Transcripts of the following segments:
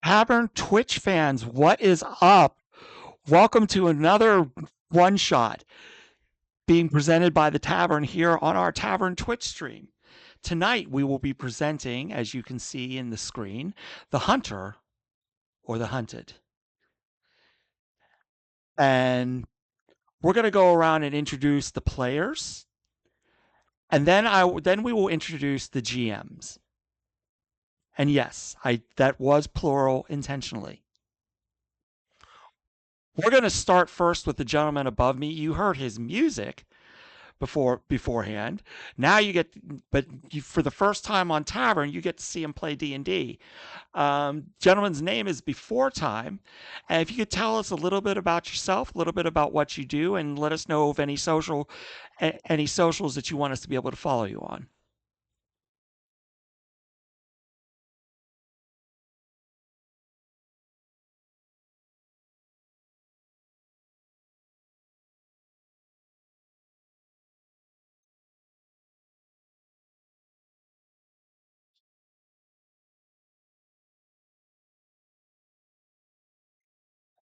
Tavern Twitch fans, what is up? Welcome to another one shot being presented by the Tavern here on our Tavern Twitch stream. Tonight we will be presenting, as you can see in the screen, The Hunter or The Hunted. And we're going to go around and introduce the players, and then we will introduce the GMs. And yes, that was plural intentionally. We're going to start first with the gentleman above me. You heard his music beforehand. Now you get, for the first time on Tavern, you get to see him play D&D. Gentleman's name is Before Time, and if you could tell us a little bit about yourself, a little bit about what you do, and let us know of any socials that you want us to be able to follow you on.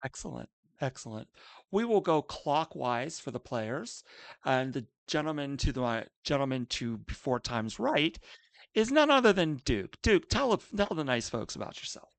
Excellent. Excellent. We will go clockwise for the players, and the gentleman to Before Time's right is none other than Duke. Duke, tell the nice folks about yourself.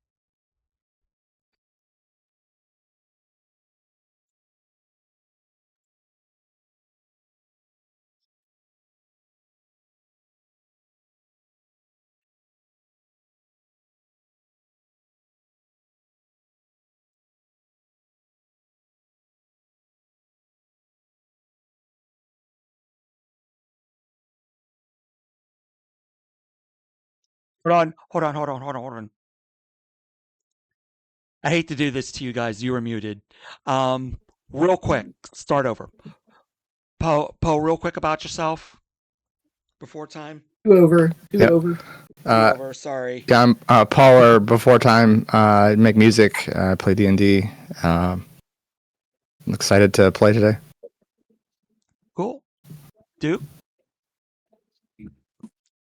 Hold on. I hate to do this to you guys. You were muted. Real quick, start over. Poe, real quick about yourself. Before Time. Do over. Yep. Over. Sorry. Yeah, I'm Paul, or Before Time. I make music. I play D&D. I'm excited to play today. Cool. Duke.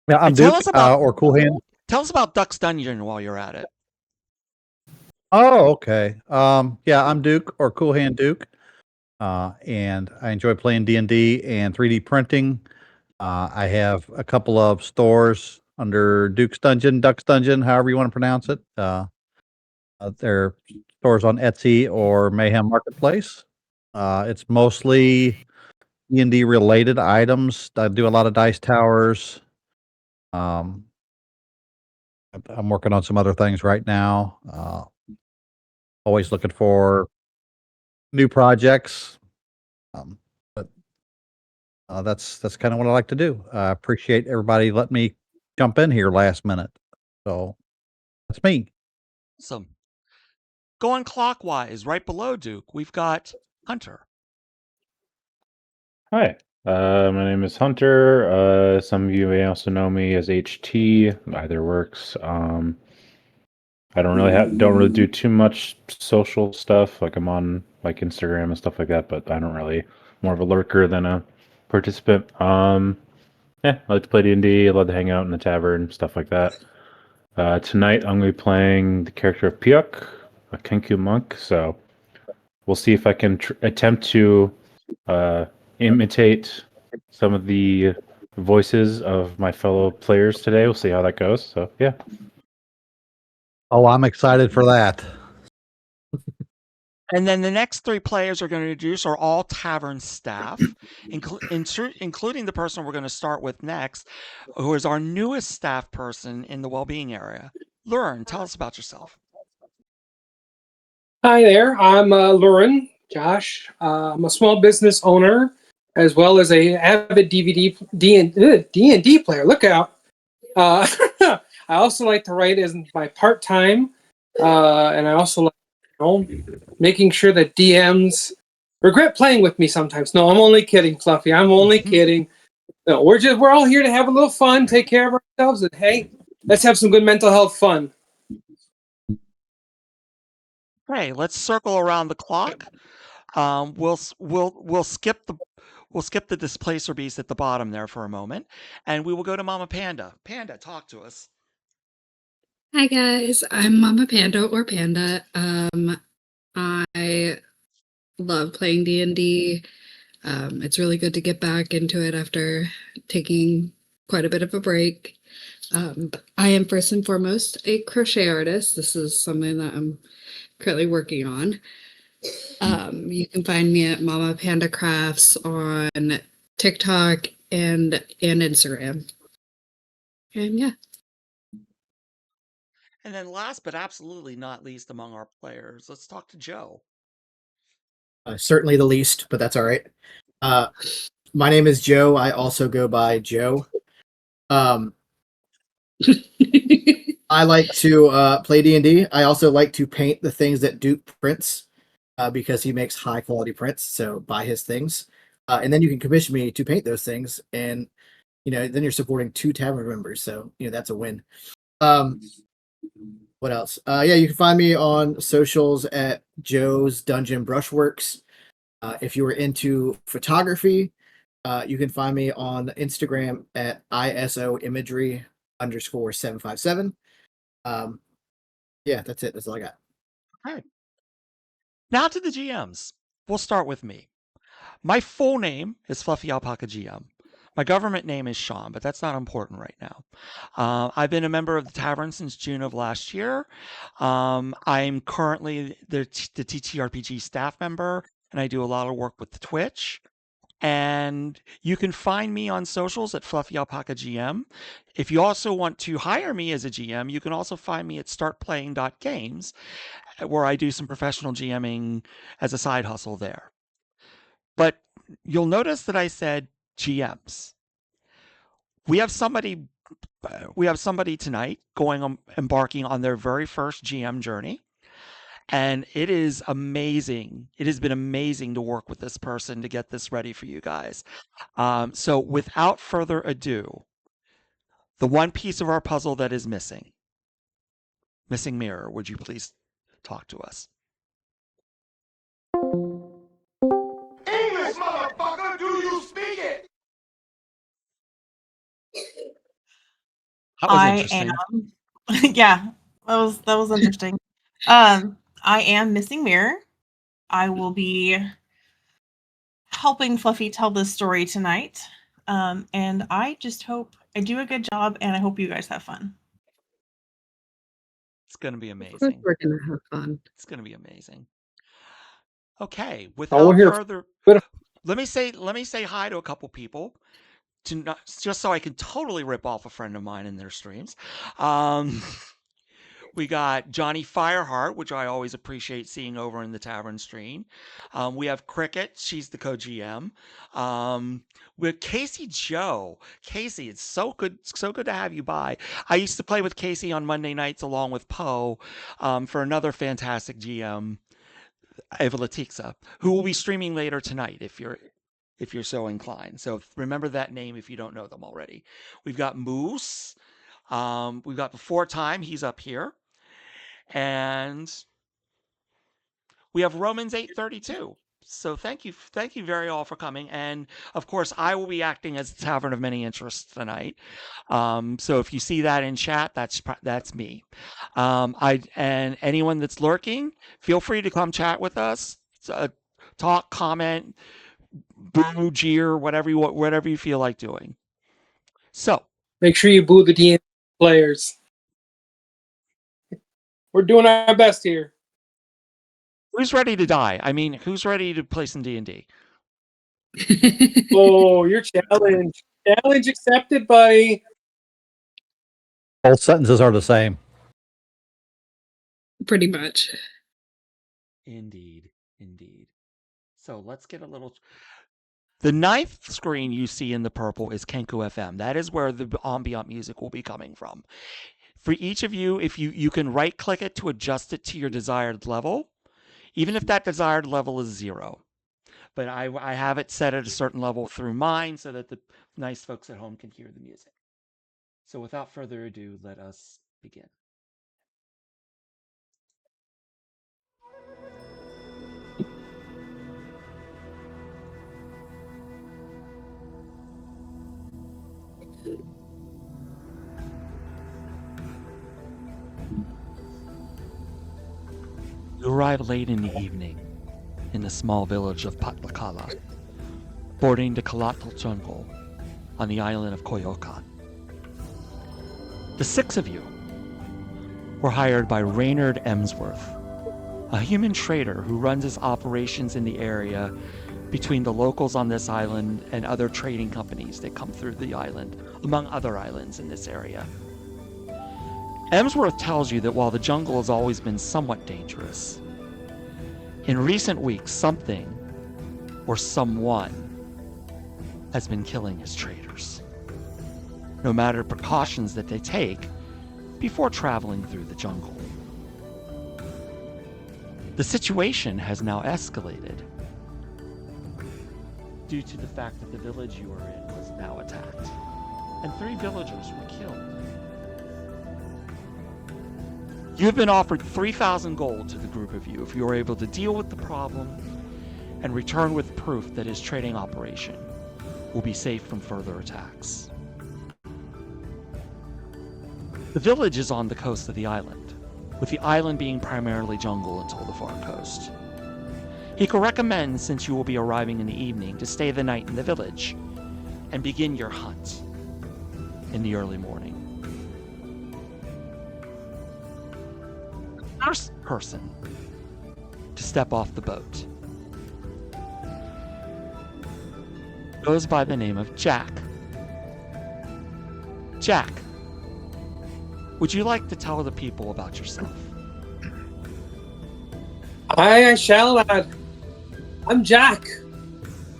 Yeah, I'm And tell Duke, us about- or Cool Hand. Tell us about Duck's Dungeon while you're at it. Oh, okay. Yeah, I'm Duke, or Cool Hand Duke, and I enjoy playing D&D and 3D printing. I have a couple of stores under Duke's Dungeon, Duck's Dungeon, however you want to pronounce it. They're stores on Etsy or Mayhem Marketplace. It's mostly D&D related items. I do a lot of dice towers. I'm working on some other things right now. Always looking for new projects. But that's kind of what I like to do. I appreciate everybody letting me jump in here last minute. So that's me. Awesome. Going clockwise, right below Duke, we've got Hunter. Hi, my name is Hunter. Some of you may also know me as HT. Either works. I don't really do too much social stuff. Like I'm on like Instagram and stuff like that, but I don't really. More of a lurker than a participant. Yeah, I like to play D&D. I love to hang out in the tavern, stuff like that. Tonight I'm going to be playing the character of Pyuk, a Kenku monk. So we'll see if I can attempt to imitate some of the voices of my fellow players today. We'll see how that goes. So yeah. Oh, I'm excited for that. And then the next three players are going to introduce are all Tavern staff, including the person we're going to start with next, who is our newest staff person in the well-being area. Lauren, tell us about yourself. Hi there, I'm Lauren Josh. I'm a small business owner as well as a avid D&D player. Look out! I also like to write as my part-time, and I also like making sure that DMs regret playing with me sometimes. No, I'm only kidding, Fluffy. I'm only kidding. No, we're all here to have a little fun, take care of ourselves, and hey, let's have some good mental health fun. Hey, let's circle around the clock. We'll skip the displacer beast at the bottom there for a moment, and we will go to Mama Panda. Panda, talk to us. Hi guys, I'm Mama Panda or Panda. I love playing D&D. It's really good to get back into it after taking quite a bit of a break. I am first and foremost a crochet artist. This is something that I'm currently working on. You can find me at Mama Panda Crafts on TikTok and Instagram. And yeah. And then last but absolutely not least among our players, let's talk to Joe. Certainly the least, but that's all right. My name is Joe. I also go by Joe. Um, I like to play D&D. I also like to paint the things that Duke prints because he makes high quality prints. So buy his things, and then you can commission me to paint those things, and then you're supporting 2 tavern members. So that's a win. What else? Yeah, you can find me on socials at Joe's Dungeon Brushworks. If you were into photography, you can find me on Instagram at ISO imagery _757. Yeah, that's it. That's all I got. Okay. Now to the GMs. We'll start with me. My full name is Fluffy Alpaca GM. My government name is Sean, but that's not important right now. I've been a member of the tavern since June of last year. I'm currently the TTRPG staff member, and I do a lot of work with the Twitch. And you can find me on socials at Fluffy Alpaca GM. If you also want to hire me as a GM, you can also find me at startplaying.games, where I do some professional GMing as a side hustle there. But you'll notice that I said GMs. We have somebody tonight embarking on their very first GM journey. And it is amazing. It has been amazing to work with this person to get this ready for you guys. So without further ado, the one piece of our puzzle that is missing Mirror, would you please talk to us? English, motherfucker, do you speak it? That was I interesting. am. Yeah, that was interesting. I am Missing Mirror. I will be helping Fluffy tell this story tonight. And I just hope I do a good job, and I hope you guys have fun. It's going to be Of course amazing. we're gonna have fun. It's going to be amazing. Okay, Oh, we're without here. further, let me say hi to a couple people, just so I can totally rip off a friend of mine in their streams. We got Johnny Fireheart, which I always appreciate seeing over in the tavern stream. We have Cricket, she's the co-GM. With Casey Joe. Casey, it's so good to have you by. I used to play with Casey on Monday nights along with Poe for another fantastic GM, Eva Latixa, who will be streaming later tonight if you're so inclined. So remember that name if you don't know them already. We've got Moose. We've got Before Time. He's up here. And we have Romans 8:32. So thank you very all for coming. And of course, I will be acting as the Tavern of Many Interests tonight. So if you see that in chat, that's me. And anyone that's lurking, feel free to come chat with us, talk, comment, boo, jeer, whatever you feel like doing. So Make sure you boo the D&D players. We're doing our best here. who's ready to die? I mean, who's ready to play some D&D? Oh, your challenge. Challenge accepted, buddy. Both sentences are the same. Pretty much. Indeed. So let's get a little. The 9th screen you see in the purple is Kenku FM. That is where the ambient music will be coming from. For each of you, if you can right click it to adjust it to your desired level, even if that desired level is 0. But I have it set at a certain level through mine so that the nice folks at home can hear the music. So without further ado, let us begin. arrive late in the evening in the small village of Patlakala, bordering the Kalatl jungle on the island of Koyoka. The 6 of you were hired by Raynard Emsworth, a human trader who runs his operations in the area between the locals on this island and other trading companies that come through the island, among other islands in this area. Emsworth tells you that while the jungle has always been somewhat dangerous, in recent weeks something or someone has been killing his traders, no matter precautions that they take before traveling through the jungle. The situation has now escalated due to the fact that the village you are in was now attacked, and 3 villagers were killed. You have been offered 3,000 gold to the group of you if you are able to deal with the problem and return with proof that his trading operation will be safe from further attacks. The village is on the coast of the island, with the island being primarily jungle until the far coast. He could recommend, since you will be arriving in the evening, to stay the night in the village and begin your hunt in the early morning. The first person to step off the boat goes by the name of Jack. Jack, would you like to tell the people about yourself? I shall, lad. I'm Jack,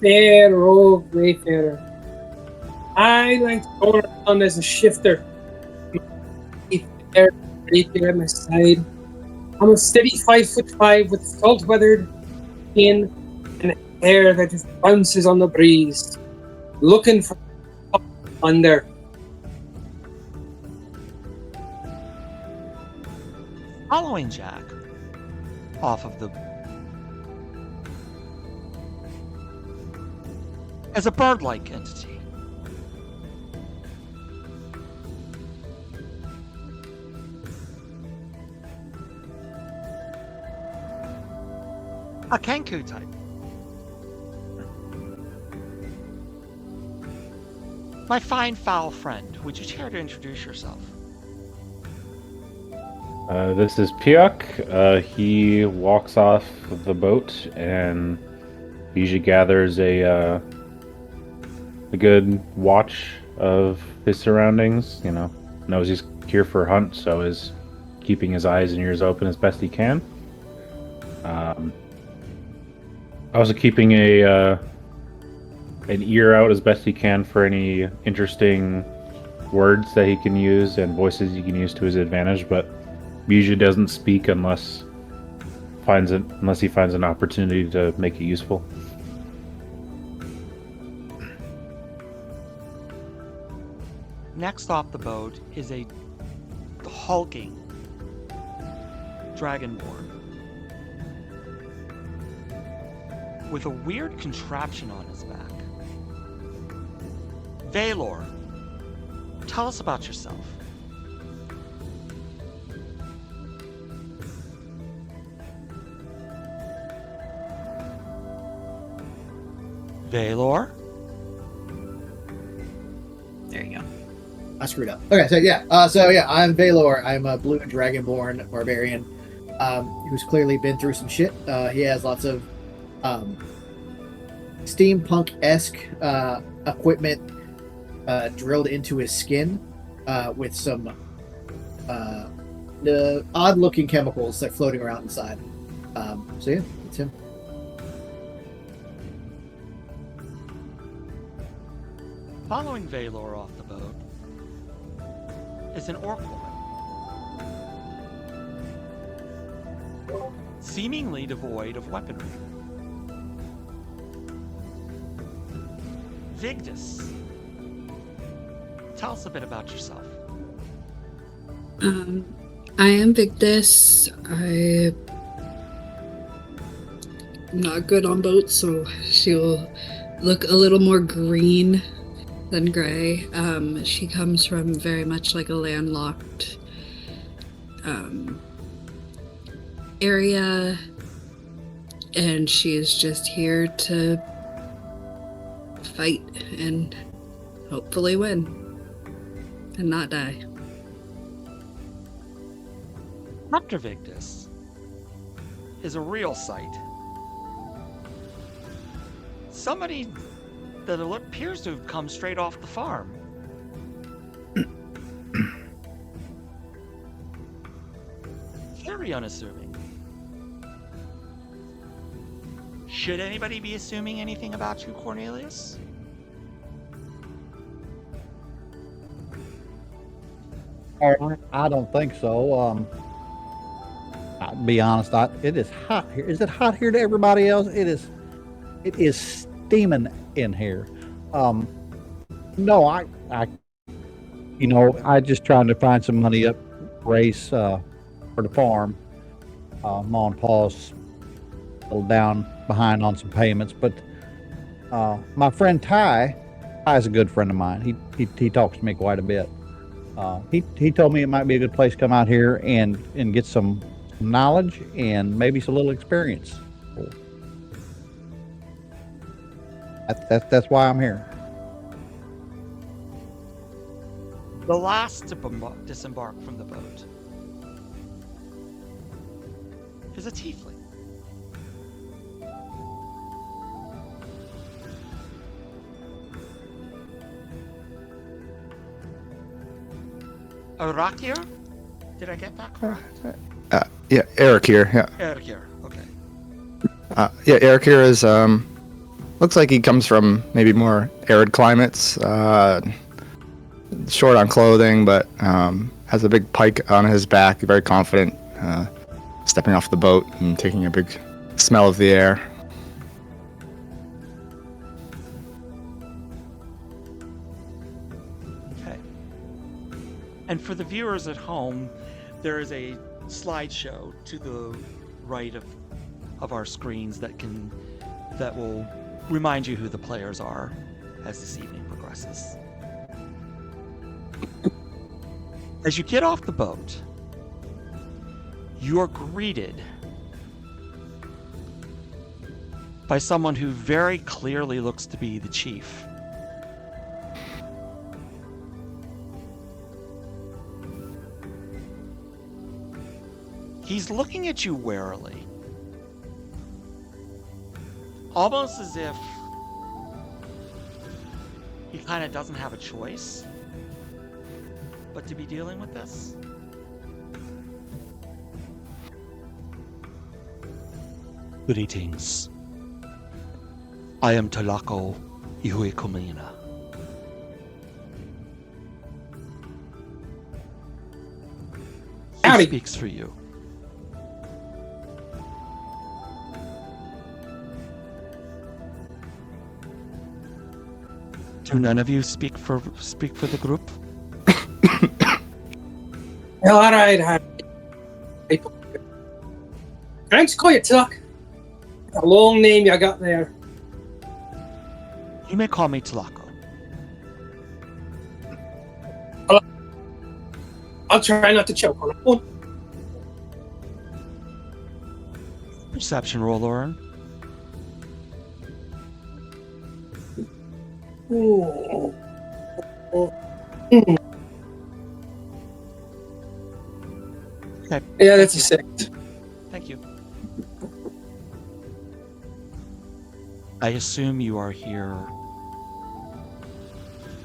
fair old wayfarer. I like to go around as a shifter. Right there at my side. I'm a steady 5'5" with salt-weathered skin and hair that just bounces on the breeze, looking for under. Following Jack off of the as a bird-like entity. A Kenku type. My fine foul friend, would you care to introduce yourself? This is Piok. He walks off the boat and usually gathers a good watch of his surroundings. You know, knows he's here for a hunt, so is keeping his eyes and ears open as best he can. Also keeping an ear out as best he can for any interesting words that he can use and voices he can use to his advantage, but usually doesn't speak unless he finds an opportunity to make it useful. Next off the boat is a hulking dragonborn with a weird contraption on his back. Valor, tell us about yourself. Valor? There you go. I screwed up. Okay, so yeah, I'm Valor. I'm a blue dragonborn barbarian who's clearly been through some shit. He has lots of steampunk-esque equipment drilled into his skin with some odd-looking chemicals that are floating around inside. So yeah, it's him. Following Valor off the boat is an orc woman, seemingly devoid of weaponry. Vigdis, tell us a bit about yourself. I am Victus. I'm not good on boats, so she'll look a little more green than gray. She comes from very much like a landlocked area, and she is just here to fight and hopefully win and not die. Dr. Victus is a real sight. Somebody that appears to have come straight off the farm. Very unassuming. Should anybody be assuming anything about you, Cornelius? I don't think so. I'll be honest. It is hot here. Is it hot here to everybody else? It is. It is steaming in here. No, I just trying to find some money up, race for the farm. Mom and Pa's a little down behind on some payments, but my friend Ty is a good friend of mine. He talks to me quite a bit. He told me it might be a good place to come out here and get some knowledge and maybe some little experience. That's why I'm here. The last to disembark from the boat is a tiefling. Arakir? Did I get that correct? Yeah, Eric here. Yeah. Arakir, okay. Yeah, Eric here is looks like he comes from maybe more arid climates. Short on clothing, but has a big pike on his back. Very confident, stepping off the boat and taking a big smell of the air. Okay. And for the viewers at home, there is a slideshow to the right of our screens that will remind you who the players are as this evening progresses. As you get off the boat, you are greeted by someone who very clearly looks to be the chief. He's looking at you warily, almost as if he kind of doesn't have a choice but to be dealing with this. Greetings. I am Talako Ihuikumina. Who Howdy. speaks for you? Do none of you speak for the group? Well, all right. Can I just call you Tuck? A long name you got there. You may call me Talako. I'll try not to choke on it. Perception roll, Lauren. Okay. Yeah, that's a 6. Thank you. I assume you are here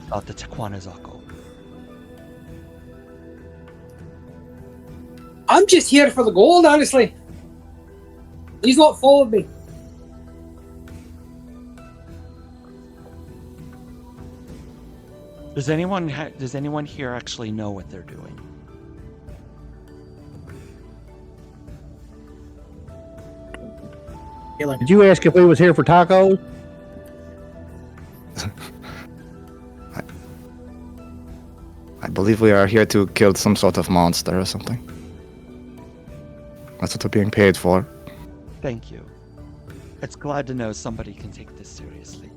about the Tecuanixaco. I'm just here for the gold, honestly. He's not followed me. Does anyone here actually know what they're doing? Did you ask if we was here for tacos? I believe we are here to kill some sort of monster or something. That's what we're being paid for. Thank you. It's glad to know somebody can take this seriously.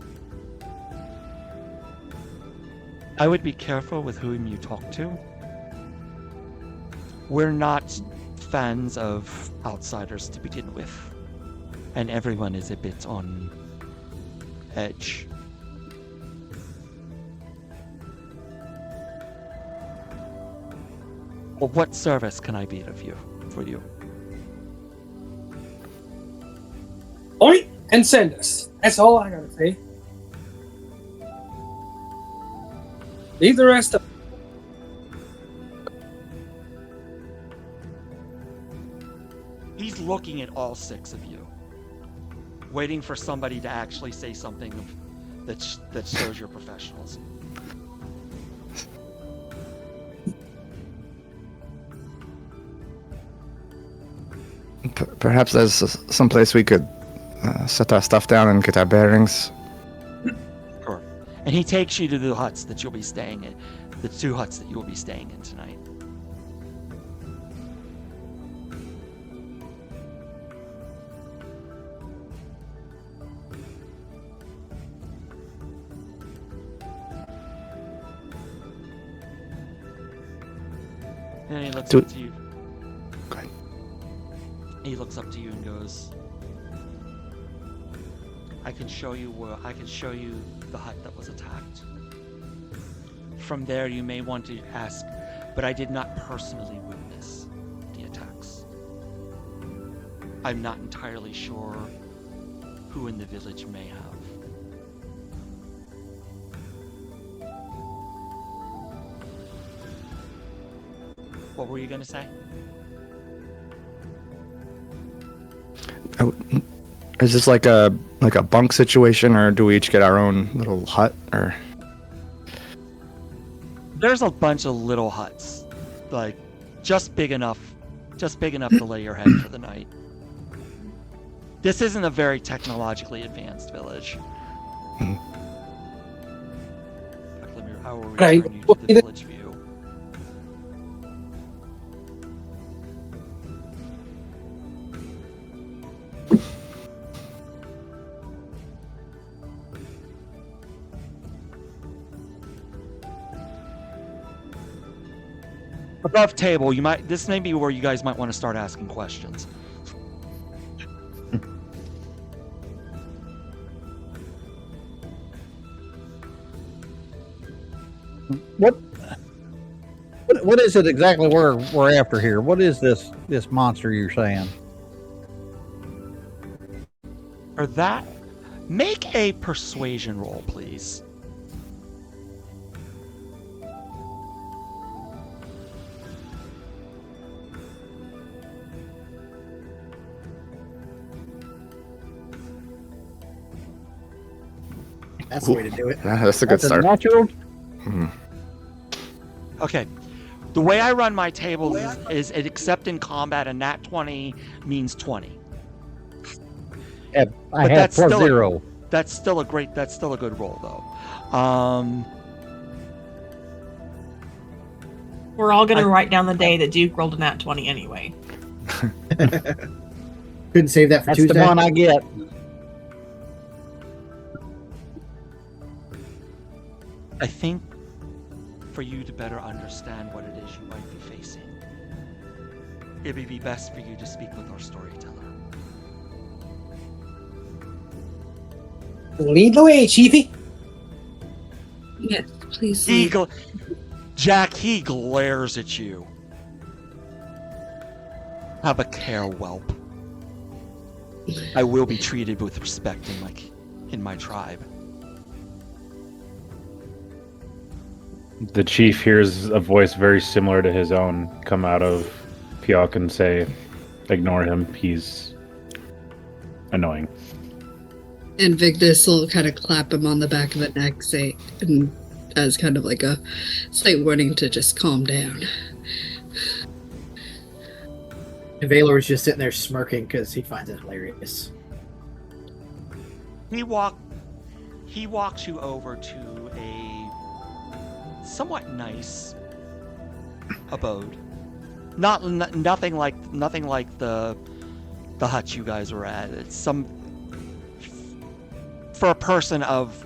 I would be careful with whom you talk to. We're not fans of outsiders to begin with, and everyone is a bit on edge. Well, what service can I be of you for you? Point and send us. That's all I gotta say. Leave the rest up. He's looking at all 6 of you, waiting for somebody to actually say something that shows you're professionals. Perhaps there's some place we could set our stuff down and get our bearings. Sure. And he takes you to the huts that you'll be staying in, the 2 huts that you will be staying in tonight. And he looks up to you. Go ahead. He looks up to you and goes, I can show you the hut that was attacked. From there you may want to ask, but I did not personally witness the attacks. I'm not entirely sure who in the village may have. What were you gonna say? Oh, is this like a bunk situation, or do we each get our own little hut? Or There's a bunch of little huts, like just big enough to lay your head for the night. This isn't a very technologically advanced village. Mhm. I will Right. return you to the village view. Above table, this may be where you guys might want to start asking questions. What is it exactly we're after here? What is this monster you're saying? For that, make a persuasion roll, please. That's the way to do it. yeah, that's a good That's a start. natural. Mhm. Okay. The way I run my tables is except in combat, a nat 20 means 20. I But have that's plus still 0. That's still a good roll, though. We're all gonna write down the day that Duke rolled a nat 20 anyway. Couldn't save that for That's Tuesday. the one I get. I think for you to better understand what it is you might be facing, it would be best for you to speak with our storyteller. Lead the way, Chiefy. Yes, please. He glares at you. Have a care, whelp. I will be treated with respect in my tribe. The chief hears a voice very similar to his own come out of Pioch and say, ignore him, he's annoying. And Vigdis will kind of clap him on the back of the neck, and as kind of like a slight warning to just calm down. And Valor's just sitting there smirking because he finds it hilarious. He walks you over to a somewhat nice abode. Nothing like the hut you guys were at. It's for a person of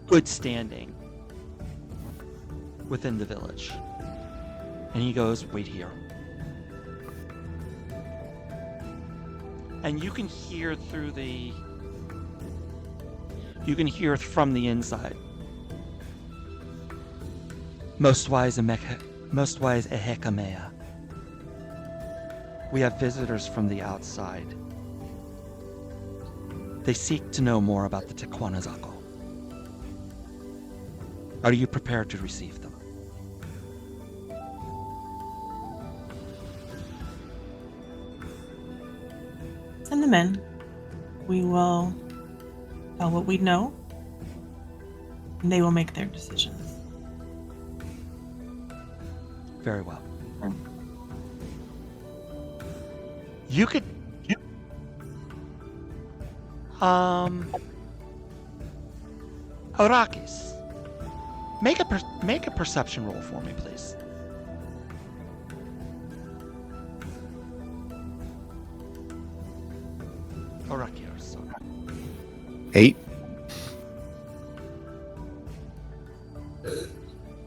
good standing within the village. And he goes, wait here. and you can hear through the. You can hear from the inside. Most wise Ehekamea. We have visitors from the outside. They seek to know more about the Tecuanixaco. Are you prepared to receive them? Send them in. We will tell what we know, and they will make their decisions. Very well. You could. Arrakis, make a perception roll for me, please. Arakios. 8.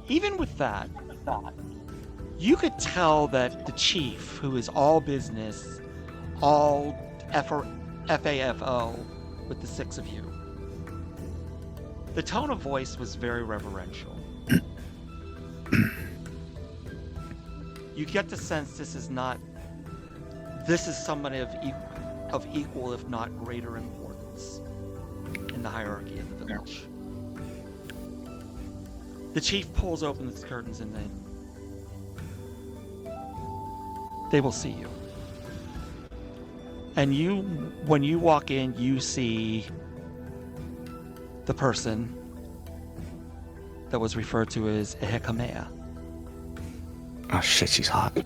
Even with that, you could tell that the chief, who is all business, all FAFO with the 6 of you, the tone of voice was very reverential. You get the sense this is somebody of equal, if not greater importance in the hierarchy of the village. The chief pulls open the curtains and then they will see you. And when you walk in, you see the person that was referred to as Ehekamea. Oh shit, she's hot.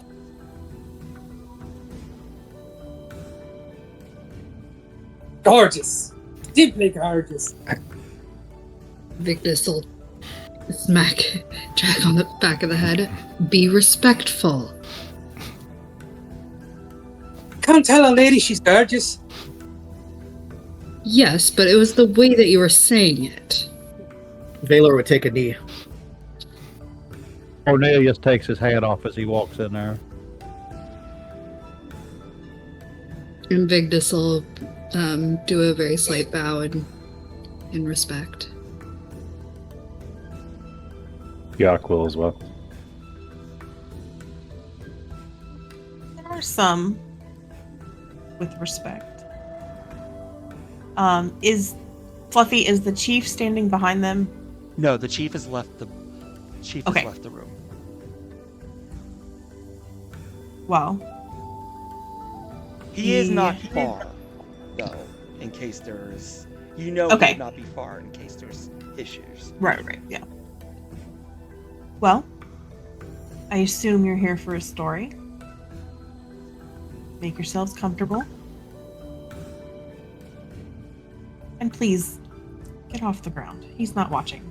Gorgeous. Deeply gorgeous. Victus will smack Jack on the back of the head. Be respectful. Can't tell a lady she's gorgeous. Yes, but it was the way that you were saying it. Valor would take a knee. Cornelius takes his hat off as he walks in there. And Victus will do a very slight bow in respect. Yak will as well. There are some with respect. Is the chief standing behind them? No, the chief has left the room. Well, He is not far, though, in case there's... he Okay. would not be far in case there's issues. right, yeah. Well, I assume you're here for a story. Make yourselves comfortable. And please, get off the ground. He's not watching.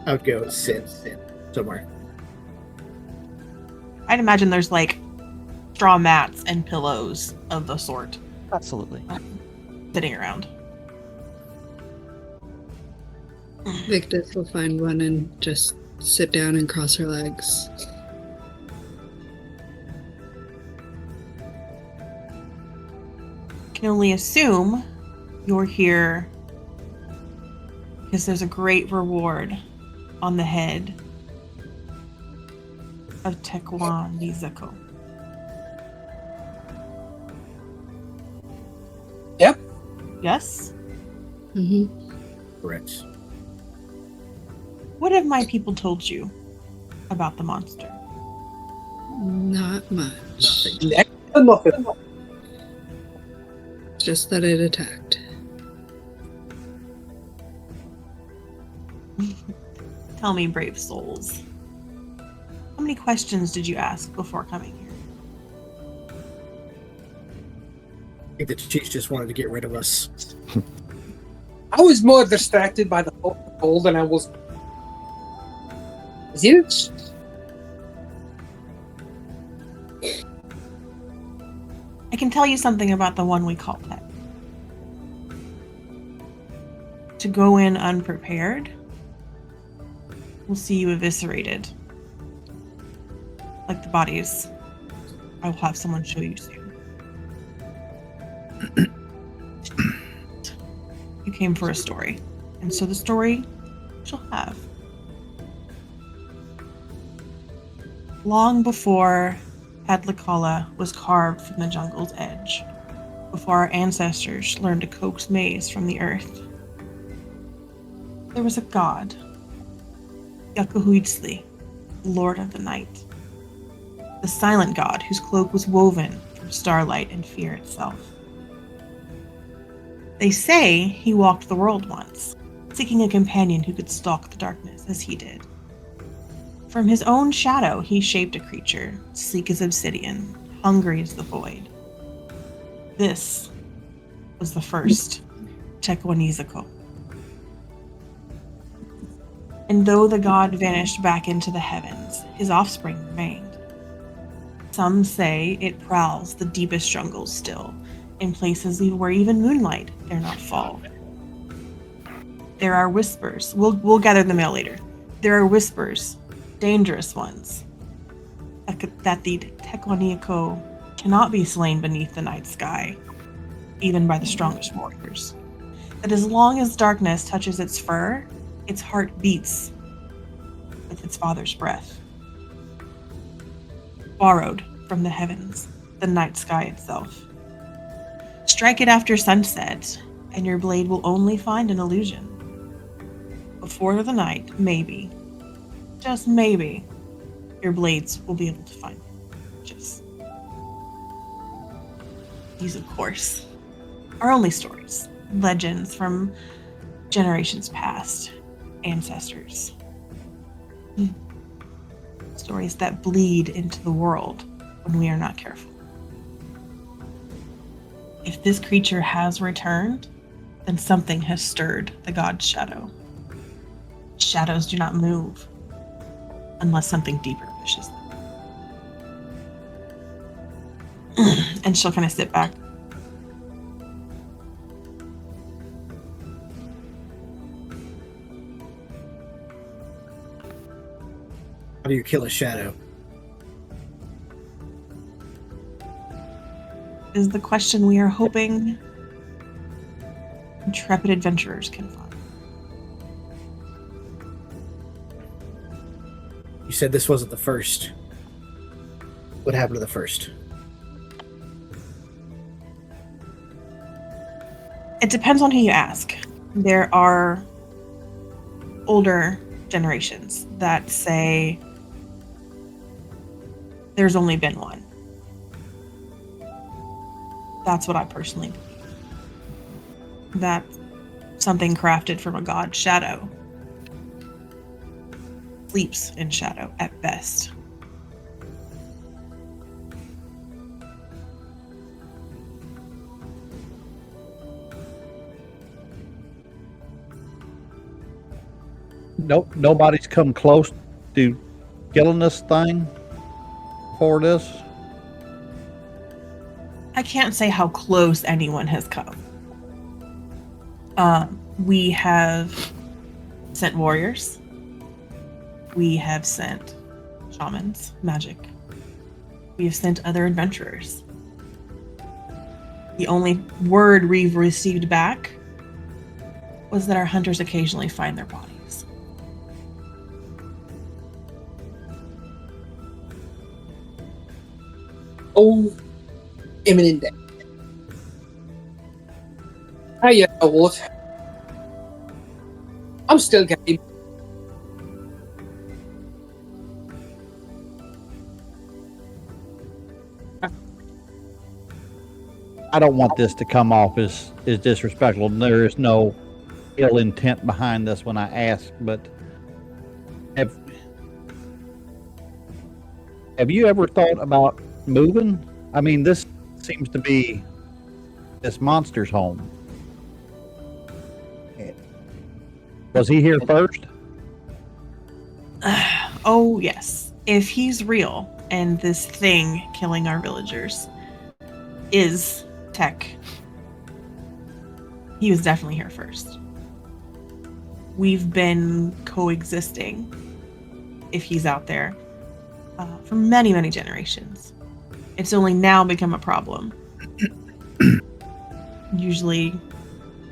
I would go sit somewhere. I'd imagine there's like straw mats and pillows of the sort Absolutely. sitting around. Victus will find one and just sit down and cross her legs. Can only assume you're here because there's a great reward on the head of Tecuanixaco. Yep. Yes? Mm-hmm. Correct. What have my people told you about the monster? Not much. Nothing. Just that it attacked. Tell me, brave souls. How many questions did you ask before coming here? I think the chief just wanted to get rid of us. I was more distracted by the cold than I was. Huge. I can tell you something about the one we call Tech. To go in unprepared will see you eviscerated. Like the bodies I will have someone show you soon. You came for a story, and so the story she'll have. Long before Adlakala was carved from the jungle's edge, before our ancestors learned to coax maize from the earth, there was a god, Yakuhuitzli, Lord of the Night, the silent god whose cloak was woven from starlight and fear itself. They say he walked the world once, seeking a companion who could stalk the darkness as he did. From his own shadow, he shaped a creature, sleek as obsidian, hungry as the void. This was the first Tecuanixaco. And though the god vanished back into the heavens, his offspring remained. Some say it prowls the deepest jungles still, in places where even moonlight dare not fall. There are whispers. We'll gather the mail later. There are whispers, dangerous ones, that the Tecuanixaco cannot be slain beneath the night sky, even by the strongest warriors. That as long as darkness touches its fur, its heart beats with its father's breath. Borrowed from the heavens, the night sky itself. Strike it after sunset, and your blade will only find an illusion. Before the night, maybe, just maybe, your blades will be able to find just. These, of course, are only stories, legends from generations past, ancestors. Stories that bleed into the world when we are not careful. If this creature has returned, then something has stirred the god's shadow. Shadows do not move unless something deeper pushes them. And she'll kind of sit back. How do you kill a shadow? Is the question we are hoping intrepid adventurers can find. You said this wasn't the first. What happened to the first? It depends on who you ask. There are older generations that say there's only been one. That's what I personally believe. That something crafted from a god's shadow sleeps in shadow at best. Nobody's come close to killing this thing before this. I can't say how close anyone has come. We have sent warriors. We have sent shamans, magic. We have sent other adventurers. The only word we've received back was that our hunters occasionally find their bodies. Oh, imminent death. Hiya, Wolf. I'm still game. I don't want this to come off as disrespectful. There is no ill intent behind this when I ask, but have you ever thought about moving? I mean, this seems to be this monster's home. Was he here first? Oh, yes. If he's real and this thing killing our villagers is Tech, he was definitely here first. We've been coexisting, if he's out there, for many, many generations. It's only now become a problem. Usually,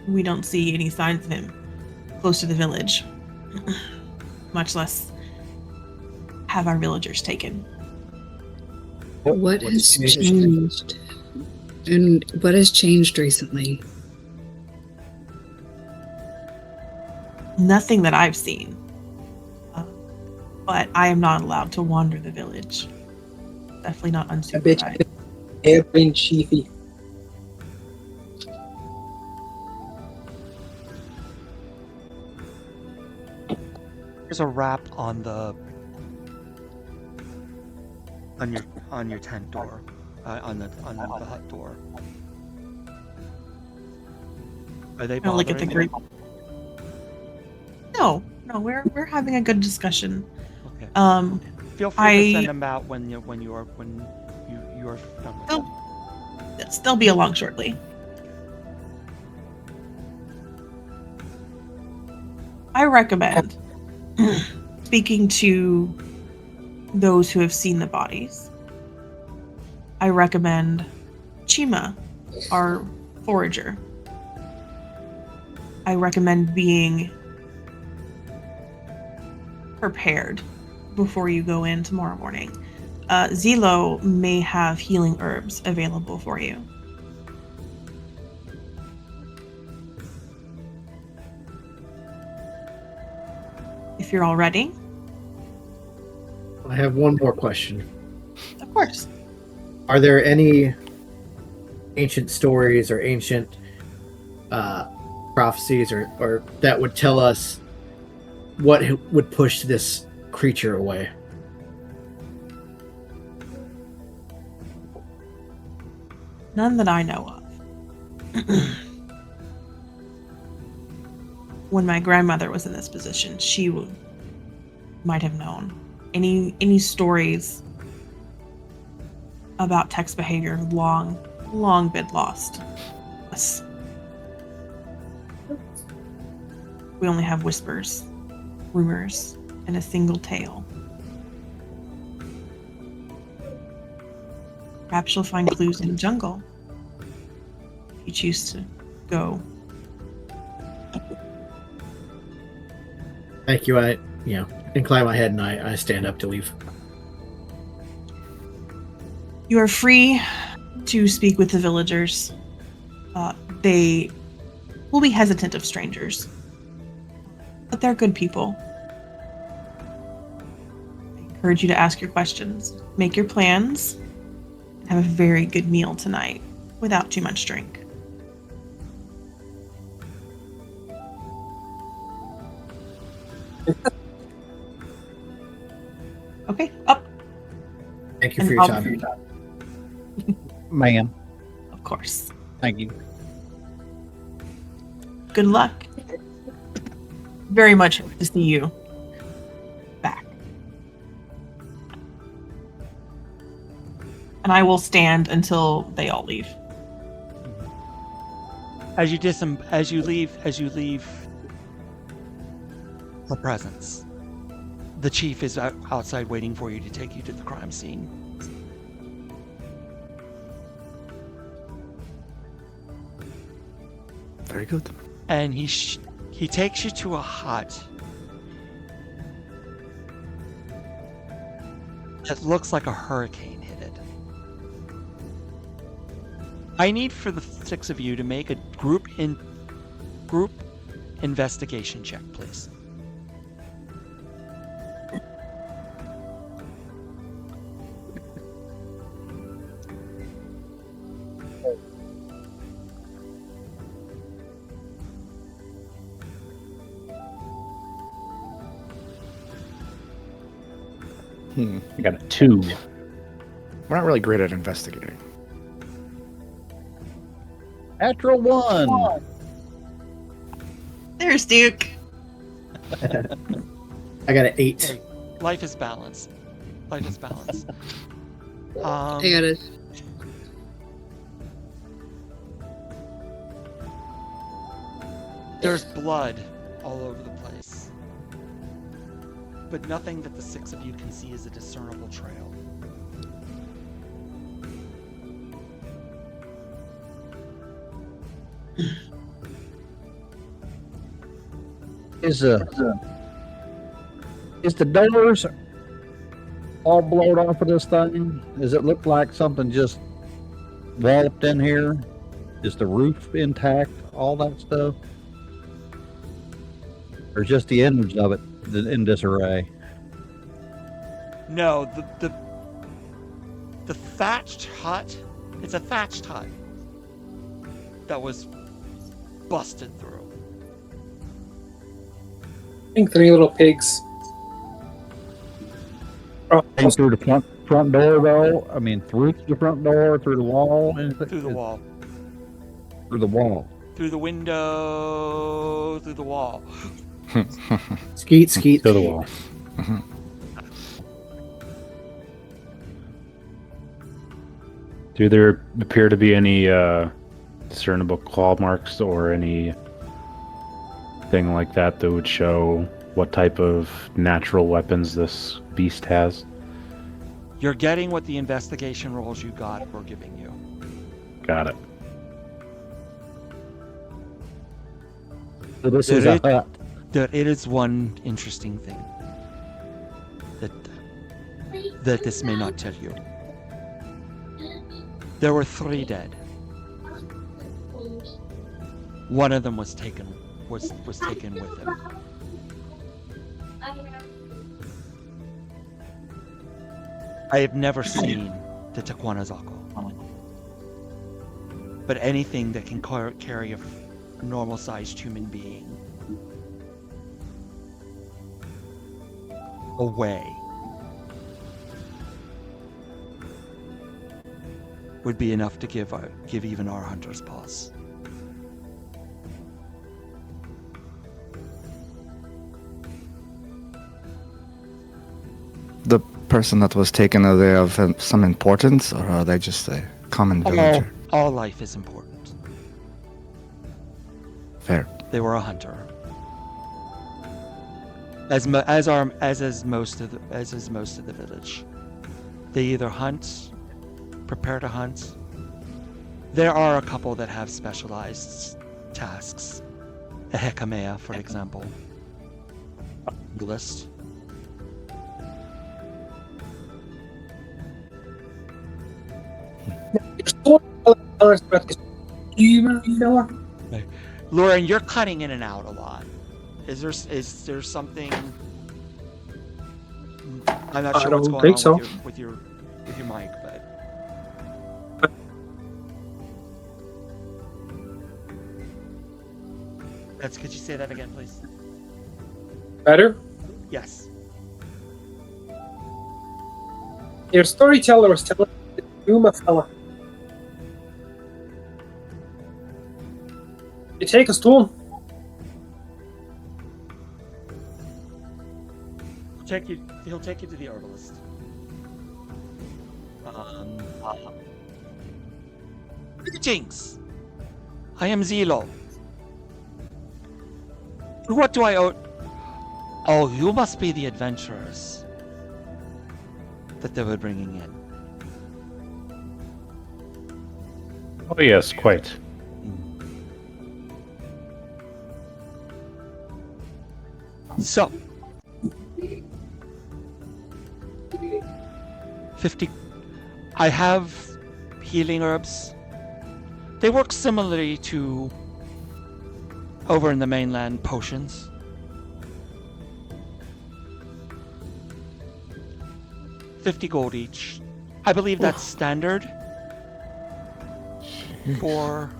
we don't see any signs of him close to the village, much less have our villagers taken. What has changed? And what has changed recently? Nothing that I've seen. But I am not allowed to wander the village. Definitely not I bet unsupervised. you hairbrained Chiefy. There's a rap on your tent door, on the hut door. Are they I'll look at the bothering group. No, we're having a good discussion. you? Okay. Um, Feel free to send them out when you are done with them. they'll be along shortly. I recommend speaking to those who have seen the bodies. I recommend Chima, our forager. I recommend being prepared before you go in tomorrow morning. Zelo may have healing herbs available for you. If you're all ready. I have one more question. Of course. Are there any ancient stories or ancient prophecies or that would tell us what would push this creature away? None that I know of. When my grandmother was in this position, she might have known. Any stories about Tech's behavior long been lost. Us. We only have whispers, rumors, and a single tale. Perhaps you'll find clues in the jungle if you choose to go. Thank you. I incline my head and I stand up to leave. You are free to speak with the villagers. They will be hesitant of strangers, but they're good people. I encourage you to ask your questions, make your plans, and have a very good meal tonight without too much drink. Okay, up. Thank you And for your I'll- time. Ma'am. Of course. Thank you. Good luck. Very much hope to see you back. And I will stand until they all leave. As you leave the presence, the chief is outside waiting for you to take you to the crime scene. Very good. And he takes you to a hut that looks like a hurricane hit it. I need for the 6 of you to make a group investigation check, please. I got a 2. We're not really great at investigating. Natural 1. There's Duke. I got an 8. Life is balance. Life is balance. I got it. There's blood all over the place, but nothing that the 6 of you can see is a discernible trail. Is the doors all blowed off of this thing? Does it look like something just walloped in here? Is the roof intact? All that stuff? Or just the ends of it in disarray? No, the thatched hut. It's a thatched hut that was busted through. I think 3 little pigs. Came through the front door though? I mean, through the front door, through the wall? Anything? Through the wall. Through the wall. Through the window. Through the wall. Skeet, skeet. To the wall. Do there appear to be any discernible claw marks or any thing like that that would show what type of natural weapons this beast has? You're getting what the investigation rolls you got were giving you. Got it. So this is a hut. There is one interesting thing that this may not tell you. There were 3 dead. One of them was taken with him. I have never seen the Tecuanixaco, but anything that can carry a normal-sized human being away would be enough to give even our hunters pause. The person that was taken, are they of some importance, or are they just a common villager? All life is important. Fair. They were a hunter. As is most of the village. They either hunt, prepare to hunt. There are a couple that have specialized tasks. A hekamea, for example. List. Lauren, you're cutting in and out a lot. Is there something? I'm not sure what's going on with your mic, but could you say that again, please? Better? Yes. Your storyteller was telling the Yuma fella. You take a stone. He'll take you to the herbalist. Greetings. I am Zelo. What do I owe? Oh, you must be the adventurers that they were bringing in. Oh yes, quite. So, 50. I have healing herbs. They work similarly to over in the mainland potions. $50 each. I believe that's standard for.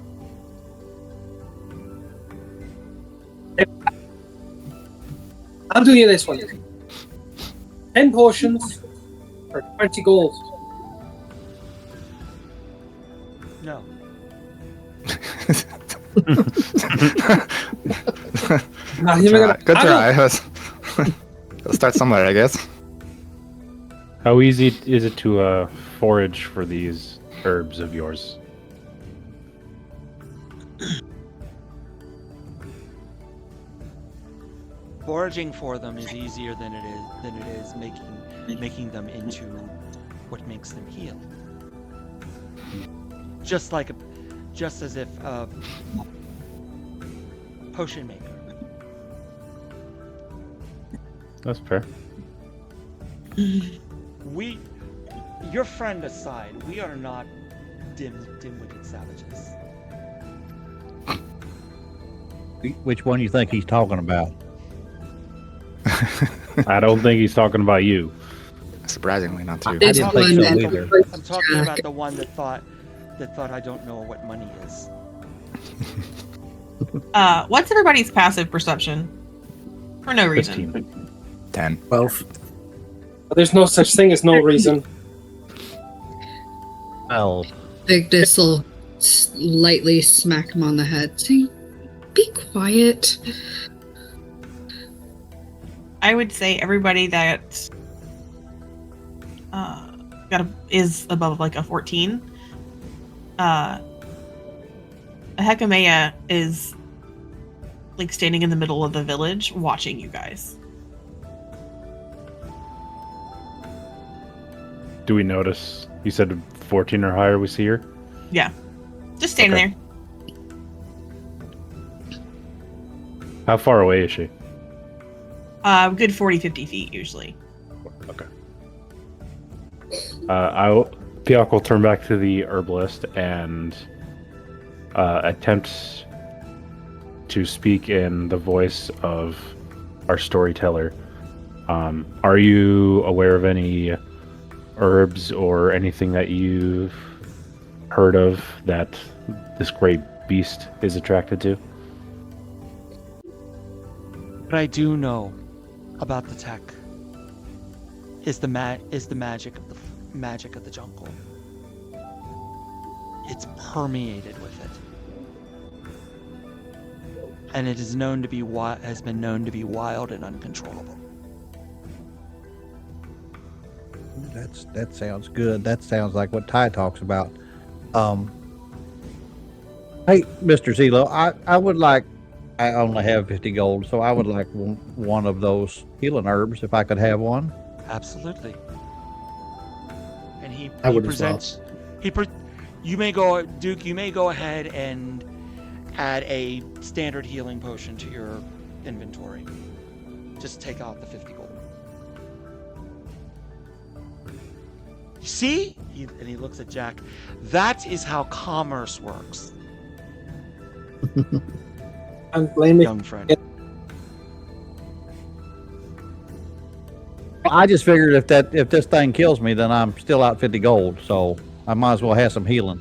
I'll do you this one. 10 potions for 20 gold. No. Not even gonna. Good try. Let's start somewhere, I guess. How easy is it to forage for these herbs of yours? Foraging for them is easier than it is making them into what makes them heal. Just as if a potion maker That's fair. Your friend aside, we are not dim-witted savages. Which one you think he's talking about? I don't think he's talking about you. Surprisingly, not too. I It's didn't I'm think talking so about either. I'm talking Jack. about the one that thought I don't know what money is. What's everybody's passive perception? For no reason. 15. 10. 12. There's no such thing as no reason. Well, Vigdis will lightly smack him on the head, saying, "Be quiet." I would say everybody that is above like a 14. A Hekamea is like standing in the middle of the village watching you guys. Do we notice? You said 14 or higher. We see her. Yeah, just standing Okay. there. How far away is she? Good 40-50 feet usually. Okay. Theok will turn back to the herbalist and attempt to speak in the voice of our storyteller. Are you aware of any herbs or anything that you've heard of that this great beast is attracted to? What I do know about the tech is the magic of the jungle. It's permeated with it, and it is known to be has been known to be wild and uncontrollable. that sounds good. That sounds like what Ty talks about. Hey, Mr. Zelo, I would like. I only have 50 gold, so I would like one of those healing herbs if I could have one. Absolutely. And he I would as presents. You may go, Duke. You may go ahead and add a standard healing potion to your inventory. Just take out the 50 gold. See? And he looks at Jack. That is how commerce works, I'm blaming. young friend. I just figured if this thing kills me, then I'm still out 50 gold, so I might as well have some healing.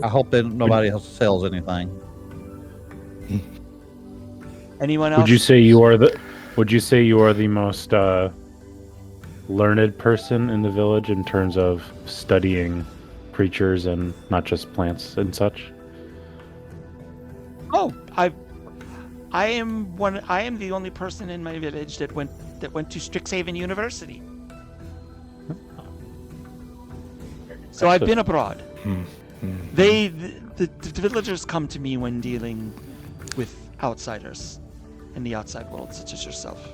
I hope that nobody else sells anything. Anyone else? Would you say you are the most learned person in the village in terms of studying creatures and not just plants and such? Oh, I am one. I am the only person in my village that went to Strixhaven University. So I've been abroad. The villagers come to me when dealing with outsiders in the outside world, such as yourself.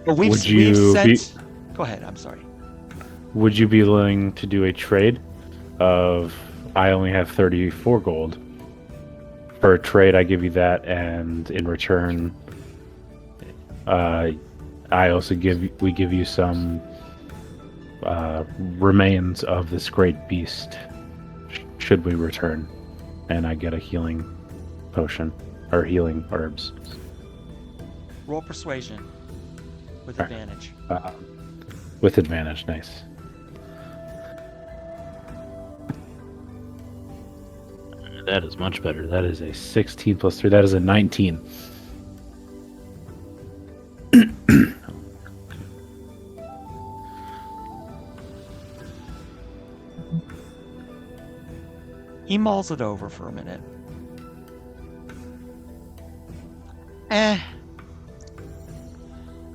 But we've sent. Go ahead. I'm sorry. Would you be willing to do a trade of I only have 34 gold? For a trade, I give you that, and in return, we give you some remains of this great beast. Should we return, and I get a healing potion or healing herbs. Roll persuasion with All right. advantage. With advantage, nice. That is much better. That is a 16 plus 3. That is a 19. He mulls it over for a minute.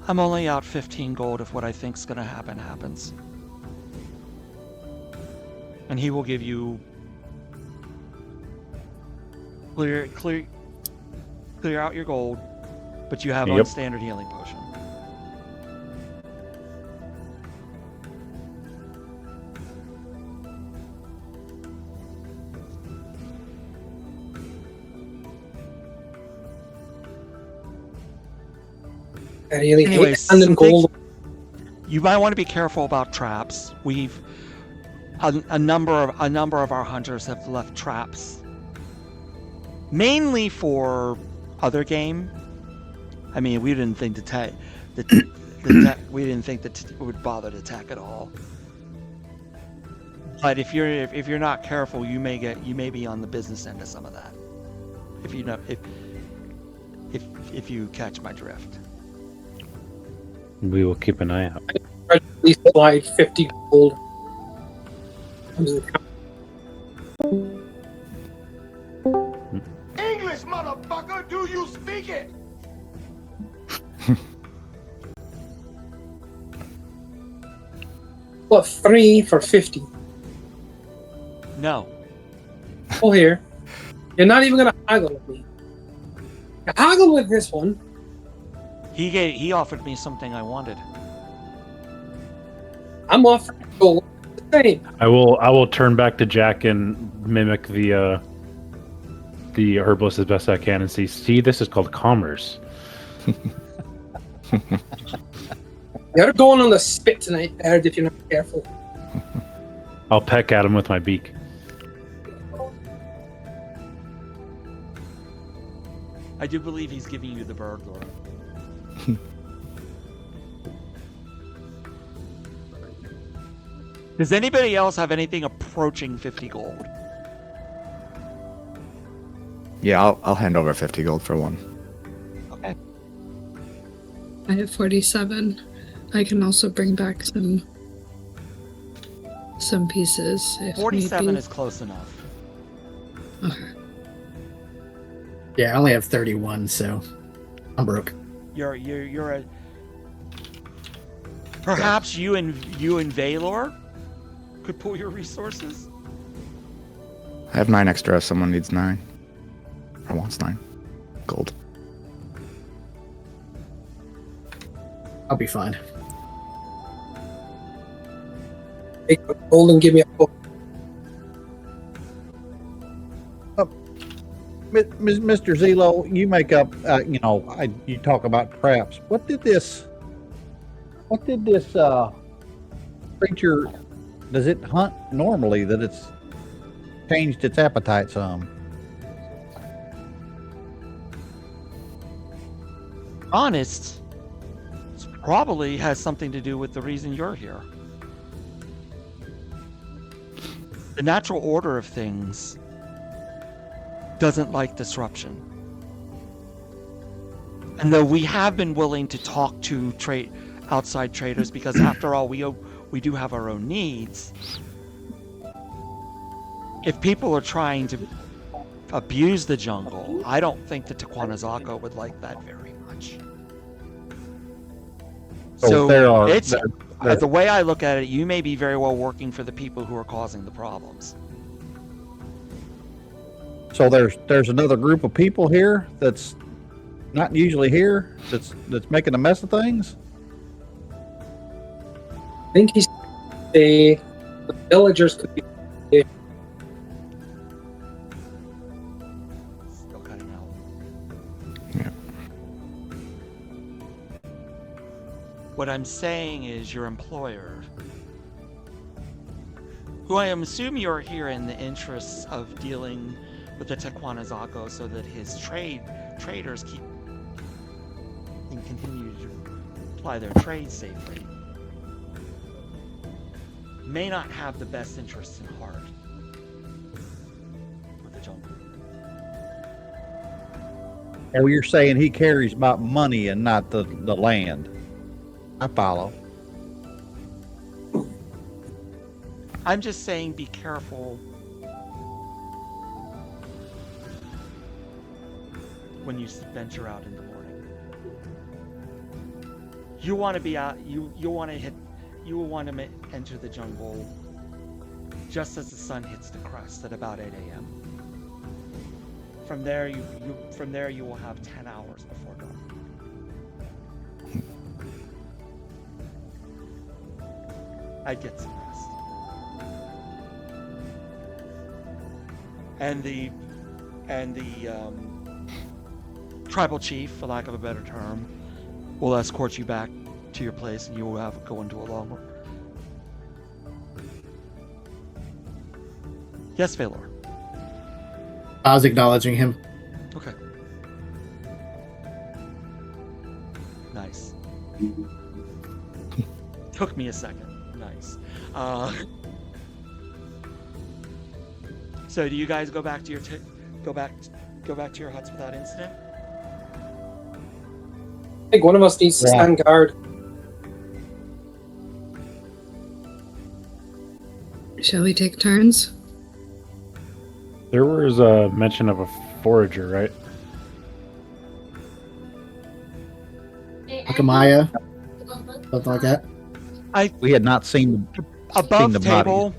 I'm only out 15 gold if what I think's gonna happen happens. And he will give you clear out your gold, but you have one Yep. standard healing potion. I really hate Anyways, handing some gold. you might want to be careful about traps. We've a number of our hunters have left traps, mainly for other game. I mean, we didn't think we didn't think that it would bother to attack at all. But if you're not careful, you may be on the business end of some of that. If you know if you catch my drift. We will keep an eye out. At least slide 50 gold. English, motherfucker, do you speak it? What, 3 for 50? No. Oh, here. You're not even gonna haggle with me. You haggle with this one. He offered me something I wanted. I'm offering gold. The same. I will turn back to Jack and mimic the herbalist as best I can and see this is called commerce. You're going on the spit tonight, Ed, if you're not careful. I'll peck at him with my beak. I do believe he's giving you the bird lure. Does anybody else have anything approaching 50 gold? Yeah, I'll hand over 50 gold for one. Okay. I have 47. I can also bring back some pieces if 47 need be. is close enough. Okay. Yeah, I only have 31, so I'm broke. You're a. Perhaps you and Valor could pool your resources. I have 9 extra if someone needs 9. Or wants 9 gold. I'll be fine. Take the gold and give me a book. Mr. Zelo, you make up. You talk about traps. What did this creature? Does it hunt normally? That it's changed its appetite some? Honest, it probably has something to do with the reason you're here. The natural order of things doesn't like disruption. And though we have been willing to talk to outside traders, because after all, we do have our own needs. If people are trying to abuse the jungle, I don't think the Tecuanixaco would like that very much. So the way I look at it, you may be very well working for the people who are causing the problems. So there's another group of people here that's not usually here that's making a mess of things. I think the villagers could be. Still cutting out. Yeah. What I'm saying is your employer, who I am assuming you're here in the interests of dealing with the Tecuanixaco so that his traders can continue to apply their trade safely, may not have the best interests in heart with the jungle. Oh, you're saying he cares about money and not the land. I follow. I'm just saying be careful when you venture out in the morning. You want to be out, you want to enter the jungle just as the sun hits the crest at about 8 a.m. From there you will have 10 hours before dawn. I'd get some rest. And the tribal chief, for lack of a better term, We'll escort you back to your place, and you will have go into a long. Yes, Valor. I was acknowledging him. Okay. Nice. Took me a second. Nice. So, do you guys go back to your go back to your huts without incident? I think one of us needs to stand guard. Shall we take turns? There was a mention of a forager, right? Akamaya, something like that. We had not seen Above the table.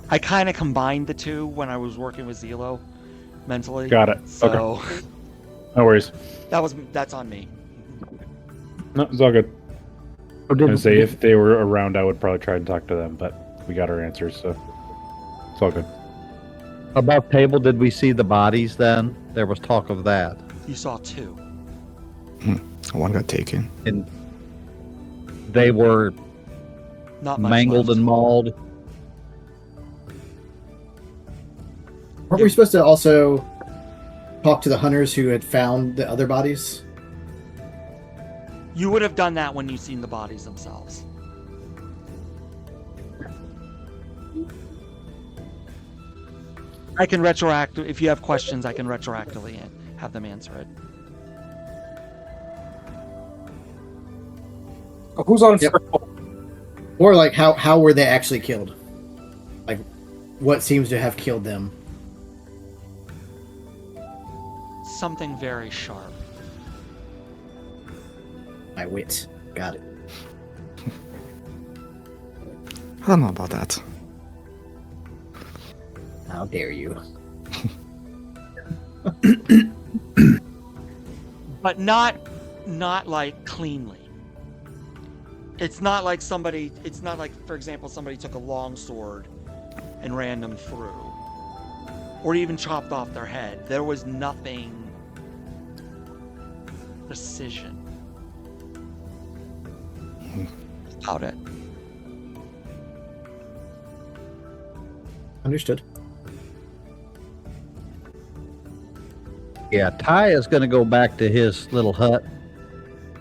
I kind of combined the two when I was working with Zelo mentally. Got it. So Okay. No worries. that's on me. No, it's all good. I was gonna say if they were around, I would probably try and talk to them, but we got our answers, so it's all good. Above table, did we see the bodies then? There was talk of that. You saw two. One got taken. And they were Not much mangled left. and mauled. Weren't we supposed to also talk to the hunters who had found the other bodies? You would have done that when you've seen the bodies themselves. I can if you have questions, I can retroactively have them answer it. Who's on Yep. first? Or like how were they actually killed? Like what seems to have killed them? Something very sharp. My wit. Got it. I don't know about that. How dare you? But not like cleanly. It's not like for example, somebody took a long sword and ran them through. Or even chopped off their head. There was nothing precision about it. Understood. Yeah, Ty is going to go back to his little hut,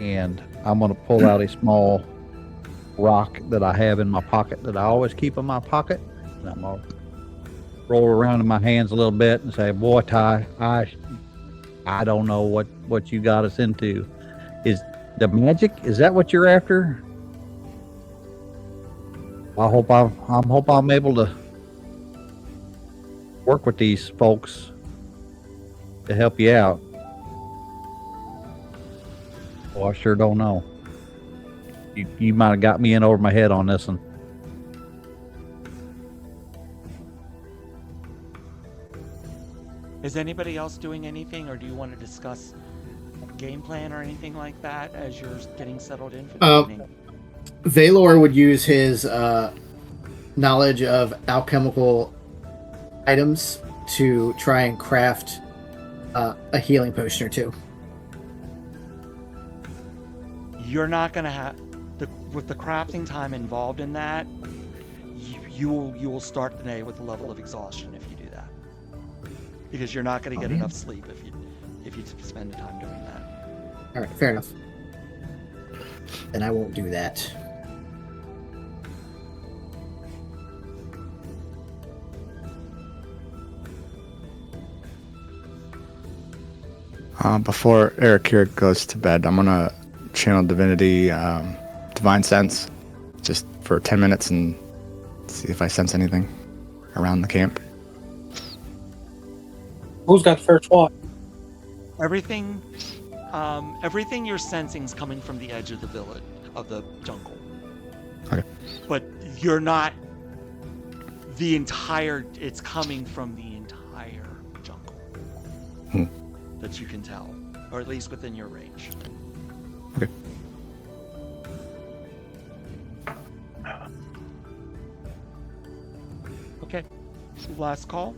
and I'm going to pull out a small rock that I have in my pocket that I always keep in my pocket. And I'm going to roll around in my hands a little bit and say, "Boy, Ty, I don't know what you got us into. Is the magic? Is that what you're after? I hope I'm able to work with these folks to help you out." Oh, I sure don't know. You might have got me in over my head on this one. Is anybody else doing anything, or do you want to discuss game plan or anything like that as you're getting settled in for the evening? Valor would use his knowledge of alchemical items to try and craft a healing potion or two. You're not going to have with the crafting time involved in that. You will start the day with a level of exhaustion if you do that, because you're not going to get enough sleep if you spend the time doing that. All right, fair enough. Then I won't do that. Before Eric here goes to bed, I'm gonna channel divinity, divine sense, just for 10 minutes and see if I sense anything around the camp. Who's got first watch? Everything you're sensing is coming from the edge of the village, of the jungle. Okay. But you're not it's coming from the entire jungle. That you can tell, or at least within your range. Okay. Okay. Last call.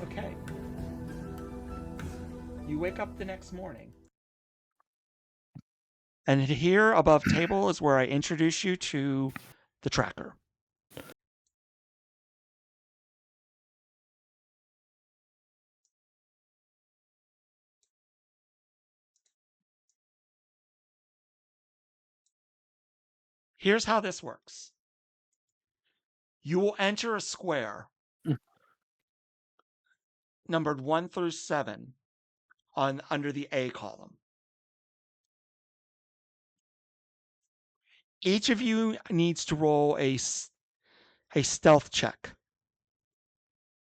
Okay. wake up the next morning. And here above table is where I introduce you to the tracker. Here's how this works. You will enter a square numbered 1 through 7 under the A column. Each of you needs to roll a stealth check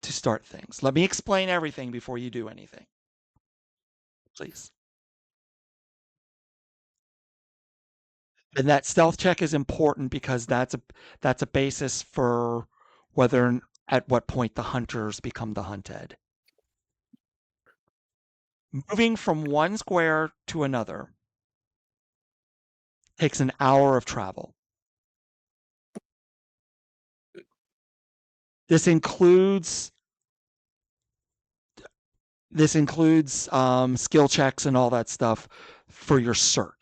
to start things. Let me explain everything before you do anything. Please. And that stealth check is important because that's a basis for whether at what point the hunters become the hunted. Moving from one square to another takes an hour of travel. This includes skill checks and all that stuff for your search.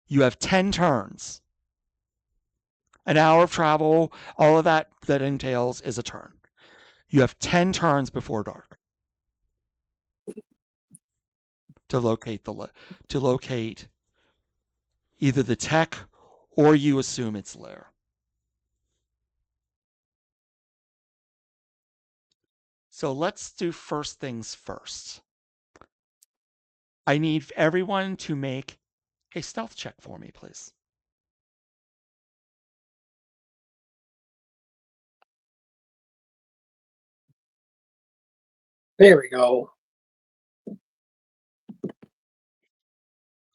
You have 10 turns. An hour of travel, all of that entails is a turn. You have 10 turns before dark to locate either the tech or you assume its lair. So let's do first things first. I need everyone to make a stealth check for me, please. There we go.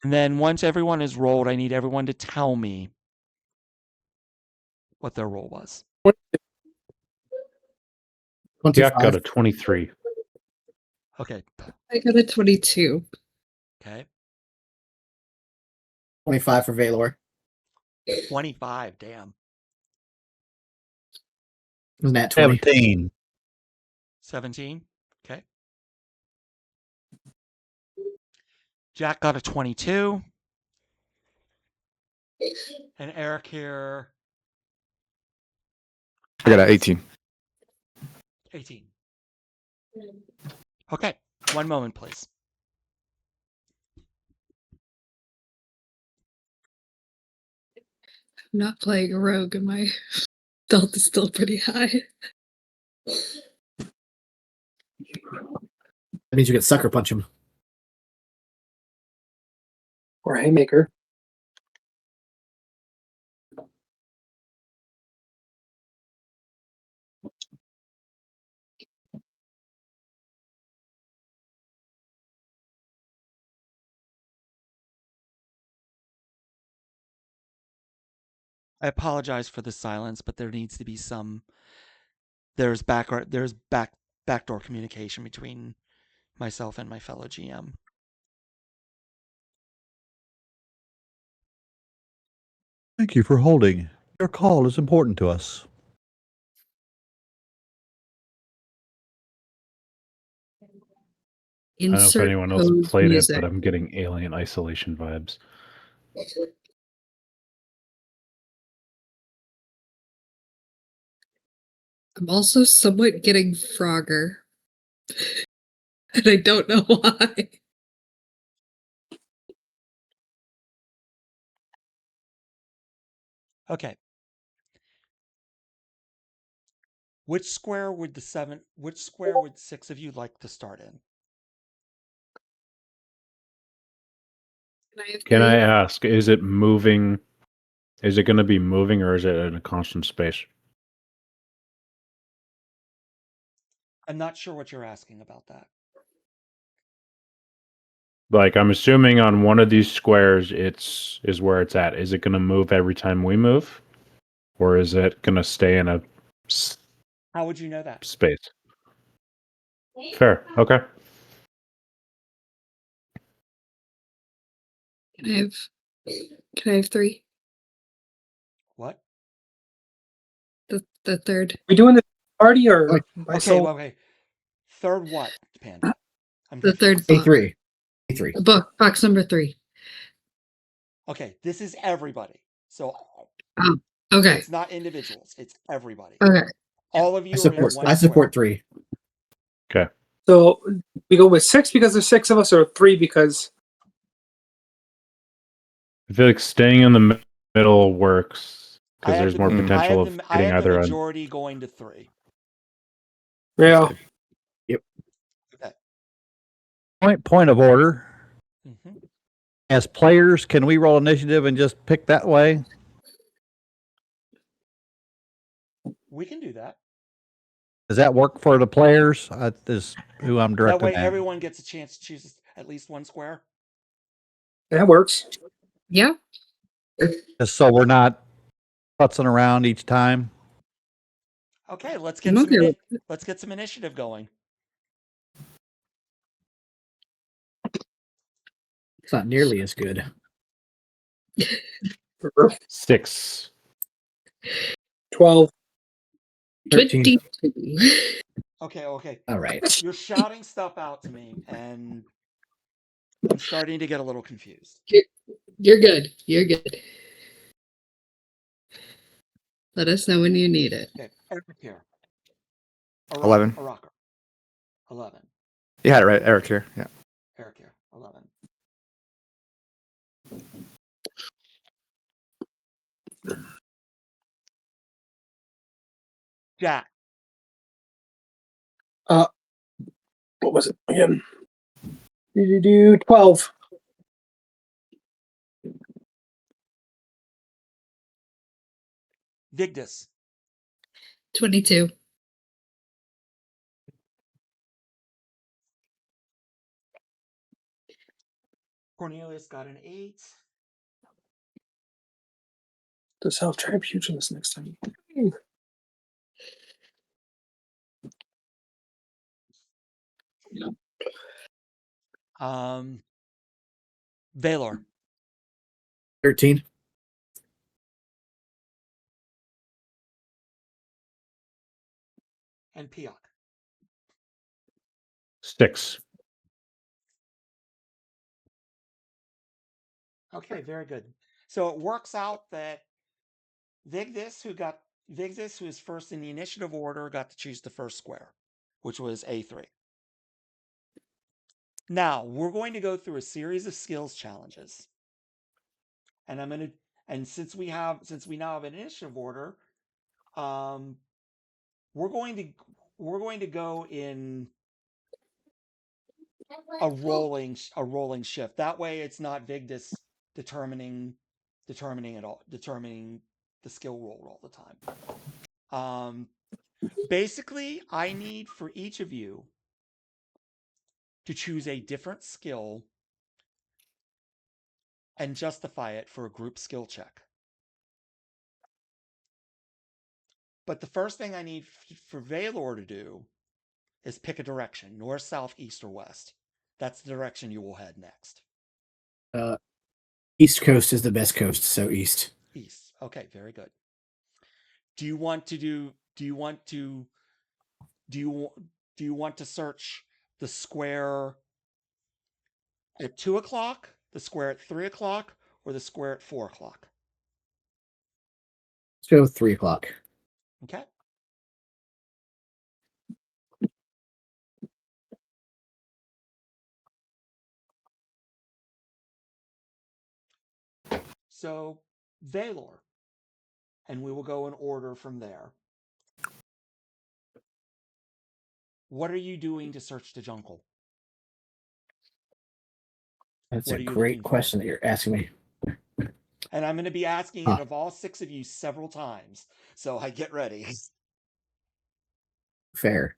And then once everyone is rolled, I need everyone to tell me what their roll was. Jack got a 23. Okay. I got a 22. Okay. 25 for Valor. 25, damn. Wasn't that 20? 17. 17. Okay. Jack got a 22. And Eric here. I got an 18. 18. Okay. One moment, please. I'm not playing a rogue and my stealth is still pretty high. That means you can sucker punch him. Or haymaker. I apologize for the silence, but there needs to be there's backdoor communication between myself and my fellow GM. Thank you for holding. Your call is important to us. I don't know if Insert anyone else pose played music. it, but I'm getting Alien Isolation vibes. I'm also somewhat getting Frogger. And I don't know why. Okay. Which square would 6 of you like to start in? Can I ask, is it moving? Is it going to be moving or is it in a constant space? I'm not sure what you're asking about that. Like, I'm assuming on one of these squares, is where it's at. Is it going to move every time we move? Or is it going to stay in a How would you know that? space? Fair. Okay. Can I have 3? What? The third. We doing this party or by Okay, soul? okay. third what, Panda? I'm The confused. third slot. A3. A3. Box number 3. Okay, this is everybody. So Oh, okay. it's not individuals. It's everybody. Okay. All of I you are in support. one I square. support 3. Okay. So we go with 6 because there's 6 of us, or 3 because I feel like staying in the middle works I because have there's the- more Mm. potential of I getting have the either on. majority going to 3. yeah. Okay. Point of order. Mhm. As players, can we roll initiative and just pick that way? We can do that. Does that work for the players? Is who I'm That directing way at. everyone gets a chance to choose at least one square. That works. Yeah. Just so we're not putzing around each time. Okay, let's I'm get okay let's get some initiative going. It's not nearly as good. 6. 12. 13. 22. Okay. All right. You're shouting stuff out to me, and I'm starting to get a little confused. You're good. You're good. Let us know when you need it. Okay, Eric here. 11. A rocker. 11. You had it right, Eric here. Yeah. Eric here. 11. Jack. What was it again? 12. Vigdis. 22. Cornelius got an 8. Does I'll try future this next time. Valor. 13. And Piok. 6. Okay, very good. So it works out that Vigdis, who is first in the initiative order, got to choose the first square, which was A3. Now we're going to go through a series of skills challenges, and since we now have an initiative order, we're going to go in a rolling shift. That way, it's not Vigdis determining the skill roll all the time. Basically, I need for each of you to choose a different skill and justify it for a group skill check. But the first thing I need for Valor to do is pick a direction: north, south, east, or west. That's the direction you will head next. East Coast is the best coast, so east. East. Okay, very good. Do you want to search the square at 2 o'clock, the square at 3 o'clock, or the square at 4 o'clock? Let's go 3 o'clock. Okay. So, Valor, and we will go in order from there. What are you doing to search the jungle? That's What a are you great looking for? question that you're asking me. And I'm going to be asking it of all 6 of you several times, so I get ready. Fair.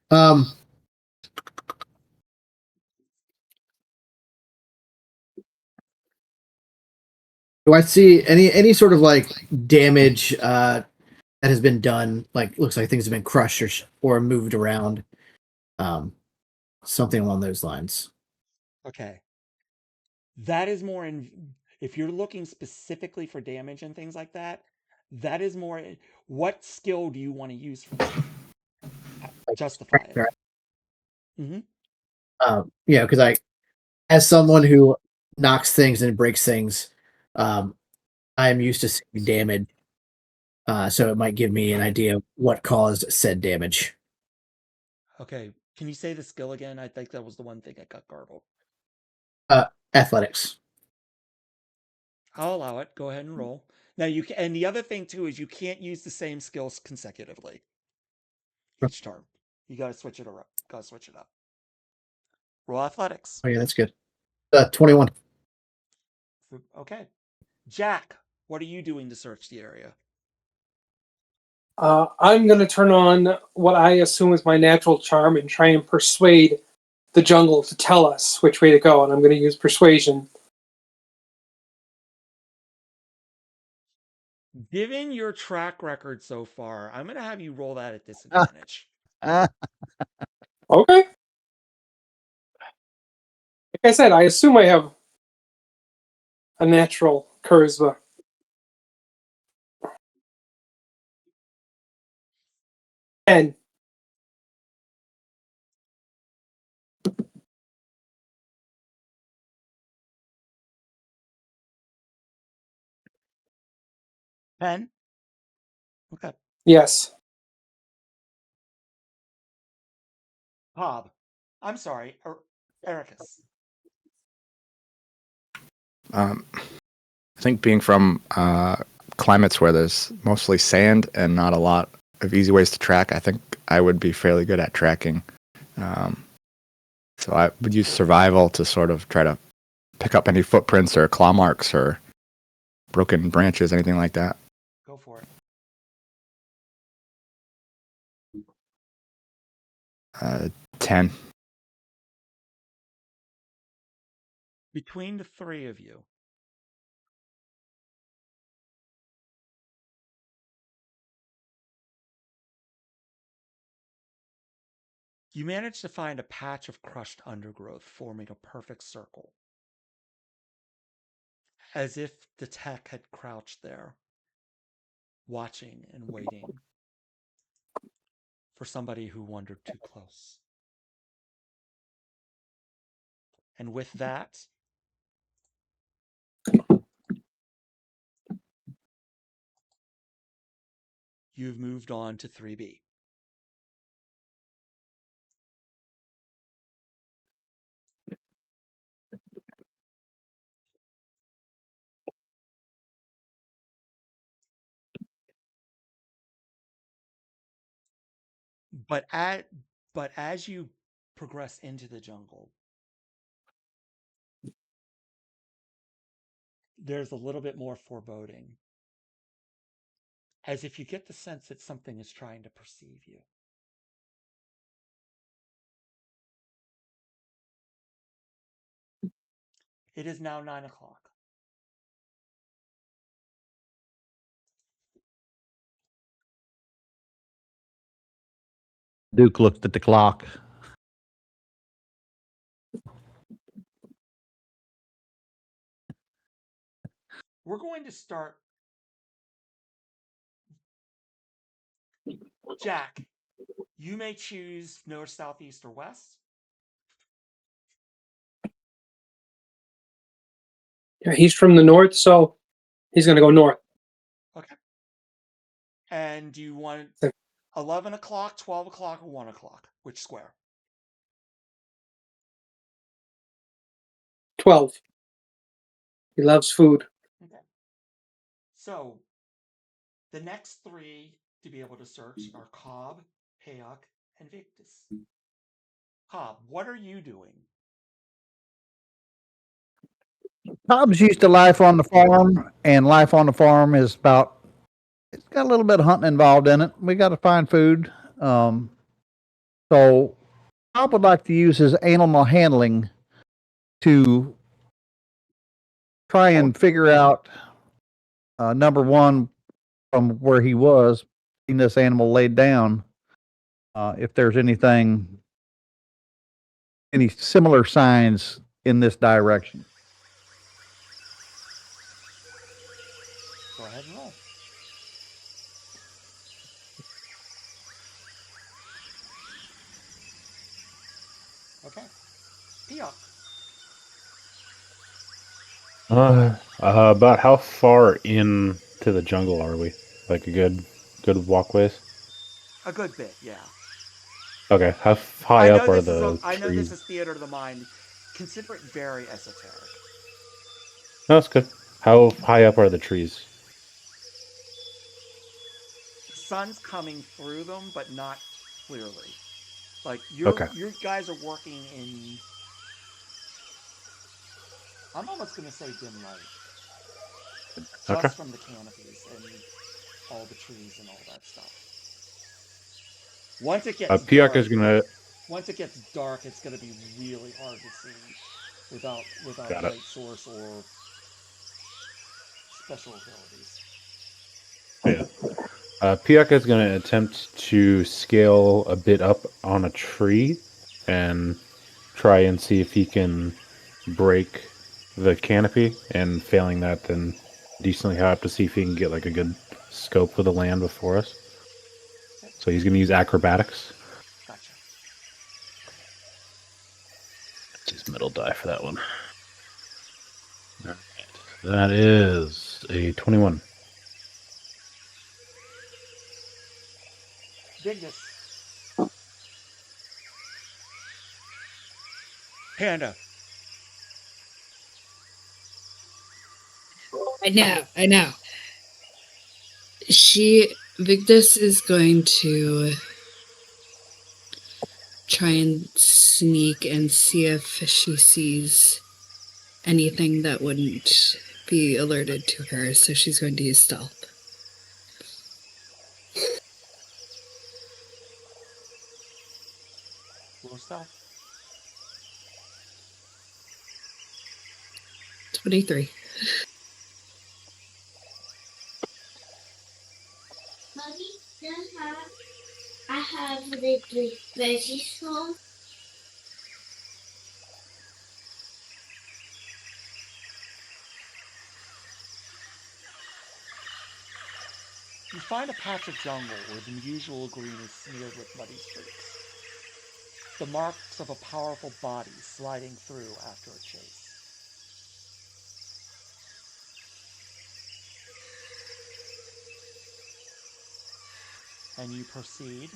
Do I see any sort of like damage that has been done? Like looks like things have been crushed or moved around. Something along those lines. Okay. That is more if you're looking specifically for damage and things like that, that is more what skill do you want to use for that? Justify it. Mm-hmm. Because as someone who knocks things and breaks things, I am used to seeing damage. So it might give me an idea of what caused said damage. Okay. Can you say the skill again? I think that was the one thing that got garbled. Athletics. I'll allow it. Go ahead and roll. Now you can, and the other thing too is you can't use the same skills consecutively each turn. You got to switch it up. Got to switch it up. Roll athletics. Oh yeah, that's good. 21. Okay. Jack, what are you doing to search the area? I'm going to turn on what I assume is my natural charm and try and persuade the jungle to tell us which way to go. And I'm going to use persuasion. Given your track record so far, I'm going to have you roll that at disadvantage. Okay. Like I said, I assume I have a natural charisma. 10. Pen? Okay. Yes. Bob. I'm sorry. Ericus. I think being from climates where there's mostly sand and not a lot of easy ways to track, I think I would be fairly good at tracking. So I would use survival to sort of try to pick up any footprints or claw marks or broken branches, anything like that. Go for it. 10. Between the three of you, you manage to find a patch of crushed undergrowth forming a perfect circle, as if the tech had crouched there, watching and waiting for somebody who wandered too close. And with that, you've moved on to 3B. But as you progress into the jungle, there's a little bit more foreboding, as if you get the sense that something is trying to perceive you. It is now 9 o'clock. Duke looked at the clock. We're going to start. Jack, you may choose north, south, east, or west. Yeah, he's from the north, so he's going to go north. Okay. And do you want 11 o'clock, 12 o'clock, or 1 o'clock? Which square? 12. He loves food. Okay. So the next three to be able to search are Cobb, Hayok, and Victus. Cobb, what are you doing? Cobb's used to life on the farm, and life on the farm is about, it's got a little bit of hunting involved in it. We got to find food. So Cobb would like to use his animal handling to try and figure out, number one, from where he was, seeing this animal laid down, if there's any similar signs in this direction. Go ahead and roll. Okay. Peok. About how far in to the jungle are we? Like a good walkways? A good bit, yeah. Okay, how high up are the I know this trees? is theater of the mind. Consider it very esoteric. No, that's good. How high up are the trees? The sun's coming through them, but not clearly. Like Okay, you guys are working in. I'm almost gonna say dim light, okay. just from the canopies and all the trees and all that stuff. Once it gets Piak dark, is gonna. it's gonna be really hard to see without Got a it. light source or special abilities. Yeah. Piak is gonna attempt to scale a bit up on a tree and try and see if he can break the canopy. And failing that, then decently high up to see if he can get like a good scope of the land before us. So he's gonna use acrobatics. Gotcha. That's his middle die for that one. All right. That is a 21. Bigness. Panda. I know. Victus is going to try and sneak and see if she sees anything that wouldn't be alerted to her, so she's going to use stealth. Roll stealth. 23. I have the veggie sauce. You find a patch of jungle where the usual green is smeared with muddy streaks. The marks of a powerful body sliding through after a chase. And you proceed.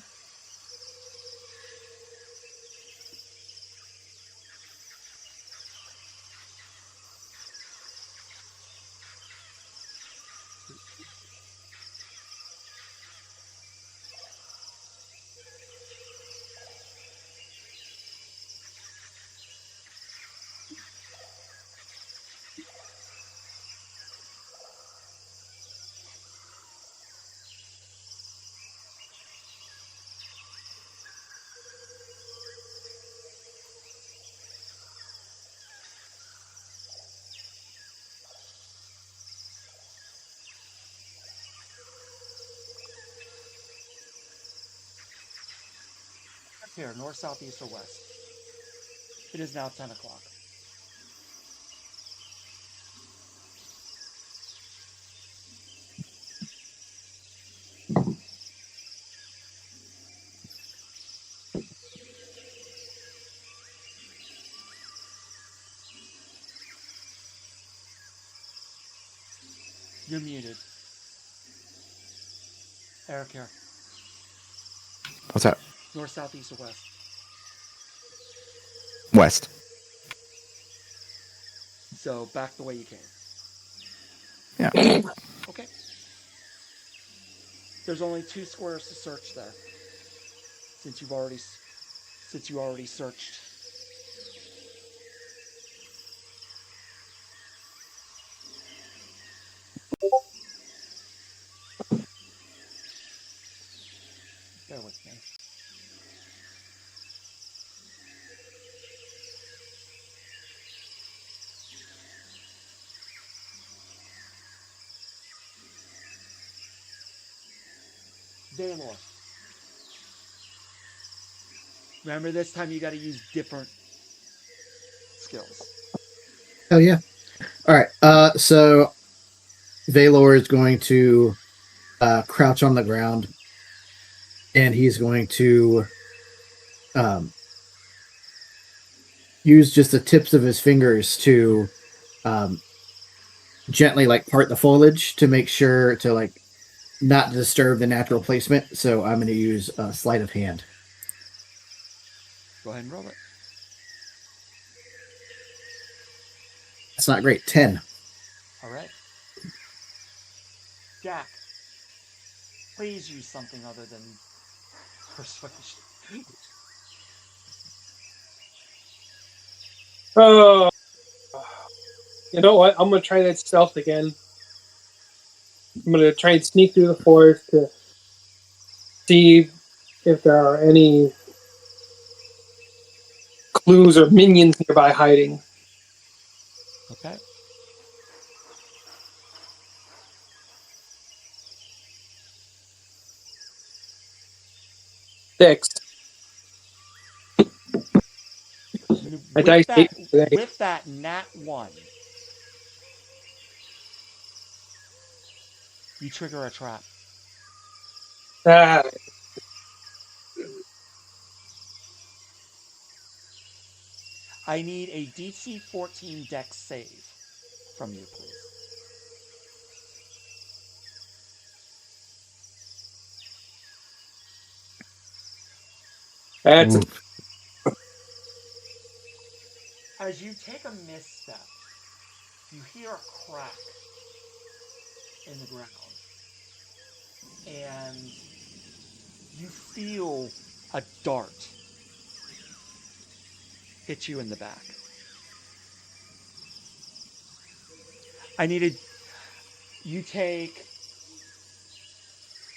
Here, north, south, east, or west. It is now 10 o'clock. You're muted. Eric here. What's that? North, south, east, or west. West. So back the way you came. Yeah. Okay. There's only 2 squares to search there. Since you already searched. Bear with me. Valor. Remember, this time you got to use different skills. Oh yeah. All right. So Valor is going to crouch on the ground, and he's going to use just the tips of his fingers to gently like part the foliage to make sure to like not disturb the natural placement. So I'm going to use a sleight of hand. Go ahead and roll it. That's not great. 10. All right. Jack, please use something other than persuasion. Oh, you know what? I'm gonna try that stealth again. I'm gonna try and sneak through the forest to see if there are any clues or minions nearby hiding. Okay. Six. My dice hate me today. With that nat 1, you trigger a trap. Ah, I need a DC 14 dex save from you, please. that's a, As you take a misstep, you hear a crack in the ground, and you feel a dart hit you in the back. I needed. You take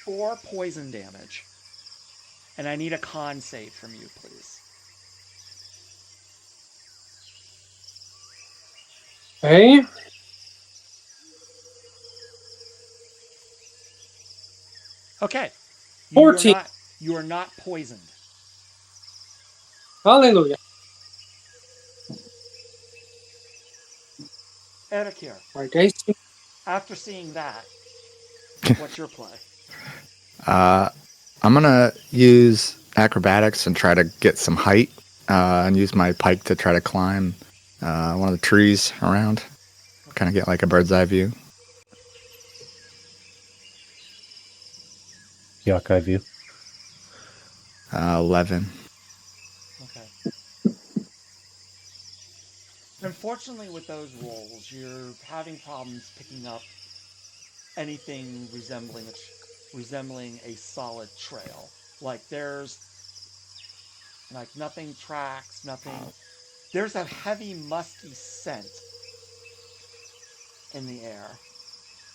4 poison damage, and I need a con save from you, please. hey. Okay. 14. You are not poisoned. Hallelujah. Edakir, My dice. after seeing that, what's your play? I'm gonna use acrobatics and try to get some height, and use my pike to try to climb one of the trees around. Kind of get like a bird's eye view. Yak eye view. 11. Okay. Unfortunately, with those rolls, you're having problems picking up anything resembling a solid trail. Like there's nothing tracks, nothing. There's a heavy musky scent in the air,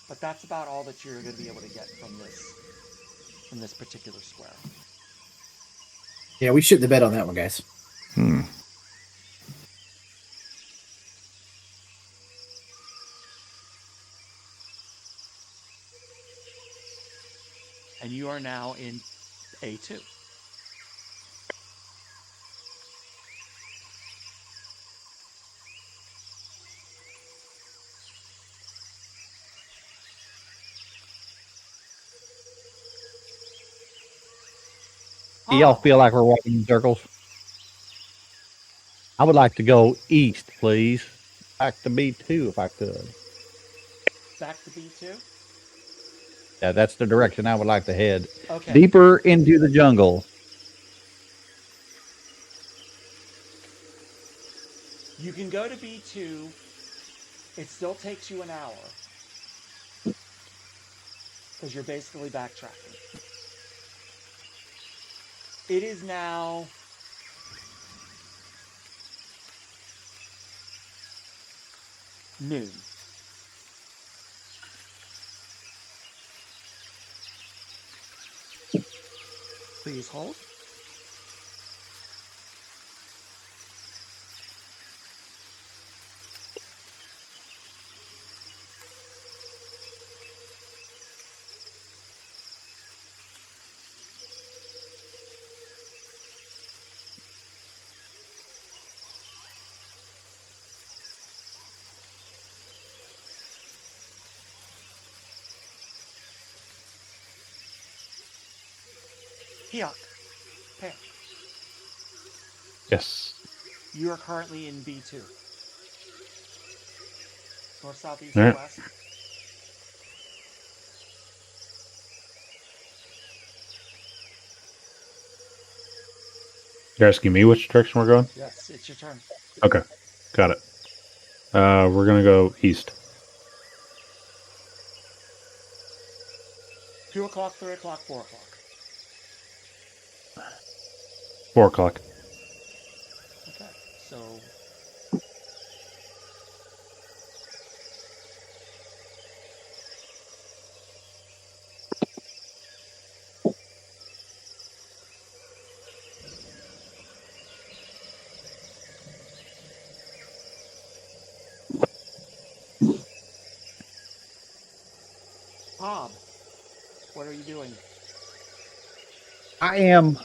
but that's about all that you're going to be able to get from this particular square. Yeah, we shit the bed on that one, guys. And you are now in A2. Y'all feel like we're walking in circles? I would like to go east, please. Back to B2 if I could. Back to B2? Yeah, that's the direction I would like to head. Okay. Deeper into the jungle. You can go to B2. It still takes you an hour. Because you're basically backtracking. It is now noon. Please hold. Hiok, Peck, Yes. You are currently in B2. North, south, east, All or right. west? You're asking me which direction we're going? Yes, it's your turn. Okay, got it. We're gonna go east. 2 o'clock, 3 o'clock, 4 o'clock. 4 o'clock. Okay, so Bob, what are you doing? I am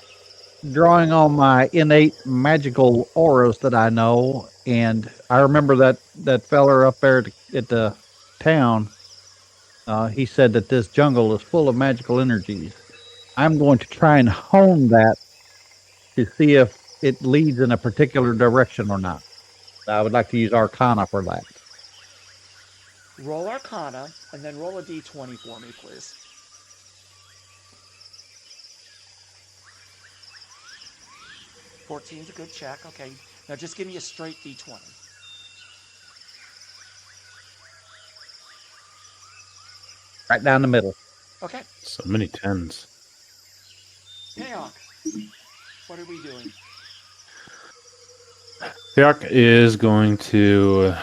drawing on my innate magical auras that I know, and I remember that feller up there at the town. He said that this jungle is full of magical energies. I'm going to try and hone that to see if it leads in a particular direction or not. I would like to use Arcana for that. Roll Arcana, and then roll a d20 for me, please. 14's a good check. Okay, now just give me a straight d20. Right down the middle. Okay, So many tens. Payok, what are we doing? Theok is going to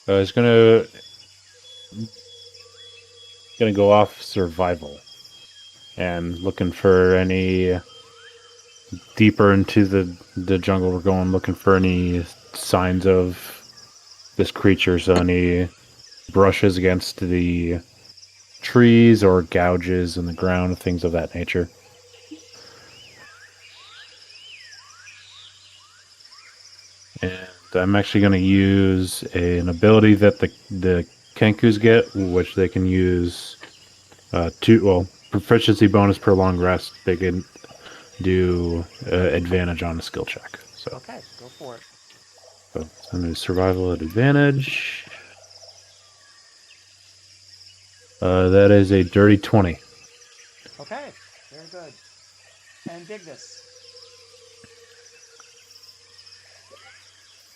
is gonna go off survival and looking for any deeper into the jungle we're going, looking for any signs of this creature, so any brushes against the trees or gouges in the ground, things of that nature. And I'm actually going to use an ability that the Kenkus get, which they can use proficiency bonus per long rest. They can do advantage on a skill check. So, Okay, go for it. so I'm going to survival at advantage. That is a dirty 20. Okay, very good. And Vigdis.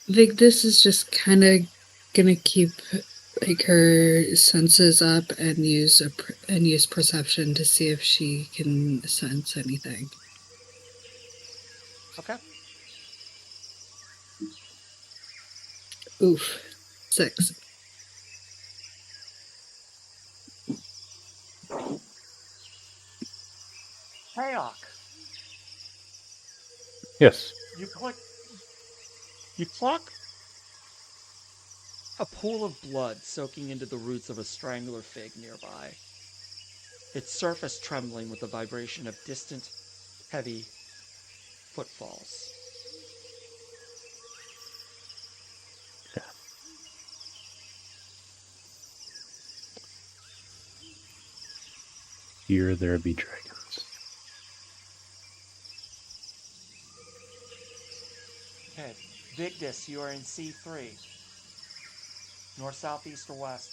Vigdis is just kind of gonna keep like her senses up and use perception to see if she can sense anything. Okay. Oof, 6. Payok, Yes. you pluck a pool of blood soaking into the roots of a strangler fig nearby, its surface trembling with the vibration of distant, heavy footfalls. Here there be dragons. Okay, Vigdis, you are in C3. North, south, east, or west?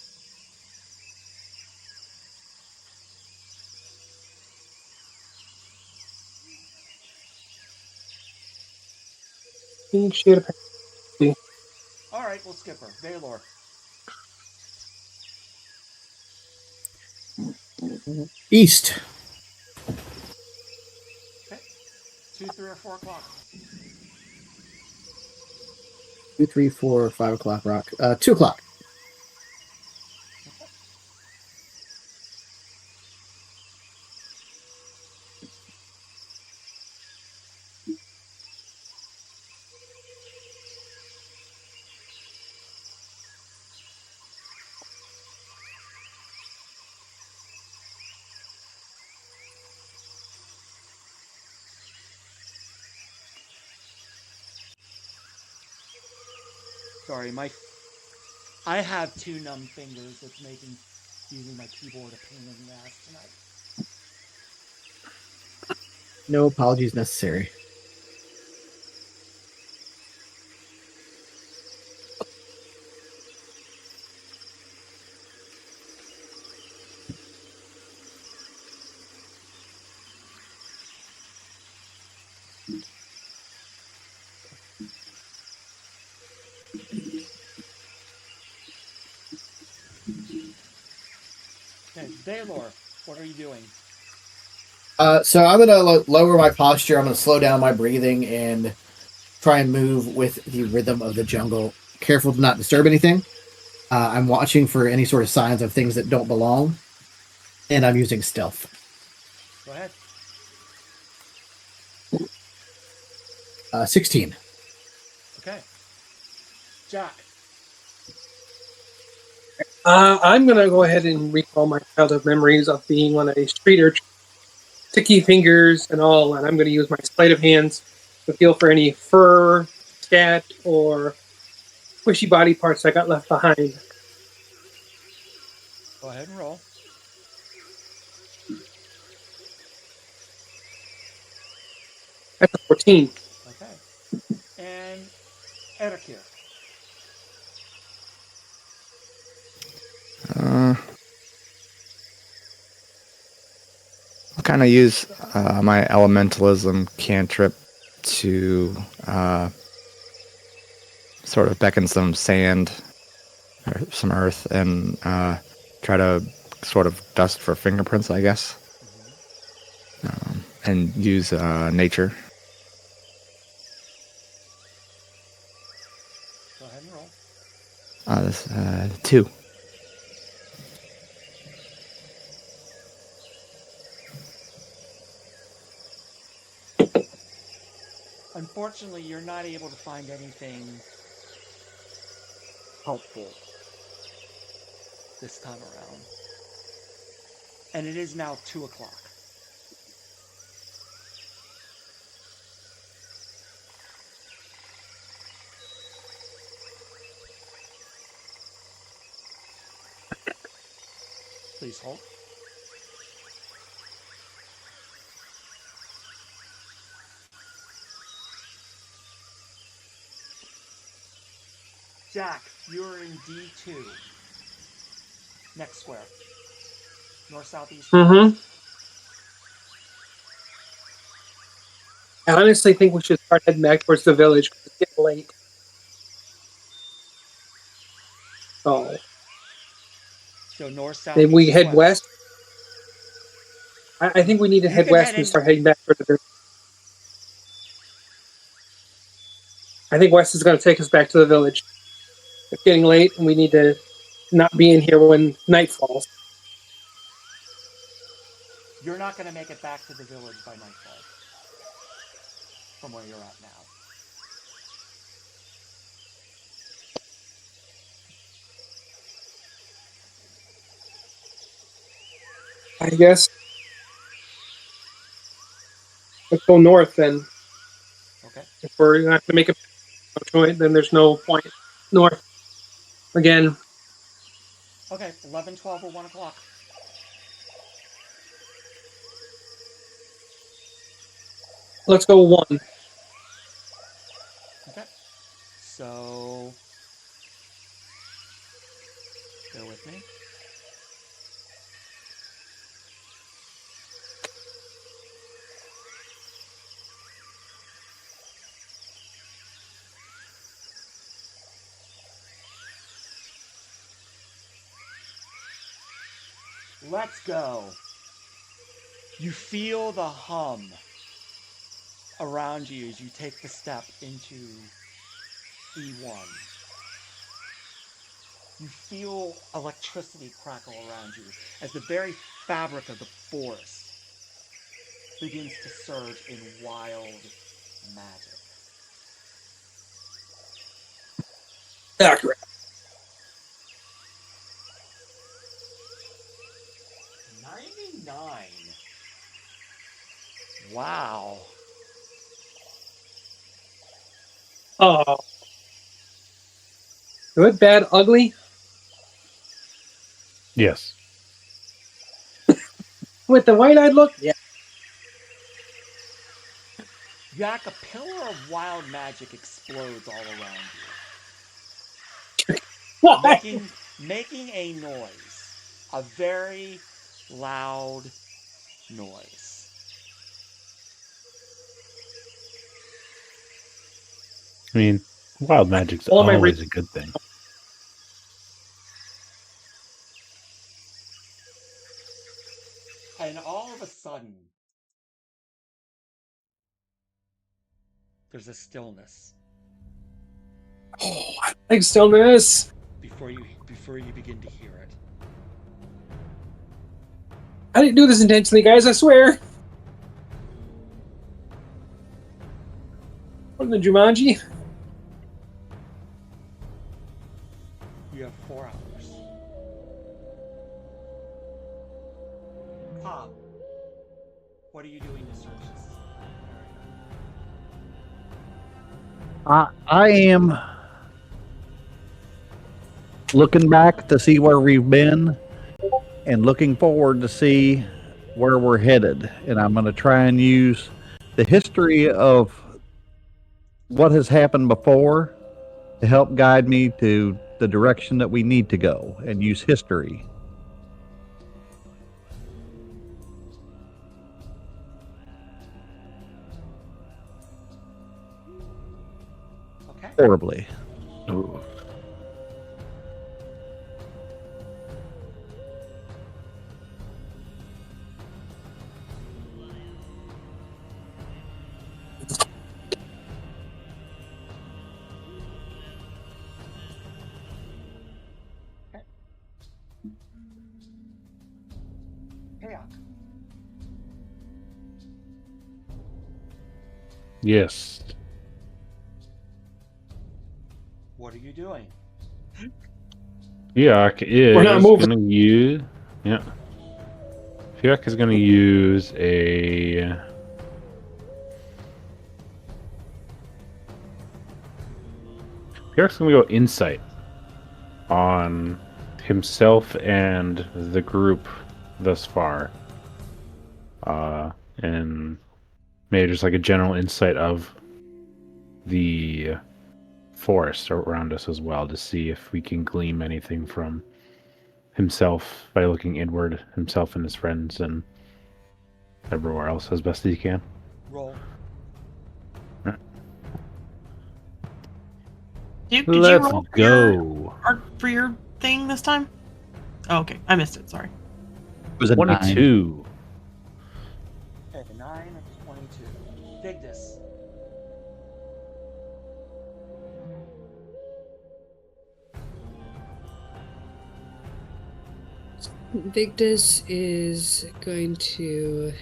Pink shade of pink. All right, we'll skip her. Valor. East. Okay, 2, 3, or 4 o'clock. 2, 3, 4, 5 o'clock rock. 2 o'clock. Sorry, I have 2 numb fingers. It's making using my keyboard a pain in the ass tonight. No apologies necessary. Okay, Baylor, what are you doing? So I'm gonna lower my posture. I'm gonna slow down my breathing and try and move with the rhythm of the jungle. Careful to not disturb anything. I'm watching for any sort of signs of things that don't belong, and I'm using stealth. Go ahead. 16. Okay. Jack. I'm gonna go ahead and recall my childhood memories of being on a street urchin, sticky fingers and all, and I'm gonna use my sleight of hands to feel for any fur, scat, or squishy body parts I got left behind. Go ahead and roll. That's a 14. Okay. And Erikir. I'll kind of use my elementalism cantrip to sort of beckon some sand or some earth and try to sort of dust for fingerprints, I guess, and use nature. Go ahead and roll. This 2. Unfortunately, you're not able to find anything helpful this time around. And it is now 2 o'clock. Please hold. Jack, you're in D2. Next square. North, south, east. Mm-hmm. I honestly think we should start heading back towards the village because it's getting late. So So north, south, maybe east, we head west. west. I think we need to You head can west head and in. start heading back towards the village. I think west is going to take us back to the village. It's getting late, and we need to not be in here when night falls. You're not going to make it back to the village by nightfall. From where you're at now. I guess let's go north then. Okay. If we're not going to make a joint, then there's no point. North again. Okay, 11, 12, or 1 o'clock. Let's go 1. Okay. So, bear with me. Let's go. You feel the hum around you as you take the step into E1. You feel electricity crackle around you as the very fabric of the forest begins to surge in wild magic. Accurate. 99. Wow. Oh, good, bad, ugly. Yes. With the white-eyed look, yeah. Jack, a pillar of wild magic explodes all around you, making a noise, a very loud noise. I mean, wild magic's All of my always a good thing. And all of a sudden, there's a stillness Oh, I like stillness. before you begin to hear it. I didn't do this intentionally, guys. I swear. What in the Jumanji? You have 4 hours. Cobb, what are you doing to search this area? I am looking back to see where we've been and looking forward to see where we're headed. And I'm going to try and use the history of what has happened before to help guide me to the direction that we need to go and use history. Okay. Horribly. Ooh. Hayok, Yes. what are you doing? Fiak We're not is moving. going to use... Yeah. Fiak is going to use a... Fiak's going to go insight on himself and the group thus far. And maybe just like a general insight of the forest around us as well, to see if we can glean anything from himself by looking inward, himself and his friends, and everywhere else as best as he can. Roll. Did Let's you roll go. for your thing this time? Oh, okay, I missed it. Sorry. It was a 9. 22. Okay, 9 and 22. Vigdis. Victus is going to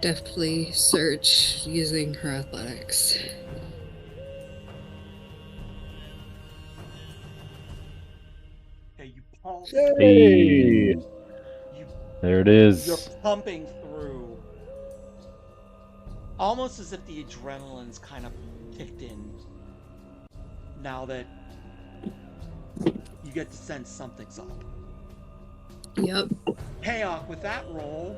deftly search using her athletics. Okay, you pulse. Hey. You, There it you're is. pumping through. Almost as if the adrenaline's kind of kicked in. Now that you get to sense something's up. Yep. Hayok, with that roll,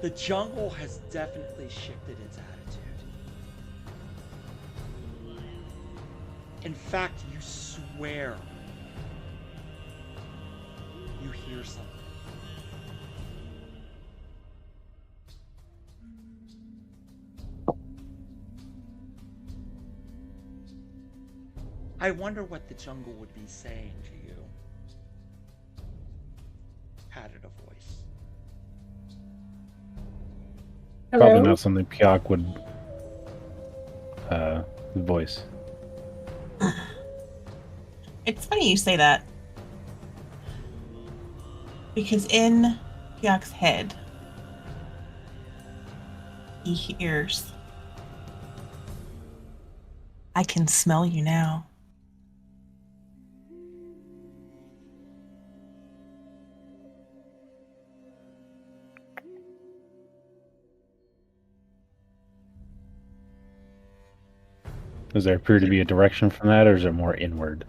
the jungle has definitely shifted its attitude. In fact, you swear you hear something. I wonder what the jungle would be saying to you. Had it a voice. Probably Hello? not something Piak would voice. It's funny you say that. Because in Piak's head, he hears, I can smell you now. Does there appear to be a direction from that, or is it more inward?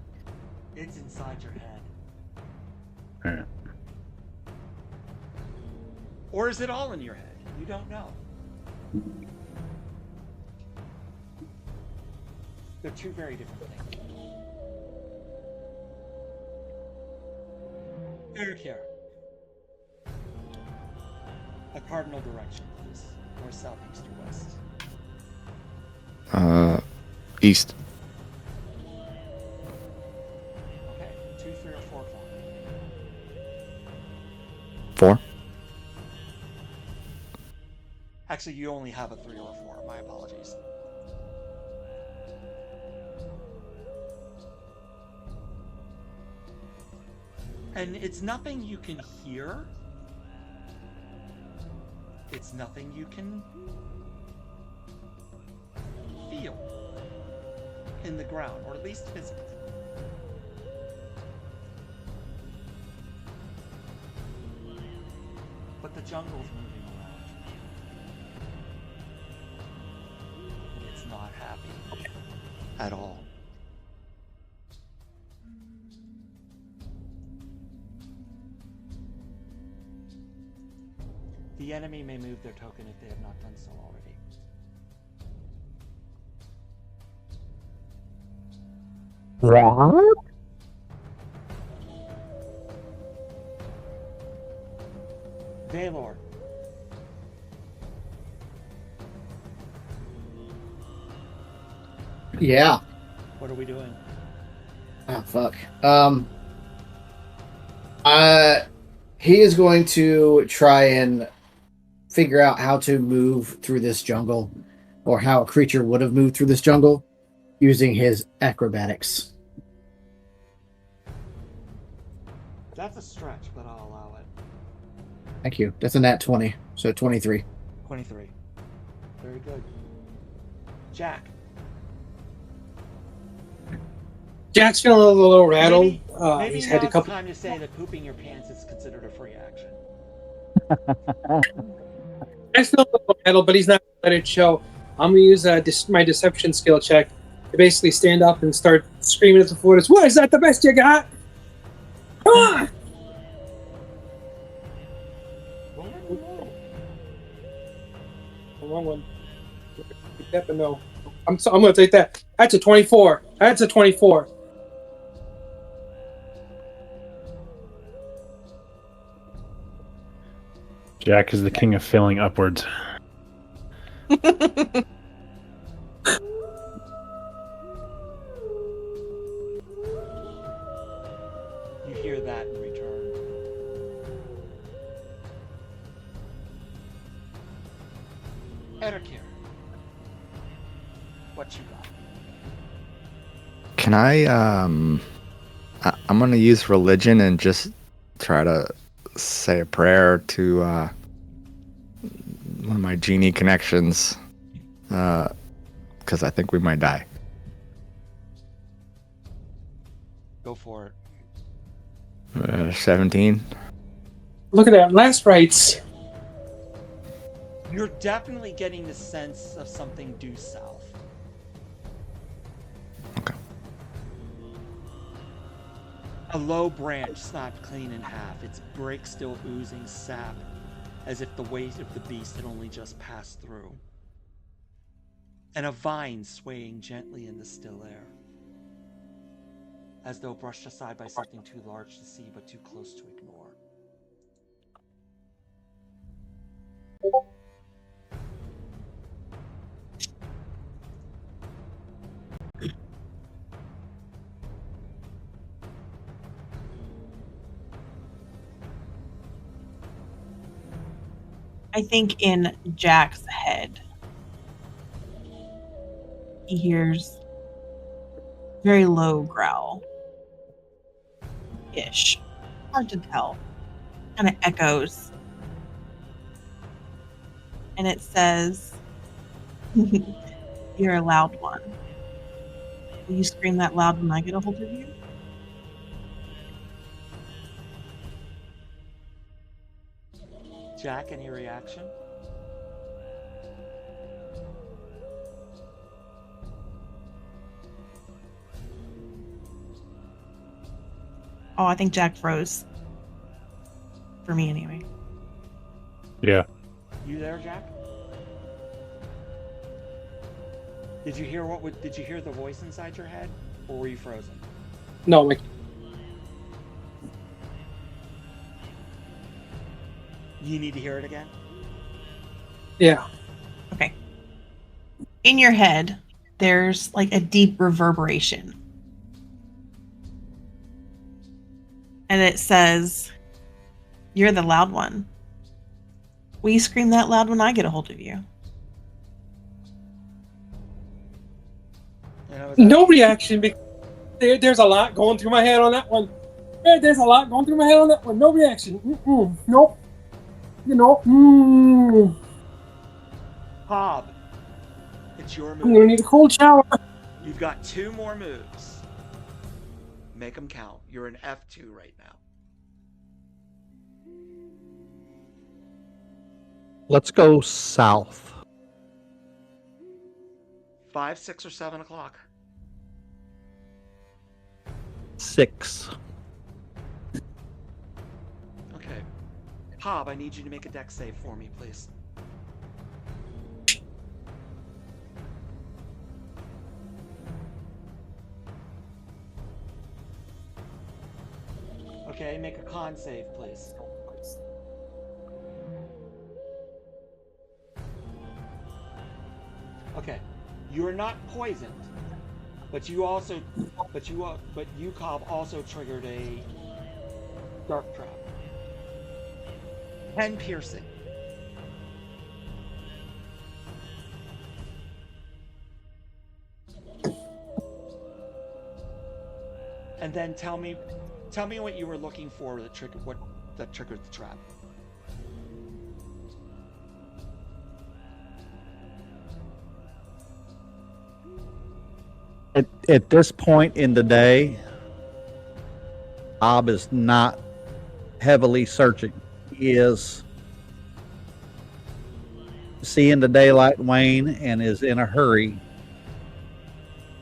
It's inside your head. Alright. Or is it all in your head? You don't know. They're two very different things. Eric here. A cardinal direction, please. North, south, east, or west. East. Okay, 2, 3, or 4 o'clock. 4. Actually, you only have a 3 or a 4. My apologies. And it's nothing you can hear. It's nothing you can feel in the ground, or at least physically. But the jungle's moving around. It's not happy at all. The enemy may move their token if they have not done so already. Valor. Yeah. What are we doing? Oh fuck. He is going to try and figure out how to move through this jungle, or how a creature would have moved through this jungle, using his acrobatics. That's a stretch, but I'll allow it. Thank you. That's a nat 20, so 23. 23. Very good. Jack. Jack's feeling a little rattled. Maybe He's now had a it's couple. time to say that pooping your pants is considered a free action. Jack's feeling a little rattled, but he's not going to let it show. I'm going to use my deception skill check to basically stand up and start screaming at the fortress. What, is that the best you got? Come on! The wrong one. Yep, and no. I'm going to take that. That's a 24. That's a 24. Jack is the king of failing upwards. You hear that in return. Edakir. What you got? Can I'm gonna use religion and just try to say a prayer to one of my genie connections, because I think we might die. Go for it. 17. Look at that. Last rites. You're definitely getting the sense of something due south. Okay. A low branch snapped clean in half, its break still oozing sap, as if the weight of the beast had only just passed through. And a vine swaying gently in the still air, as though brushed aside by something too large to see but too close to ignore. I think in Jack's head, he hears very low growl ish. Hard to tell. Kind of echoes. And it says, "You're a loud one. Will you scream that loud when I get a hold of you?" Jack, any reaction? Oh, I think Jack froze. For me, anyway. Yeah. You there, Jack? Did you hear did you hear the voice inside your head, or were you frozen? No, You need to hear it again? yeah. Okay. In your head, there's like a deep reverberation. And it says, "You're the loud one. Will you scream that loud when I get a hold of you?" No reaction because there's a lot going through my head on that one. There's a lot going through my head on that one. No reaction. Nope. You know. Hob, it's your I'm gonna move. need a cold shower. You've got 2 more moves. Make them count. You're in F2 right now. Let's go south. 5, 6, or 7 o'clock. 6. Okay. Hob, I need you to make a dex save for me, please. Okay, make a con save, please. Okay, you're not poisoned, but you Cobb also triggered a dark trap. 10 piercing. And then tell me what you were looking for that triggered the trap. At this point in the day, Bob is not heavily searching. He is seeing the daylight wane and is in a hurry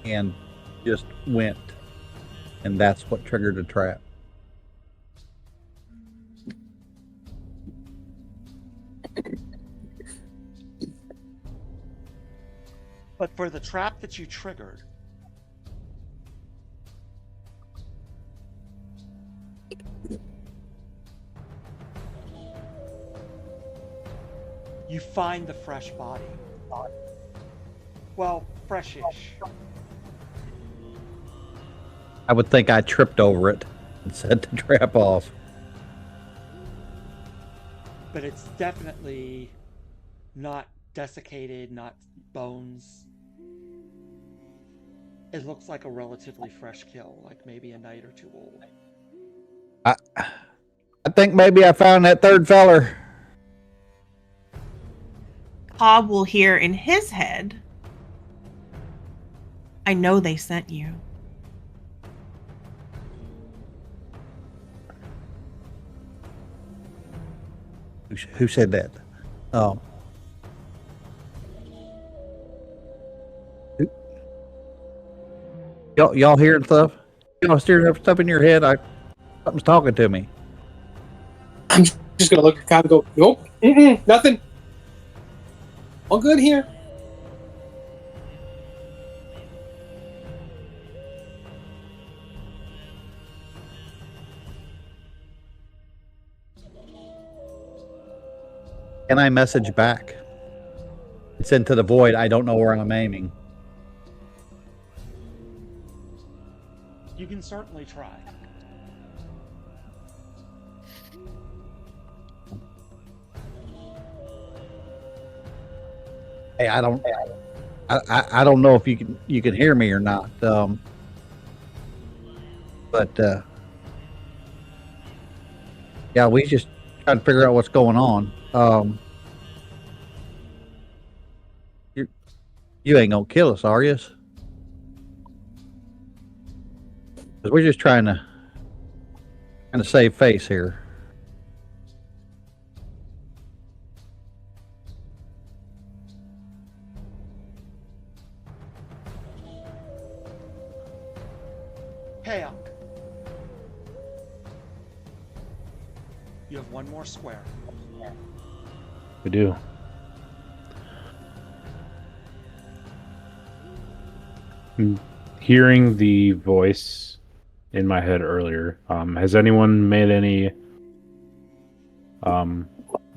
and just went. And that's what triggered the trap. But for the trap that you triggered, you find the fresh body. Well, freshish. I would think I tripped over it and set the trap off. But it's definitely not desiccated, not bones. It looks like a relatively fresh kill, like maybe a night or 2 old. I think maybe I found that third feller. Cobb will hear in his head, "I know they sent you." Who said that? Y'all hearing stuff? Y'all hearing stuff in your head? Something's talking to me. I'm just gonna look at Cobb and go, nope, nothing. All good here. Can I message back? It's into the void. I don't know where I'm aiming. You can certainly try. Hey, I don't know if you can hear me or not. But yeah, we just trying to figure out what's going on. You ain't gonna kill us, are you? Because we're just trying to save face here. Hey, Unc. You have 1 more square. We do. hearing the voice in my head earlier, has anyone made any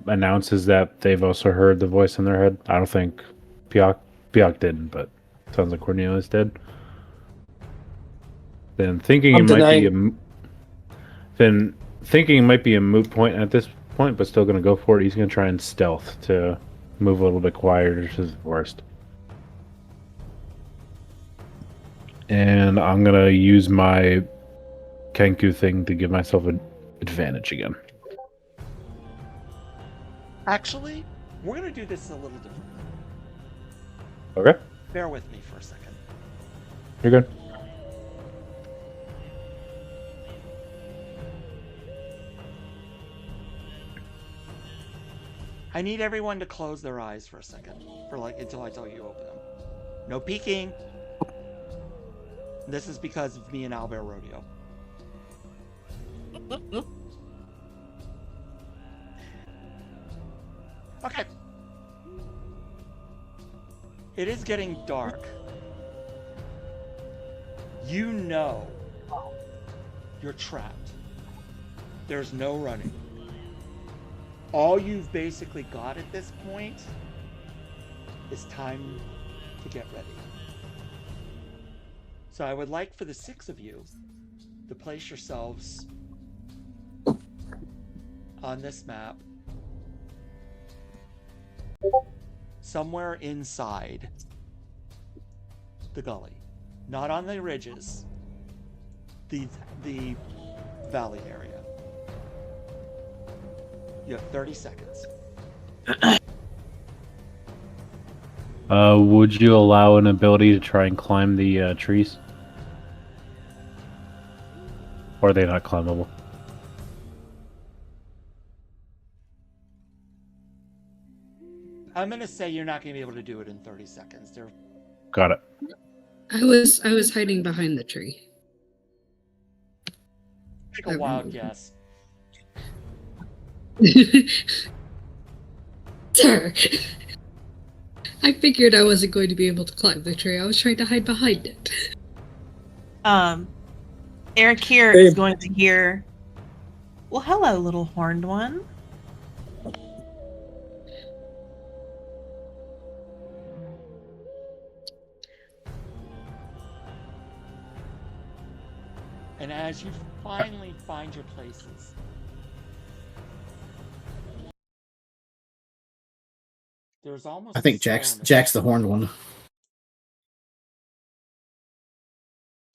announces that they've also heard the voice in their head? I don't think Piak didn't, but sounds like Cornelius did. Then thinking I'm it might be denying. then thinking it might be a moot point at this point, but still going to go for it. He's going to try and stealth to move a little bit quieter to the forest. And I'm going to use my Kenku thing to give myself an advantage again. Actually, we're going to do this a little differently. Okay, Bear with me for a second. you're good. I need everyone to close their eyes for a second, for like until I tell you to open them. No peeking. This is because of me and Albert Rodeo. Okay. It is getting dark. You know you're trapped. There's no running. All you've basically got at this point is time to get ready. So I would like for the 6 of you to place yourselves on this map somewhere inside the gully, not on the ridges, the valley area. You have 30 seconds. Would you allow an ability to try and climb the trees? Or are they not climbable? I'm gonna say you're not gonna be able to do it in 30 seconds. They're Got it. I was hiding behind the tree. Take a wild guess. Sir, I figured I wasn't going to be able to climb the tree. I was trying to hide behind it. Eric here is going to hear, well, hello, little horned one. And as you finally find your places, there's almost I think Jack's the horned one.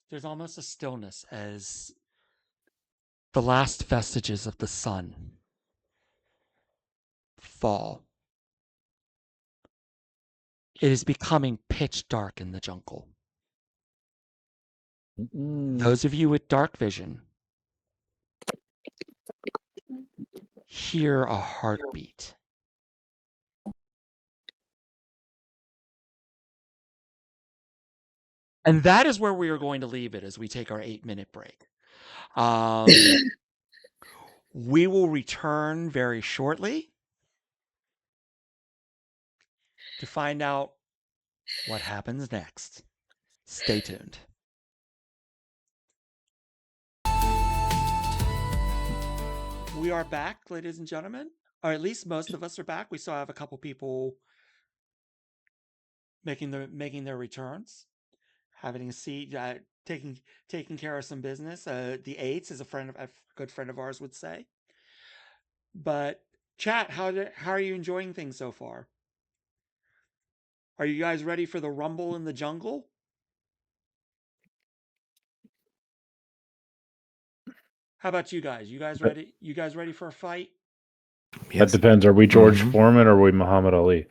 There's almost a stillness as the last vestiges of the sun fall. It is becoming pitch dark in the jungle. Those of you with dark vision hear a heartbeat. And that is where we are going to leave it as we take our 8-minute break. We will return very shortly to find out what happens next. Stay tuned. We are back, ladies and gentlemen, or at least most of us are back. We still have a couple people making their returns, having a seat, taking care of some business. The eights, as a good friend of ours would say. But chat, how are you enjoying things so far? Are you guys ready for the rumble in the jungle? How about you guys? You guys ready? You guys ready for a fight? That depends. Are we George Foreman or are we Muhammad Ali?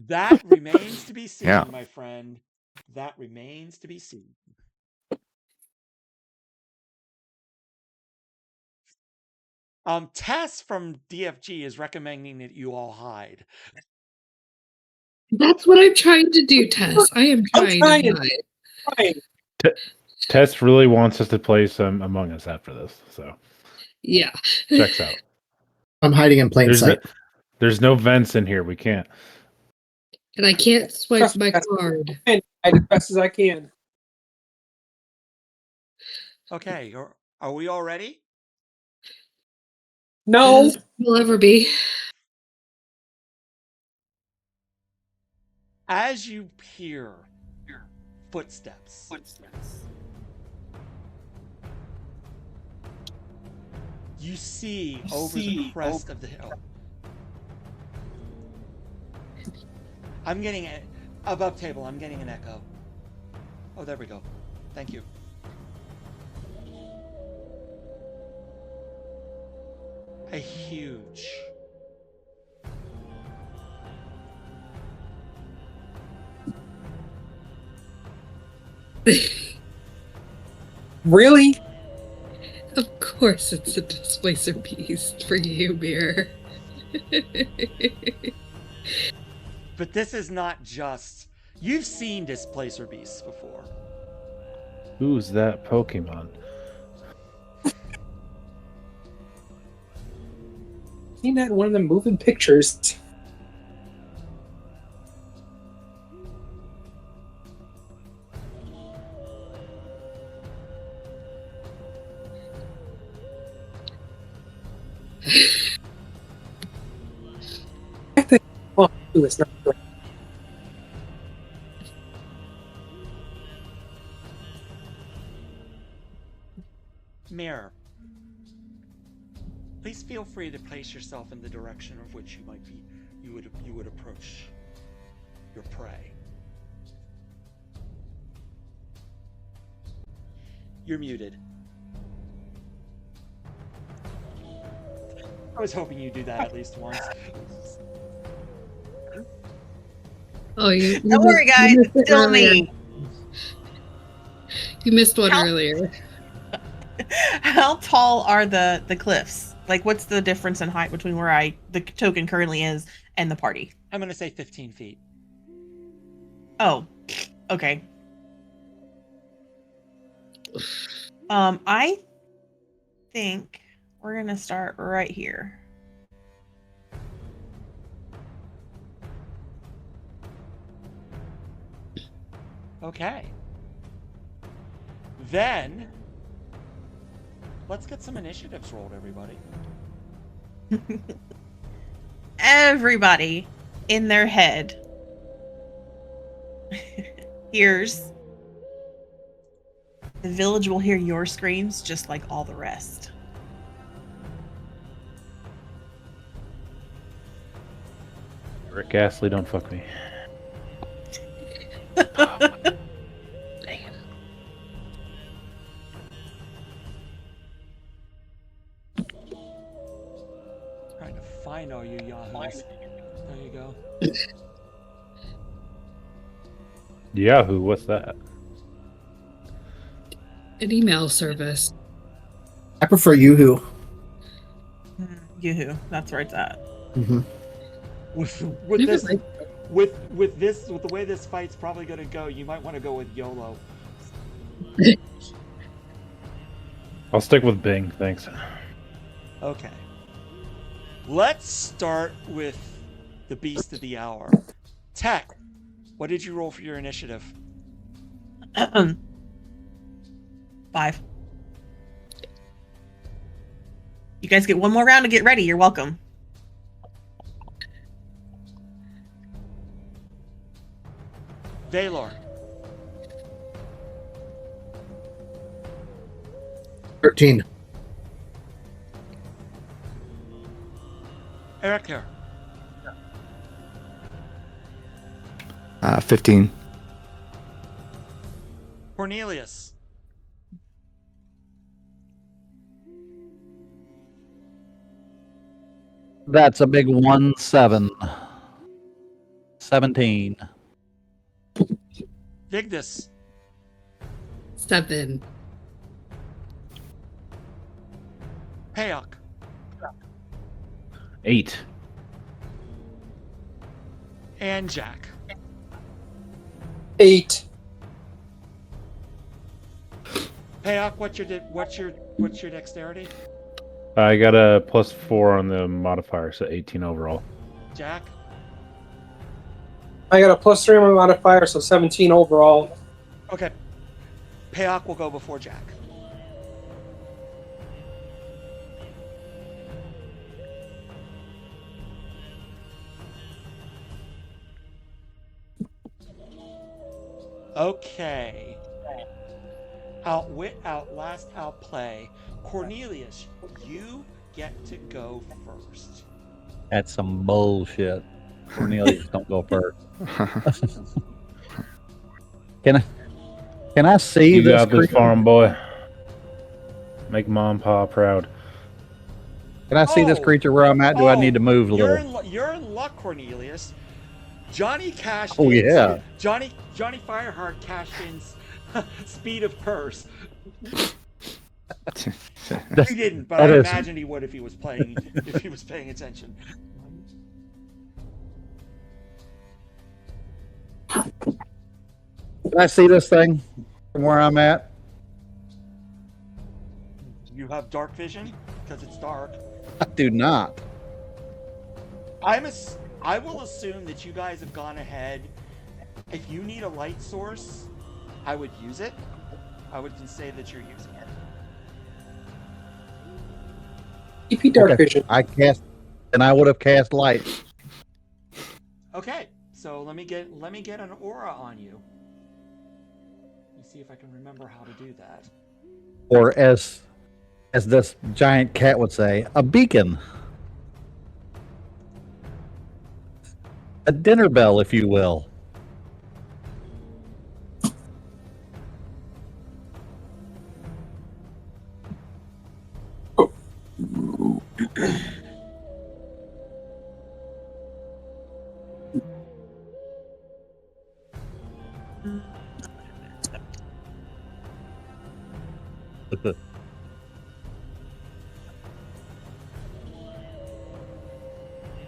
That remains to be seen, Yeah. my friend. That remains to be seen. Tess from DFG is recommending that you all hide. That's what I'm trying to do, Tess. I am trying to hide. Tess really wants us to play some Among Us after this, so Yeah. checks out. I'm hiding in plain sight. There's no vents in here. We can't. And I can't swipe Trust my me, that's- card. And I do as best as I can. Okay, are we all ready? No. As will ever be. As you hear footsteps, you see over the crest of the hill. I'm getting it above table. I'm getting an echo. Oh, there we go. Thank you. A huge Really? Of course, it's a displacer beast for you, Mirror. But this is not just. You've seen Displacer Beasts before. Who's that Pokemon? Seen that in one of the moving pictures. Ooh, it's not great. Mirror. Please feel free to place yourself in the direction of which you would approach your prey. You're muted. I was hoping you'd do that at least once. Oh, you Don't worry, guys. missed It's it still earlier. me. You missed one How- earlier. How tall are the cliffs? Like, what's the difference in height between where the token currently is and the party? I'm going to say 15 feet. Oh, okay. I think we're gonna start right here. Okay. Then, let's get some initiatives rolled, everybody. Everybody in their head hears. The village will hear your screams just like all the rest. Rick Astley, don't fuck me. Trying to find all you yahoos. There you go. Yahoo, what's that? An email service. I prefer Yoo-hoo. Yoo-hoo, that's where it's at. Mm-hmm. With Never this, mind. with the way this fight's probably going to go, you might want to go with YOLO. I'll stick with Bing, thanks. Okay. Let's start with the beast of the hour. Tech, what did you roll for your initiative? 5. You guys get one more round to get ready. You're welcome. Valor. 13. Erica. 15. Cornelius. That's a big 1-7. 17. Vigdis. 7. Payok. 8. And Jack. 8. Payok, what's your dexterity? I got a +4 on the modifier, so 18 overall. Jack. I got a +3 on my modifier, so 17 overall. Okay. Peok will go before Jack. Okay. Outwit, outlast, outplay. Cornelius, you get to go first. That's some bullshit. Cornelius, don't go first. Can I see You this got this, creature? farm boy. Make mom and pa proud. Can I see this creature where I'm at? Do I need to move a little? You're in luck, Cornelius. Johnny cashed Oh, in. yeah. Johnny Fireheart cashed in speed of purse. He didn't, but I imagine he would if he was paying attention. Can I see this thing from where I'm at? You have dark vision because it's dark. I do not. I will assume that you guys have gone ahead. If you need a light source, I would use it. I would say that you're using it. EP dark vision. I cast, and I would have cast light. Okay, so let me get an aura on you. Let me see if I can remember how to do that. Or as this giant cat would say, a beacon. A dinner bell, if you will.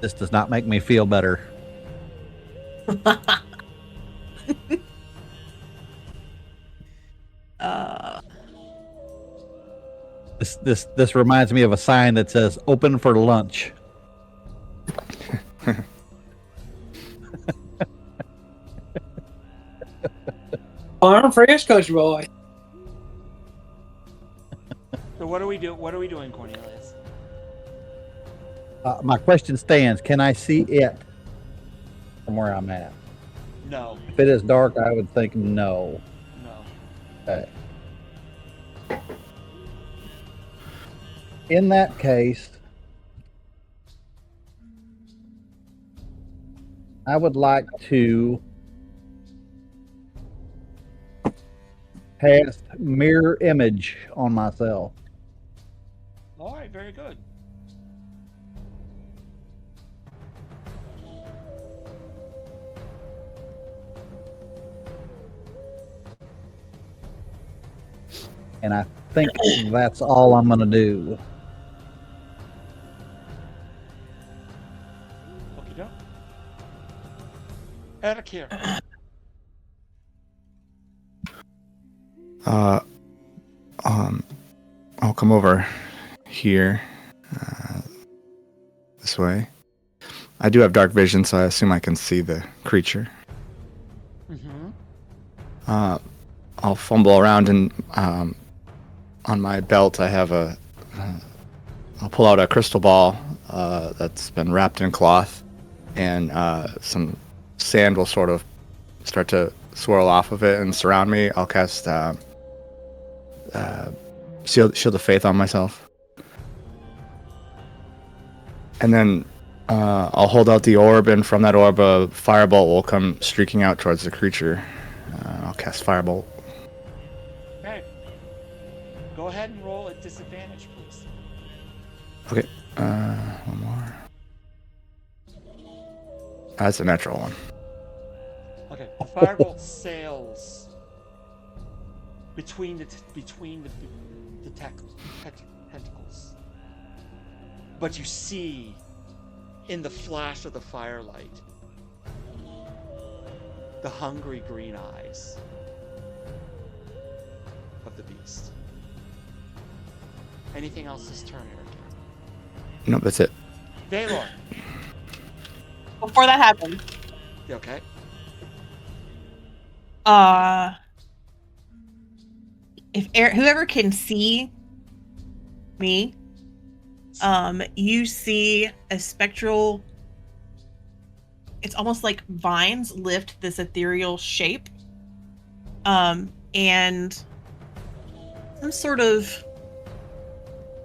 This does not make me feel better. This reminds me of a sign that says "Open for lunch." Farm fresh country boy. So what do we do? What are we doing, Cornelius? My question stands: can I see it from where I'm at? No. If it is dark, I would think no. No. Okay. In that case, I would like to cast mirror image on myself. All right, very good. And I think that's all I'm going to do. Okie doke. Eric here. I'll come over here, this way. I do have dark vision, so I assume I can see the creature. Mm-hmm. I'll fumble around and on my belt I have I'll pull out a crystal ball that's been wrapped in cloth, and some sand will sort of start to swirl off of it and surround me. I'll cast Shield of Faith on myself. And then I'll hold out the orb, and from that orb a firebolt will come streaking out towards the creature. I'll cast Firebolt. Okay. Go ahead and roll at disadvantage, please. Okay, one more. That's a natural one. Okay. The firebolt sails between the tentacles, but you see in the flash of the firelight the hungry green eyes of the beast. Anything else this turn, Eric? No, that's it. Valor. Before that happens, You okay? If whoever can see me, you see a spectral. It's almost like vines lift this ethereal shape, and some sort of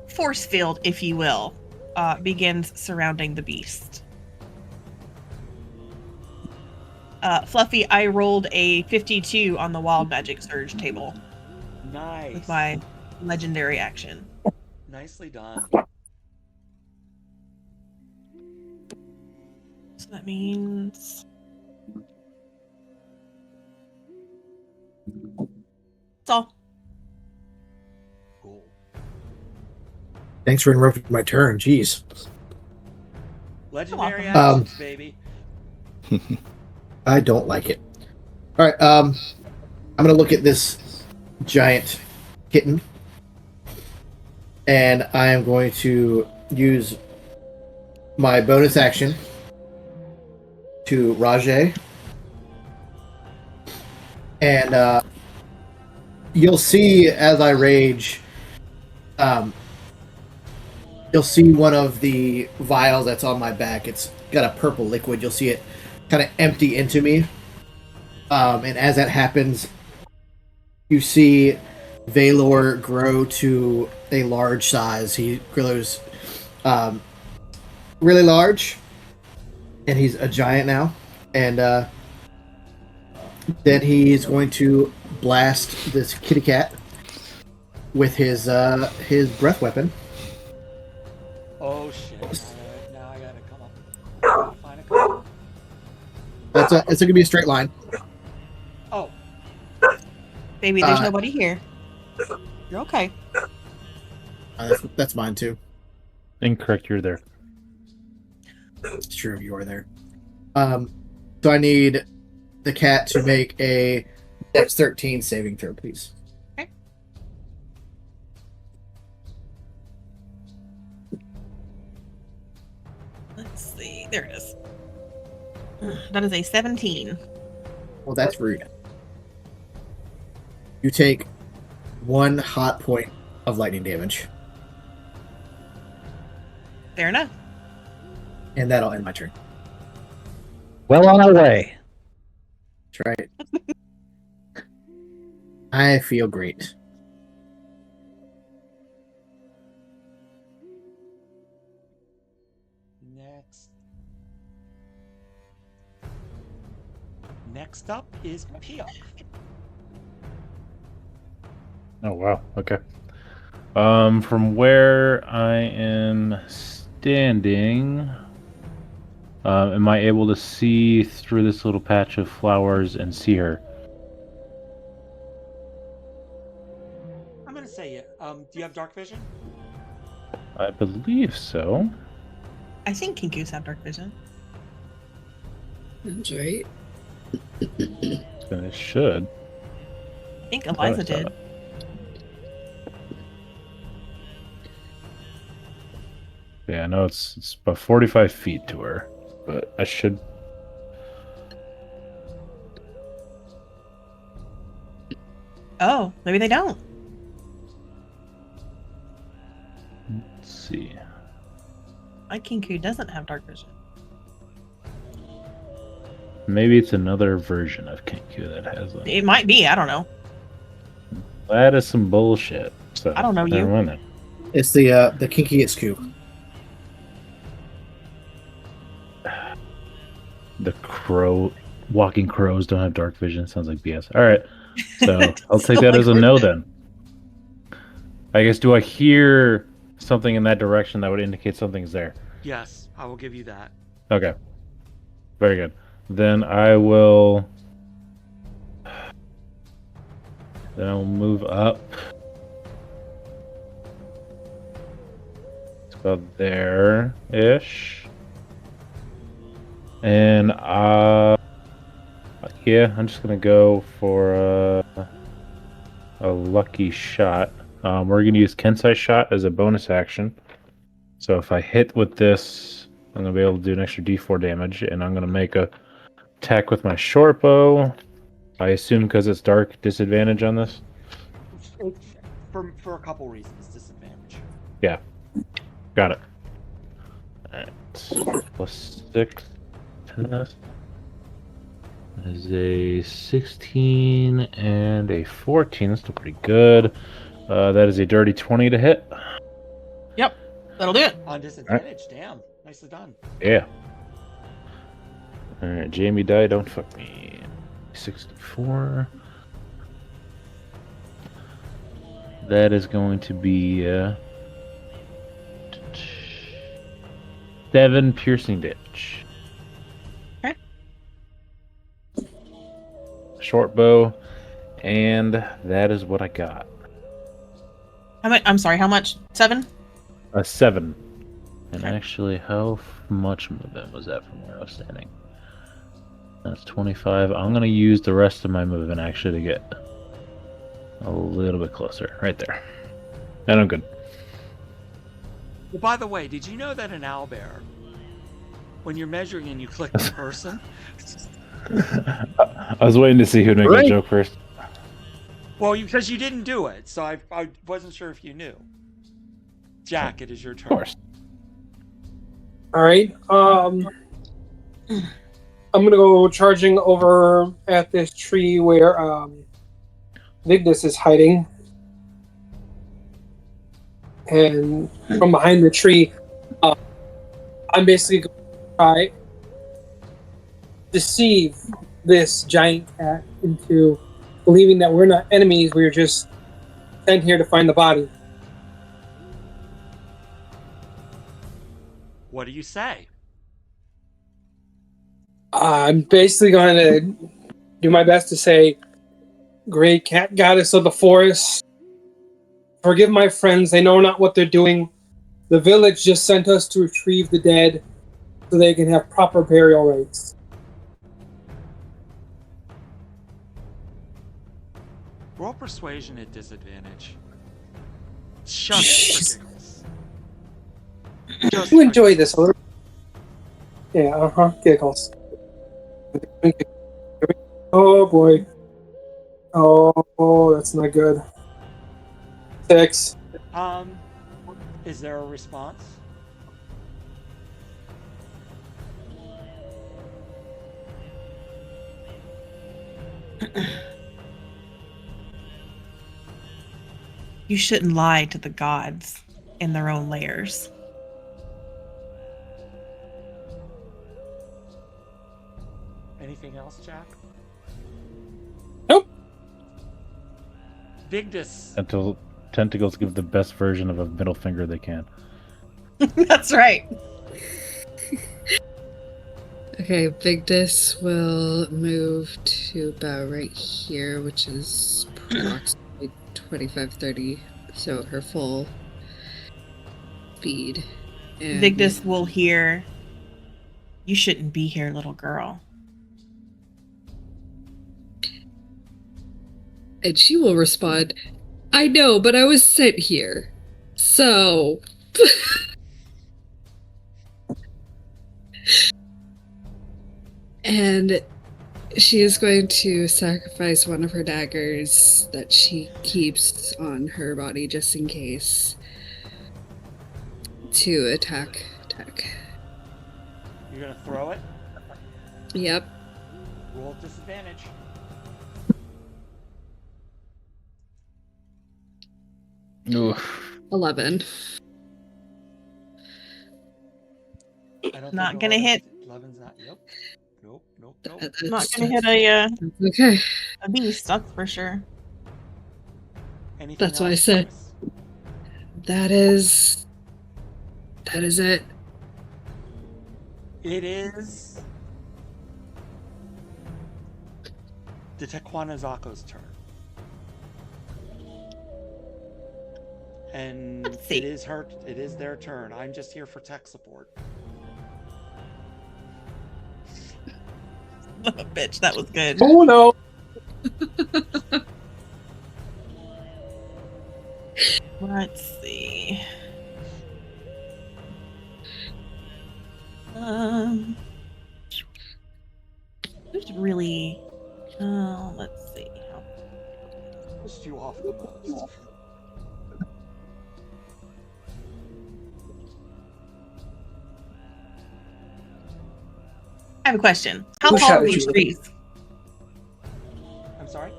force field, if you will, begins surrounding the beast. Fluffy, I rolled a 52 on the Wild Magic Surge table Nice. with my legendary action. Nicely done. So that means... That's all. Cool. Thanks for interrupting my turn. Jeez. Legendary welcome. actions, baby. I don't like it. All right. I'm gonna look at this giant kitten, and I am going to use my bonus action to Rajay, and you'll see as I rage, you'll see one of the vials that's on my back. It's got a purple liquid. You'll see it kind of empty into me. And as that happens, you see Valor grow to a large size. He grows really large, and he's a giant now. And then he's going to blast this kitty cat with his breath weapon. Oh shit! Now I gotta come up. Find a code. It's gonna be a straight line. Oh, Baby, there's nobody here. You're okay. That's mine too. Incorrect, you're there. It's true, you are there. So I need the cat to make a Dex 13 saving throw, please. Okay. Let's see. There it is. That is a 17. Well, that's rude. You take 1 hot point of lightning damage, Fair enough. and that'll end my turn. Well on our way. That's right. I feel great. Next up is Pia. Oh wow. Okay. From where I am standing, am I able to see through this little patch of flowers and see her? I'm gonna say it. Do you have dark vision? I believe so. I think Kinkus have dark vision. That's right. Then it should. I think Eliza did. Yeah, I know it's about 45 feet to her, but I should. Oh, maybe they don't. Let's see. My Kinku doesn't have dark vision. Maybe it's another version of Kenku that has them. It might be. I don't know. That is some bullshit. So I don't know you. never mind then. It's the Kinky Scoop. The walking crows don't have dark vision. Sounds like BS. All right, so I'll take that as a no then. I guess, do I hear something in that direction that would indicate something's there? Yes, I will give you that. Okay, very good. Then I will. Then I'll move up. It's about there-ish. And yeah, I'm just gonna go for a lucky shot. We're gonna use Kensai shot as a bonus action. So if I hit with this, I'm gonna be able to do an extra D4 damage, and I'm gonna make a attack with my short bow. I assume because it's dark, disadvantage on this? For a couple reasons, disadvantage. Yeah. Got it. Alright. +6 to this. That is a 16 and a 14. That's still pretty good. That is a dirty 20 to hit. Yep, that'll do it. On disadvantage, damn. Nicely done. Yeah. Alright, Jamie die, don't fuck me. 64. That is going to be 7 piercing damage. Okay. Short bow, and that is what I got. How much? I'm sorry. How much? 7? A 7. And Okay. actually, how much movement was that from where I was standing? That's 25. I'm going to use the rest of my movement actually to get a little bit closer. Right there. And I'm good. Well, by the way, did you know that an owlbear, when you're measuring and you click the person, I was waiting to see who'd make that joke first. well, because you didn't do it, so I wasn't sure if you knew. Jack, it is your turn. Of course. All right. I'm gonna go charging over at this tree where Vigdis is hiding, and from behind the tree, I'm basically going to try deceive this giant cat into believing that we're not enemies. We're just sent here to find the body. What do you say? I'm basically going to do my best to say, "Great cat goddess of the forest, forgive my friends. They know not what they're doing. The village just sent us to retrieve the dead so they can have proper burial rites." Roll persuasion at disadvantage. Just for giggles. Just You for enjoy giggles. this a little. Yeah, giggles. Oh boy. Oh, that's not good. 6. Is there a response? You shouldn't lie to the gods in their own layers. Anything else, Jack? Nope. Vigdis. Until tentacles give the best version of a middle finger they can. That's right. Okay, Vigdis will move to about right here, which is approximately 25, 30. So her full speed. And Vigdis will hear, "You shouldn't be here, little girl." And she will respond, "I know, but I was sent here. So..." And she is going to sacrifice one of her daggers that she keeps on her body just in case to attack. You're gonna throw it? Yep. Roll at disadvantage. Oof. 11. I don't Not think gonna 11's hit. 11's not. Yep. Nope. Not gonna hit a Okay. beast, that's for sure. Anything That's why I else, said Chris? that is it. It is the Tecuanixaco's turn. And Let's see. it is their turn. I'm just here for tech support. Bitch, that was good. Oh no. Let's see. Who's really Let's see. Pushed you off the most. I have a question. How Push tall out are a these Julie. trees? I'm sorry?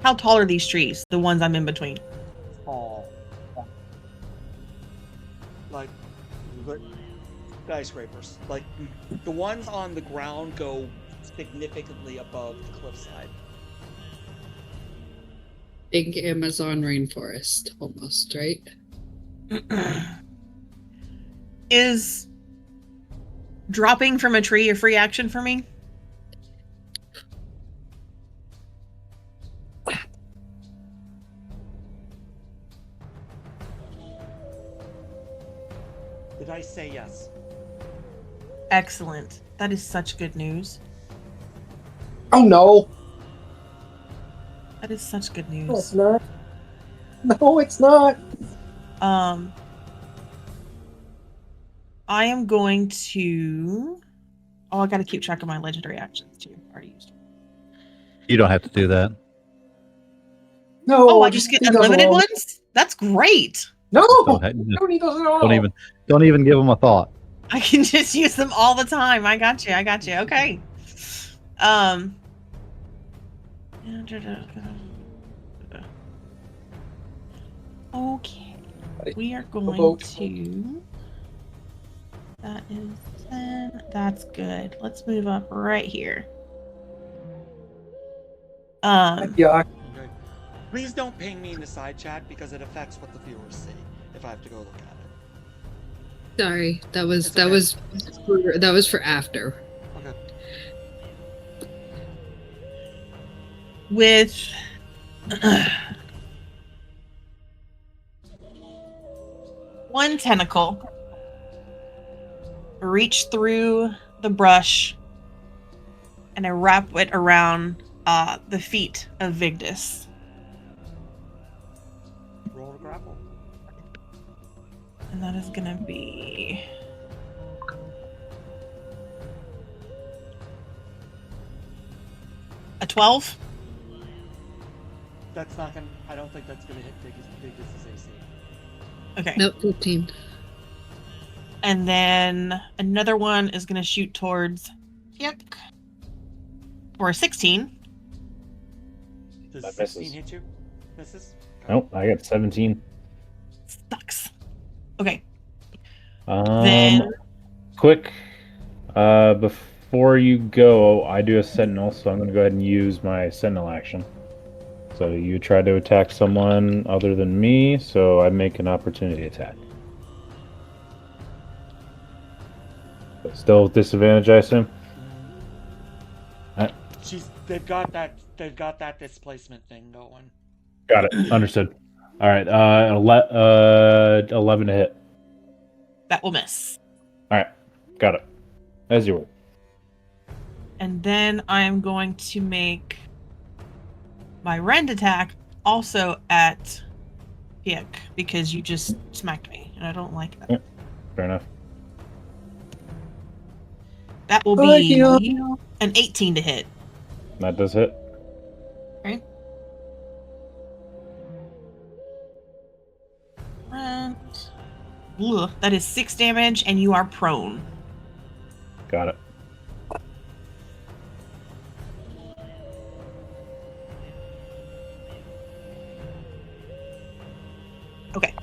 How tall are these trees? The ones I'm in between. Tall. Like skyscrapers. Like the ones on the ground go significantly above the cliffside. Big Amazon rainforest, almost, right? Is dropping from a tree a free action for me? Did I say yes? Excellent. That is such good news. Oh no! That is such good No, news. it's not. No, it's not. I am going to. Oh, I got to keep track of my legendary actions too. I already used them. You don't have to do that. No. Oh, I just get leave those unlimited alone. ones? That's great. No, Don't, I don't need those at all. don't even give them a thought. I can just use them all the time. I got you. Okay. Okay. We are going to. That is 10. That's good. Let's move up right here. Yeah. Okay. Please don't ping me in the side chat because it affects what the viewers see if I have to go look at it. Sorry, that was It's okay. that was for after. Okay. With one tentacle, reach through the brush and I wrap it around the feet of Vigdis. Roll to grapple. And that is going to be a 12. That's not gonna. I don't think that's gonna hit Vigdis' AC. Okay. Nope, 15. And then another one is going to shoot towards Yuck for a 16. Does That 16 misses. hit you? Misses? Nope, I got 17. Sucks. Okay. Then Quick, before you go, I do a sentinel, so I'm going to go ahead and use my sentinel action. So you try to attack someone other than me, so I make an opportunity attack. But still with disadvantage, I assume? They've got that displacement thing going. Got it. Understood. All right. 11 to hit. that will miss. All right. Got it. As you were. And then I'm going to make my rend attack also at Piek because you just smacked me and I don't like that. Yeah, fair enough. That will be an 18 to hit. That does hit. Right. And that is 6 damage and you are prone. Got it. Okay.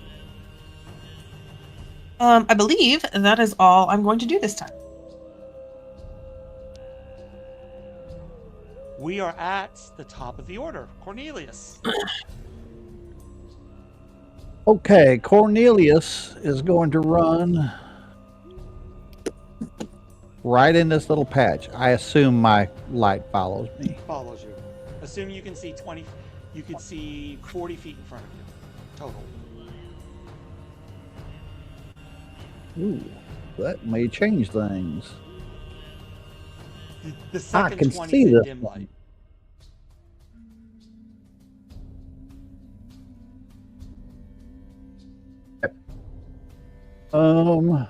I believe that is all I'm going to do this time. We are at the top of the order. Cornelius. Okay, Cornelius is going to run right in this little patch. I assume my light follows me. Follows you. Assume you can see 20. You can see 40 feet in front of you. Total. Ooh, that may change things. The second can 20 see is in this dim one. light.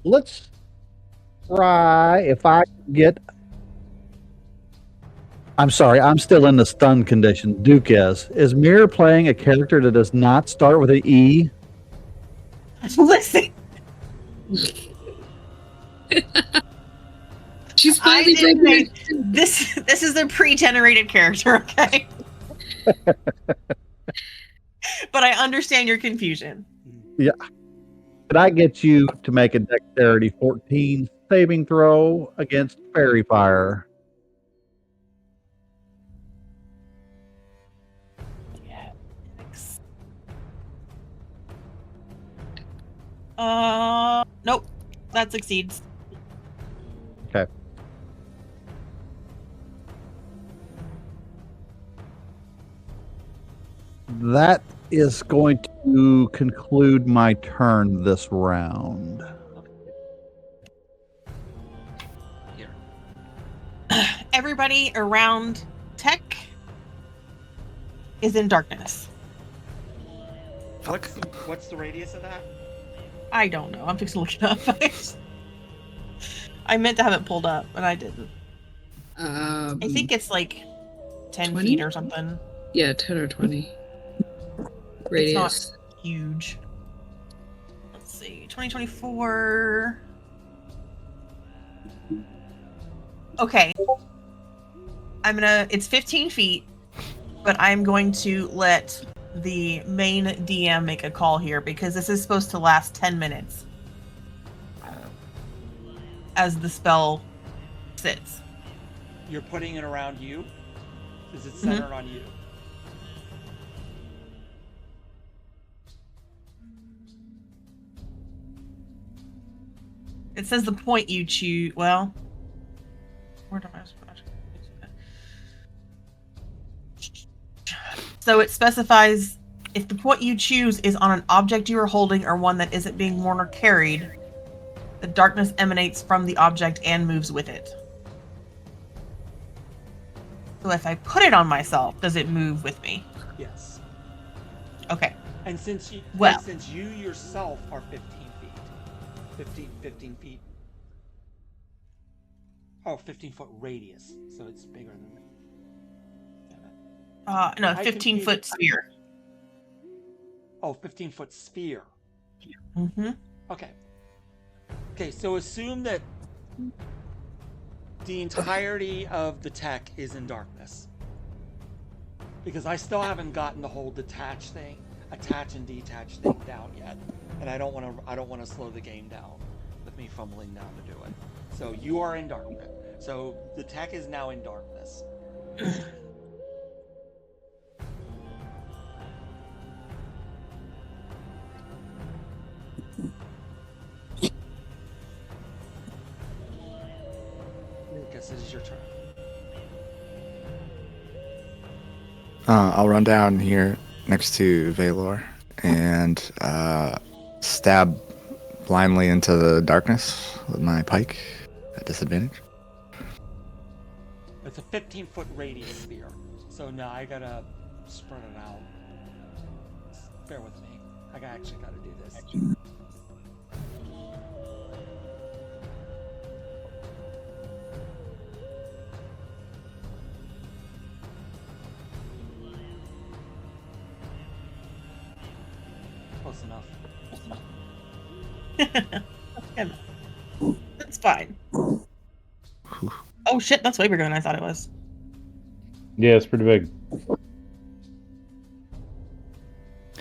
Let's try if I can get I'm sorry, I'm still in the stun condition. Duke is. Is Mirror playing a character that does not start with an E? Listen, She's I finally didn't breaking make it. this is a pre-generated character, okay? But I understand your confusion. Yeah. Could I get you to make a dexterity 14 saving throw against fairy fire? Nope. That succeeds. Okay. That is going to conclude my turn this round. Here. Everybody around Tech is in darkness. What's the radius of that? I don't know. I'm fixing to look it up. I meant to have it pulled up, but I didn't. I think it's like 10 20? feet or something. Yeah, 10 or 20. It's Radius. not huge. Let's see. 2024. Okay. It's 15 feet, but I'm going to let the main DM make a call here because this is supposed to last 10 minutes as the spell sits. You're putting it around you? Is it centered on you? It says the point you choose. Well, where do I? So it specifies if the point you choose is on an object you are holding or one that isn't being worn or carried, the darkness emanates from the object and moves with it. So if I put it on myself, does it move with me? Yes. Okay. And since you yourself are 15 feet. 15 feet. Oh, 15-foot radius. So it's bigger than me. No, 15-foot sphere. Oh, 15-foot sphere. Mm-hmm. Okay. Okay, so assume that the entirety of the tech is in darkness. Because I still haven't gotten the whole attach and detach thing down yet. And I don't want to slow the game down with me fumbling down to do it. So you are in darkness. So the tech is now in darkness. Lucas, it is your turn. I'll run down here next to Valor and stab blindly into the darkness with my pike at disadvantage. It's a 15-foot radius sphere. So now I gotta spread it out. Bear with me. I actually gotta do this. Close enough. That's fine. Oh shit, that's way bigger than I thought it was. Yeah, it's pretty big.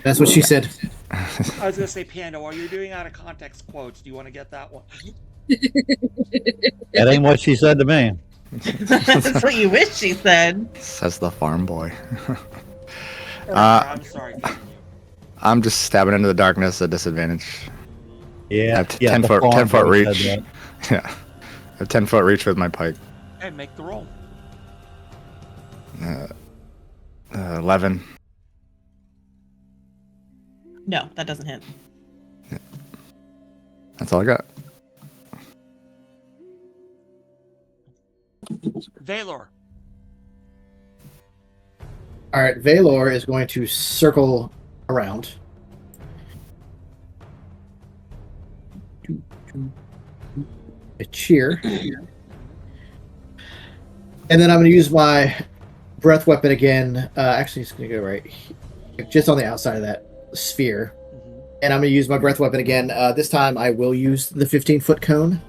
That's what she said. I was gonna say, Panda, while you're doing out of context quotes, do you want to get that one? That ain't what she said to me. That's what you wish she said. Says the farm boy. I'm sorry. Continue. I'm just stabbing into the darkness at disadvantage. Yeah, I have 10 foot reach. That. Yeah, I have 10-foot reach with my pike. Hey, make the roll. 11. No, that doesn't hit. Yeah. That's all I got. Valor. All right, Valor is going to circle around. A cheer. And then I'm going to use my breath weapon again. Actually, it's going to go right here, just on the outside of that sphere. And I'm going to use my breath weapon again. This time I will use the 15-foot cone.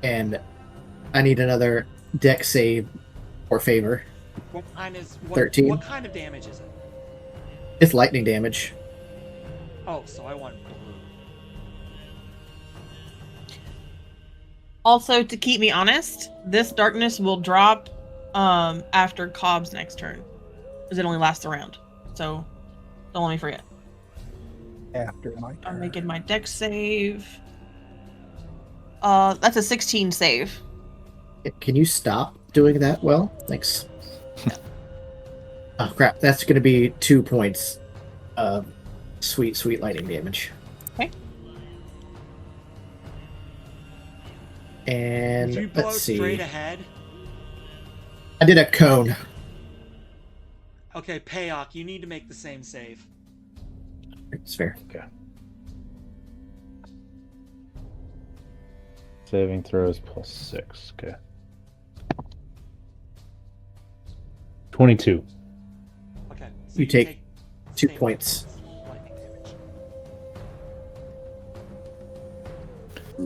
And I need another deck save or favor. What kind is 13. What kind of damage is it? It's lightning damage. Oh, so I want blue. Also, to keep me honest, this darkness will drop after Cobb's next turn, because it only lasts a round. So don't let me forget. After my turn. I'm making my deck save. That's a 16 save. Can you stop doing that? Well, thanks. Oh crap! That's going to be 2 points of sweet lightning damage. Okay. And Did you blow let's see. straight ahead? I did a cone. Okay, Payok, you need to make the same save. It's fair. Okay. Saving throws +6. Okay. 22. Okay. So You take 2 same points. lightning damage.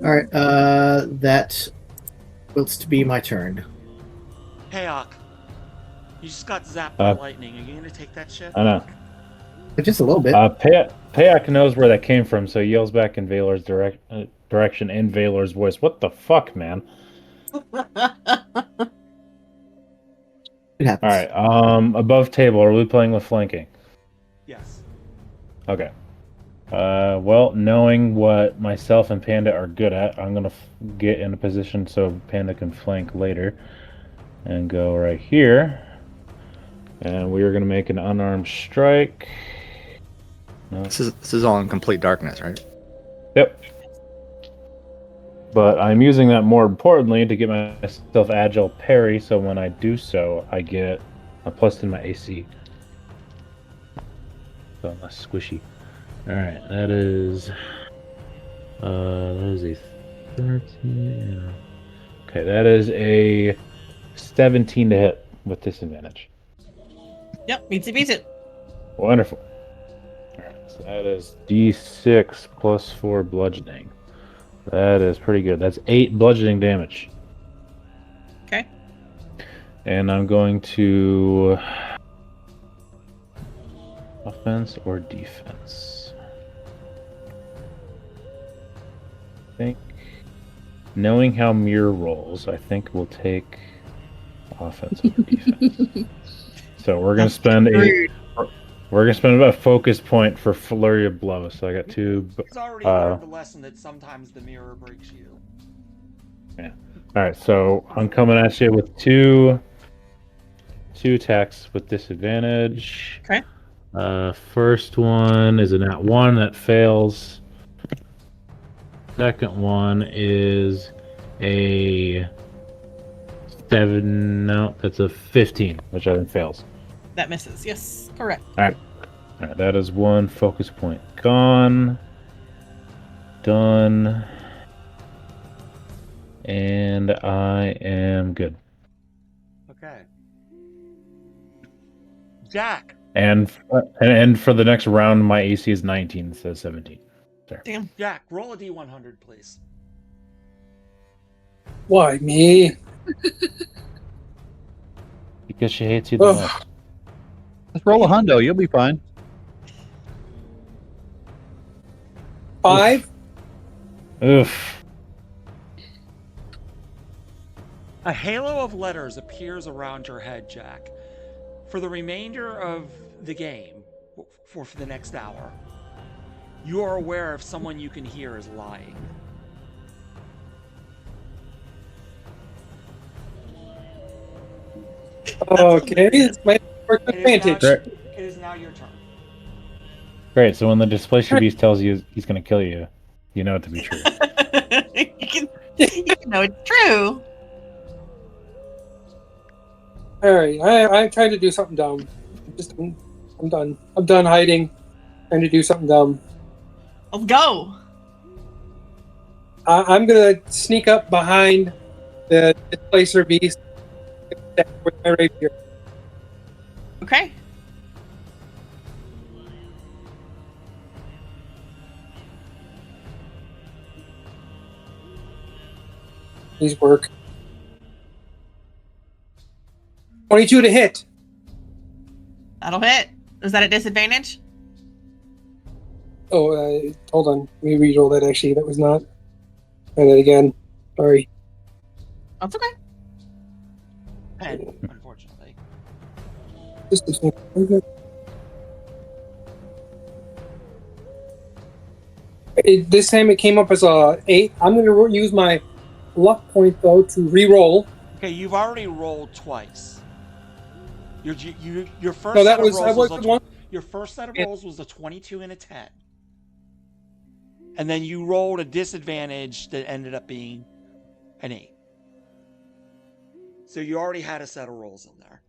All right. That wills to be my turn. Payok, you just got zapped by lightning. Are you gonna take that shit? I know. Just a little bit. Payak knows where that came from, so he yells back in Valor's direction in Valor's voice. What the fuck, man? It happens. All right. Above table, are we playing with flanking? Yes. Okay. Well, knowing what myself and Panda are good at, I'm gonna get in a position so Panda can flank later, and go right here. And we are gonna make an unarmed strike. No. This is all in complete darkness, right? Yep. But I'm using that more importantly to get myself agile parry, so when I do so, I get a plus in my AC. So I'm less squishy. Alright, that is a 13. Okay, that is a 17 to hit with disadvantage. Yep, beats it. Wonderful. Alright, so that is D6 plus 4 bludgeoning. That is pretty good. That's 8 bludgeoning damage. Okay. And I'm going to... offense or defense? I think... knowing how Mirror rolls, I think we'll take offense over defense. So we're gonna spend about a focus point for flurry of blows. So I got 2. He's already learned the lesson that sometimes the mirror breaks you. Yeah. All right. So I'm coming at you with two attacks with disadvantage. Okay. First one is a nat 1 that fails. Second one is a 7. No, that's a 15, which I think fails. That misses. Yes, correct. All right, that is 1 focus point gone. Done. And I am good. Okay. Jack. And for the next round, my AC is 19 instead of 17. There. Damn. Jack, roll a D100, please. Why me? Because she hates you the Ugh. most. Let's roll a hundo. You'll be fine. 5. Oof. A halo of letters appears around your head, Jack. For the remainder of the game, for the next hour, you are aware of someone you can hear is lying. Okay, it's my first advantage. It is now your turn. Great. So when the Displacer Beast tells you he's going to kill you, you know it to be true. you know it's true. All right, I'm trying to do something dumb. I'm done. I'm done hiding. Trying to do something dumb. Let's go. I'm gonna sneak up behind the displacer beast with my rapier. Okay. These work. 22 to hit. That'll hit. Is that a disadvantage? Oh, hold on. Let me re-roll that. Actually, that was not. Try that again. Sorry. That's okay. 10, unfortunately. This time it came up as a 8. I'm going to use my luck point though to re-roll. Okay, you've already rolled twice. Your first No, that set of was I rolls was was one. your first set of rolls was a 22 and a 10. And then you rolled a disadvantage that ended up being an 8. So you already had a set of rolls in there.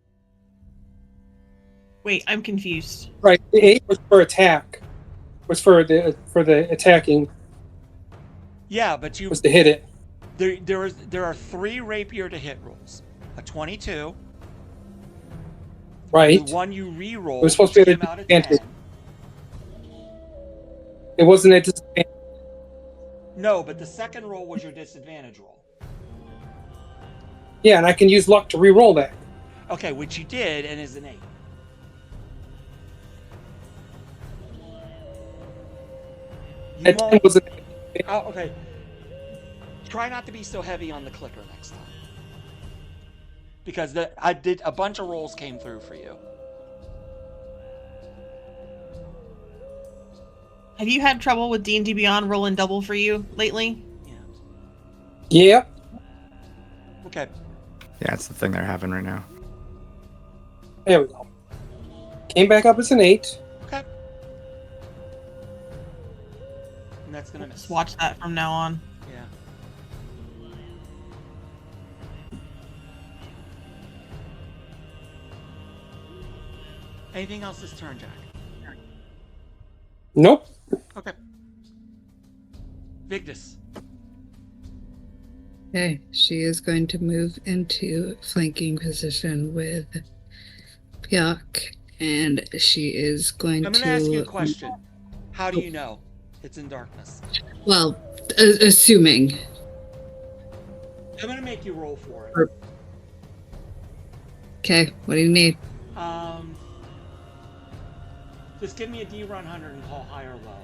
Wait, I'm confused. Right, the 8 was for attack. Was for the attacking. Yeah, but was to hit it. There are 3 rapier to hit rolls. A 22. Right. The one you re-rolled, It was supposed to be came at out a at 10. disadvantage. It wasn't a disadvantage. No, but the second roll was your disadvantage roll. Yeah, and I can use luck to re-roll that. Okay, which you did, and is an 8. That 10 was okay. Try not to be so heavy on the clicker next time. Because I did a bunch of rolls came through for you. Have you had trouble with D&D Beyond rolling double for you lately? Yep. Okay. Yeah, it's the thing they're having right now. There we go. Came back up as an 8. Okay. And that's gonna miss. Just watch that from now on. Yeah. Anything else this turn, Jack? Nope. Okay. Vigdis. Okay, she is going to move into flanking position with Pyak, and she is going I'm to... going to ask you a question. How do you know it's in darkness? Well, assuming. I'm going to make you roll for it. Okay, what do you need? Just give me a D100 and call high or low.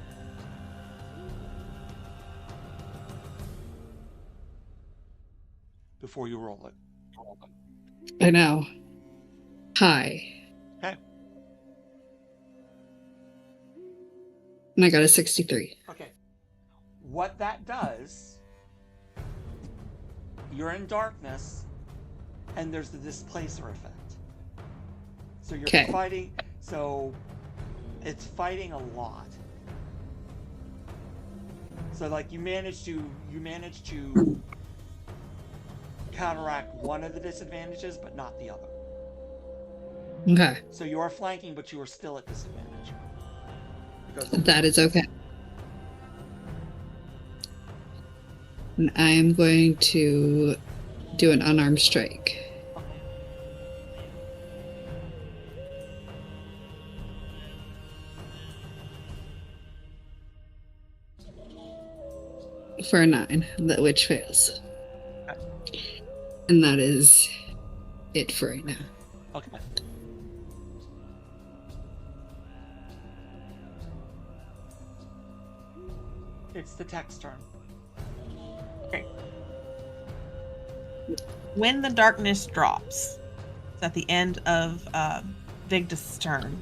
Before you roll it. I know. High. Okay. And I got a 63. Okay. What that does, you're in darkness, and there's the displacer effect. So you're fighting, so it's fighting a lot. So like you manage to counteract one of the disadvantages, but not the other. Okay. So you are flanking, but you are still at disadvantage. That is okay. And I am going to do an unarmed strike. For a 9, which fails. And that is it for right now. Okay. It's the text turn. Okay. When the darkness drops, it's at the end of Vigdis' turn.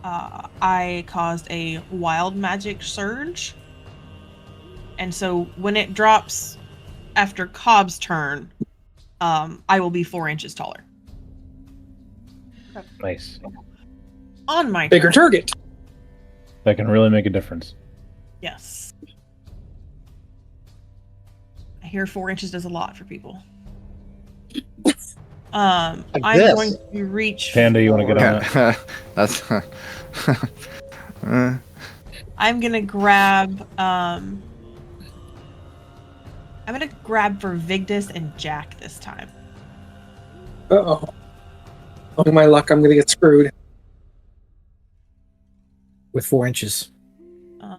I caused a wild magic surge. And so when it drops after Cobb's turn, I will be 4 inches taller. Nice. On my bigger turn, target. That can really make a difference. yes. I hear 4 inches does a lot for people. I'm this. going to reach. Panda, you want to get on that? That's. I'm gonna grab I'm gonna grab for Vigdis and Jack this time. Uh-oh. Oh, my luck, I'm going to get screwed. With 4 inches. Now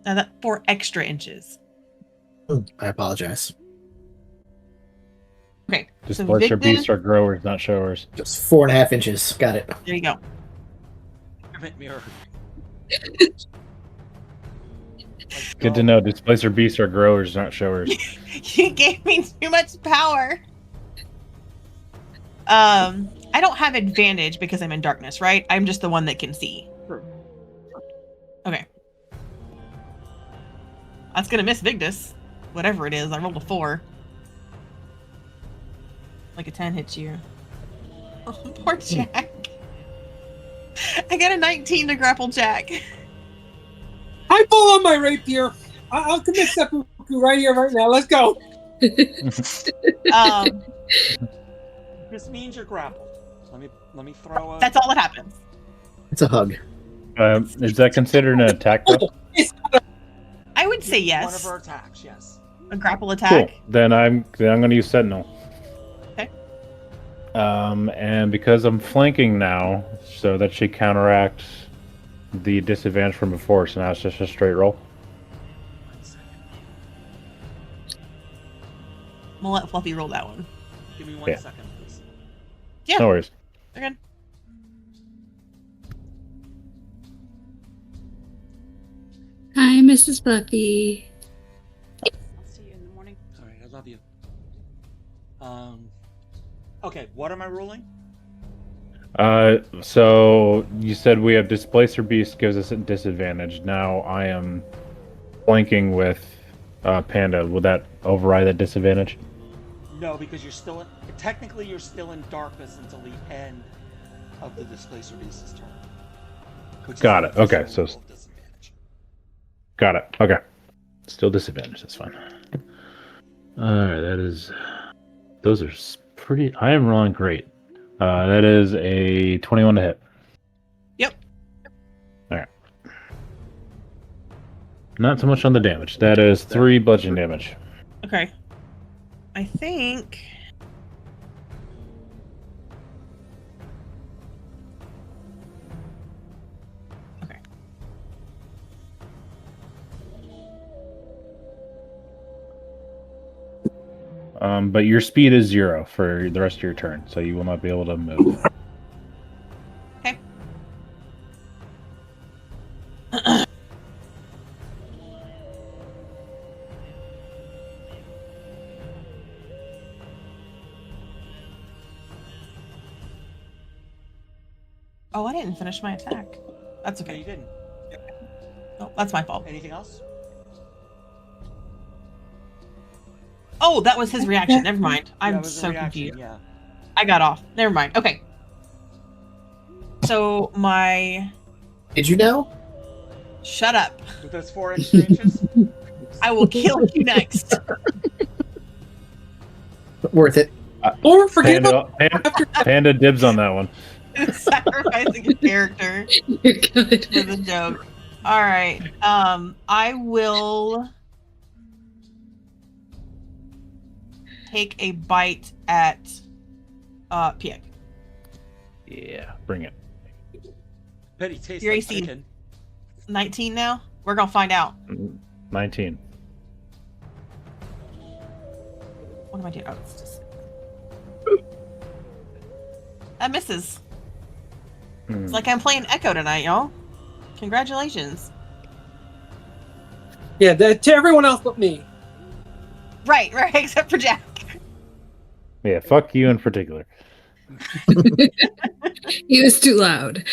that 4 extra inches. I apologize. Okay, so Displacer Vigdis, beasts are growers, not showers. Just 4.5 inches. Got it. there you go. Mirror. Good to know. Displacer beasts are growers, not showers. You gave me too much power. I don't have advantage because I'm in darkness, right? I'm just the one that can see. Okay. That's gonna miss Vigdis. Whatever it is, I rolled a 4. Like a 10 hits you. Oh, poor Jack. I got a 19 to grapple Jack. I pull on my rapier. I'll commit seppuku right here, right now. Let's go. This means you're grappled. Let me throw a. That's all that happens. It's a hug. Is that considered an attack, though? I would say yes. One of her attacks, yes. A grapple attack. Cool. Then I'm going to use Sentinel. Okay. And because I'm flanking now, so that should counteract the disadvantage from before. So now it's just a straight roll. 1 second. I'm gonna let Fluffy roll that one. Give me 1 second, please. Yeah. No worries. They're good. Hi, Mrs. Fluffy. I'll see you in the morning. All right, I love you. Okay, what am I rolling? So you said we have Displacer Beast gives us a disadvantage. Now I am flanking with Panda. Would that override that disadvantage? No, because you're still in. Technically, you're still in darkness until the end of the Displacer Beast's turn. Got it. Okay, so got it. Okay, still disadvantage. That's fine. All right, that is. Those are pretty. I am rolling great. That is a 21 to hit. Yep. All right. Not so much on the damage. That is 3 bludgeoning damage. Okay. I think. Okay. But your speed is 0 for the rest of your turn, so you will not be able to move. Okay. Oh, I didn't finish my attack. That's Okay, okay. you didn't. Oh, that's my fault. Anything else? Oh, that was his reaction. Never mind. That I'm was a so reaction, confused. Yeah. I got off. Never mind. Okay. So my. Did you know? Shut up. With those 4 extra inches. I will kill you next. Worth it. Or forget about Panda dibs on that one. Sacrificing a character You're good. for the joke. All right. I will take a bite at Piek. Yeah, bring it. Betty tastes Your like AC. bacon. 19 now? We're gonna find out. 19. What am I doing? Oh, it's just. That misses. It's like I'm playing Echo tonight, y'all. Congratulations. Yeah, to everyone else but me. Right, except for Jack. Yeah, fuck you in particular. He was too loud.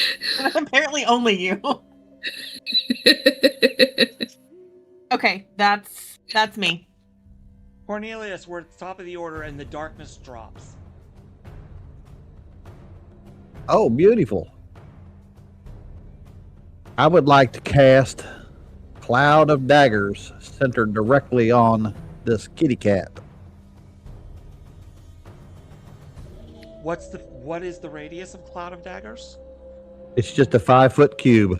Apparently only you. Okay, that's me. Cornelius, we're at the top of the order and the darkness drops. Oh, beautiful. I would like to cast Cloud of Daggers centered directly on this kitty cat. What is the radius of Cloud of Daggers? It's just a 5-foot cube.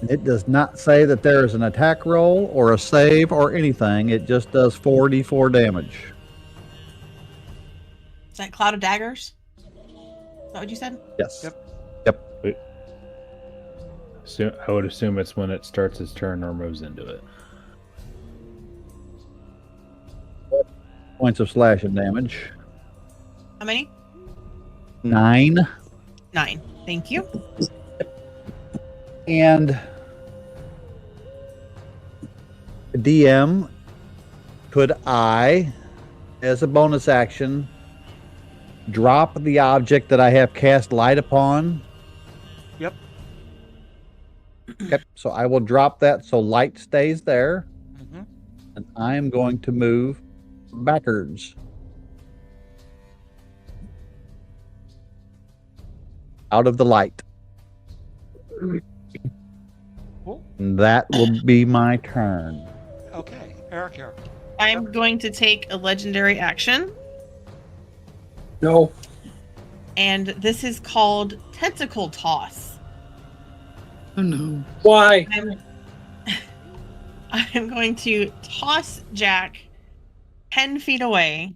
It does not say that there is an attack roll or a save or anything. It just does 4d4 damage. Is that Cloud of Daggers? Is that what you said? Yes. Yep. Yep. So I would assume it's when it starts its turn or moves into it. Points of slashing damage. How many? 9. 9. Thank you. And DM, could I, as a bonus action, drop the object that I have cast light upon? Yep. Okay, so I will drop that so light stays there. Mm-hmm. And I am going to move backwards. Out of the light. Cool. And that will be my turn. Okay, Eric here. I'm going to take a legendary action, No. and this is called Tentacle Toss. Oh no. Why? I'm going to toss Jack 10 feet away.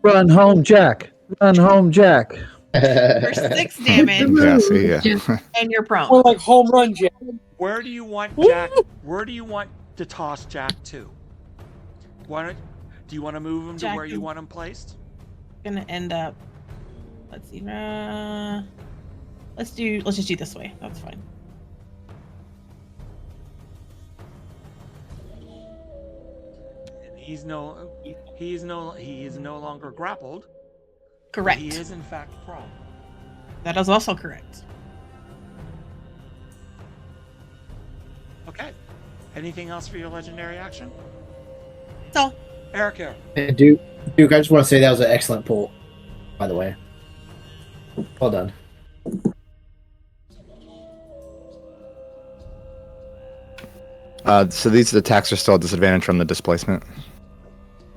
Run home, Jack. Run home, Jack. For 6 damage, Yeah, see, yeah. and you're prone. More like home run, Jack. Where do you want Jack? Where do you want to toss Jack to? Do you want to move him to Jack where you is- want him placed? Gonna end up. Let's see. Let's just do this way. That's fine. He is no longer grappled. but Correct. He is in fact prone. That is also correct. Okay. Anything else for your legendary action? So, Eric here. And Duke, I just want to say that was an excellent pull, by the way. Well done. So these attacks are still a disadvantage from the displacement.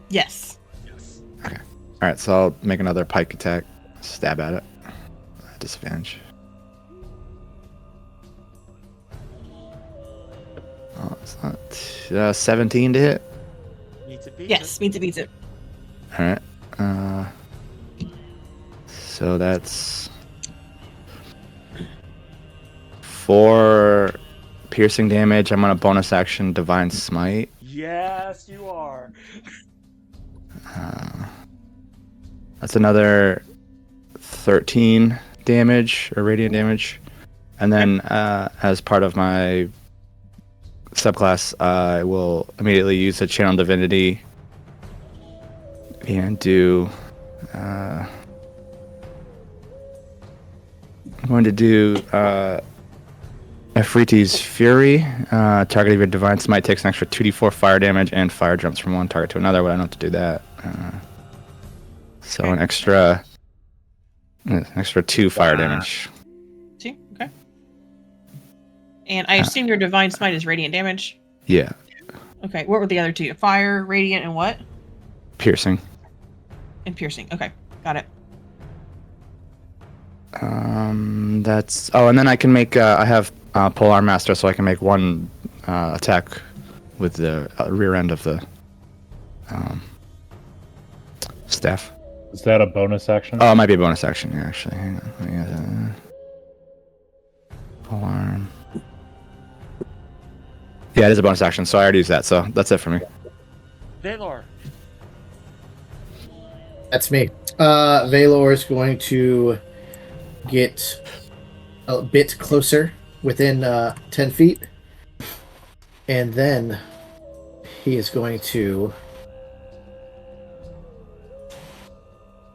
yes. Yes. All right, so I'll make another pike attack, stab at it. Disadvantage. Oh, it's not 17 to hit. Meets it, beats Yes. Means it beats it. All right. So that's 4 piercing damage. I'm on a bonus action, Divine Smite. Yes, you are. That's another 13 damage or radiant damage. And then as part of my subclass, I will immediately use a Channel Divinity and do... I'm going to do Efriti's Fury. Target of your Divine Smite takes an extra 2d4 fire damage and fire jumps from one target to another, but I don't have to do that. So an extra 2 fire damage. See? Okay. And I assume your Divine Smite is radiant damage. Yeah, Okay. What were the other two? Fire, radiant, and what? piercing. And piercing. Okay. Got it. That's... Oh, and then I can make... I have Polar Master, so I can make one attack with the rear end of the staff. Is that a bonus action? Oh, it might be a bonus action here, actually. Hang on. Let me get, Polearm. Yeah, it is a bonus action, so I already used that, so that's it for me. Valor. That's me. Valor is going to get a bit closer within 10 feet. And then he is going to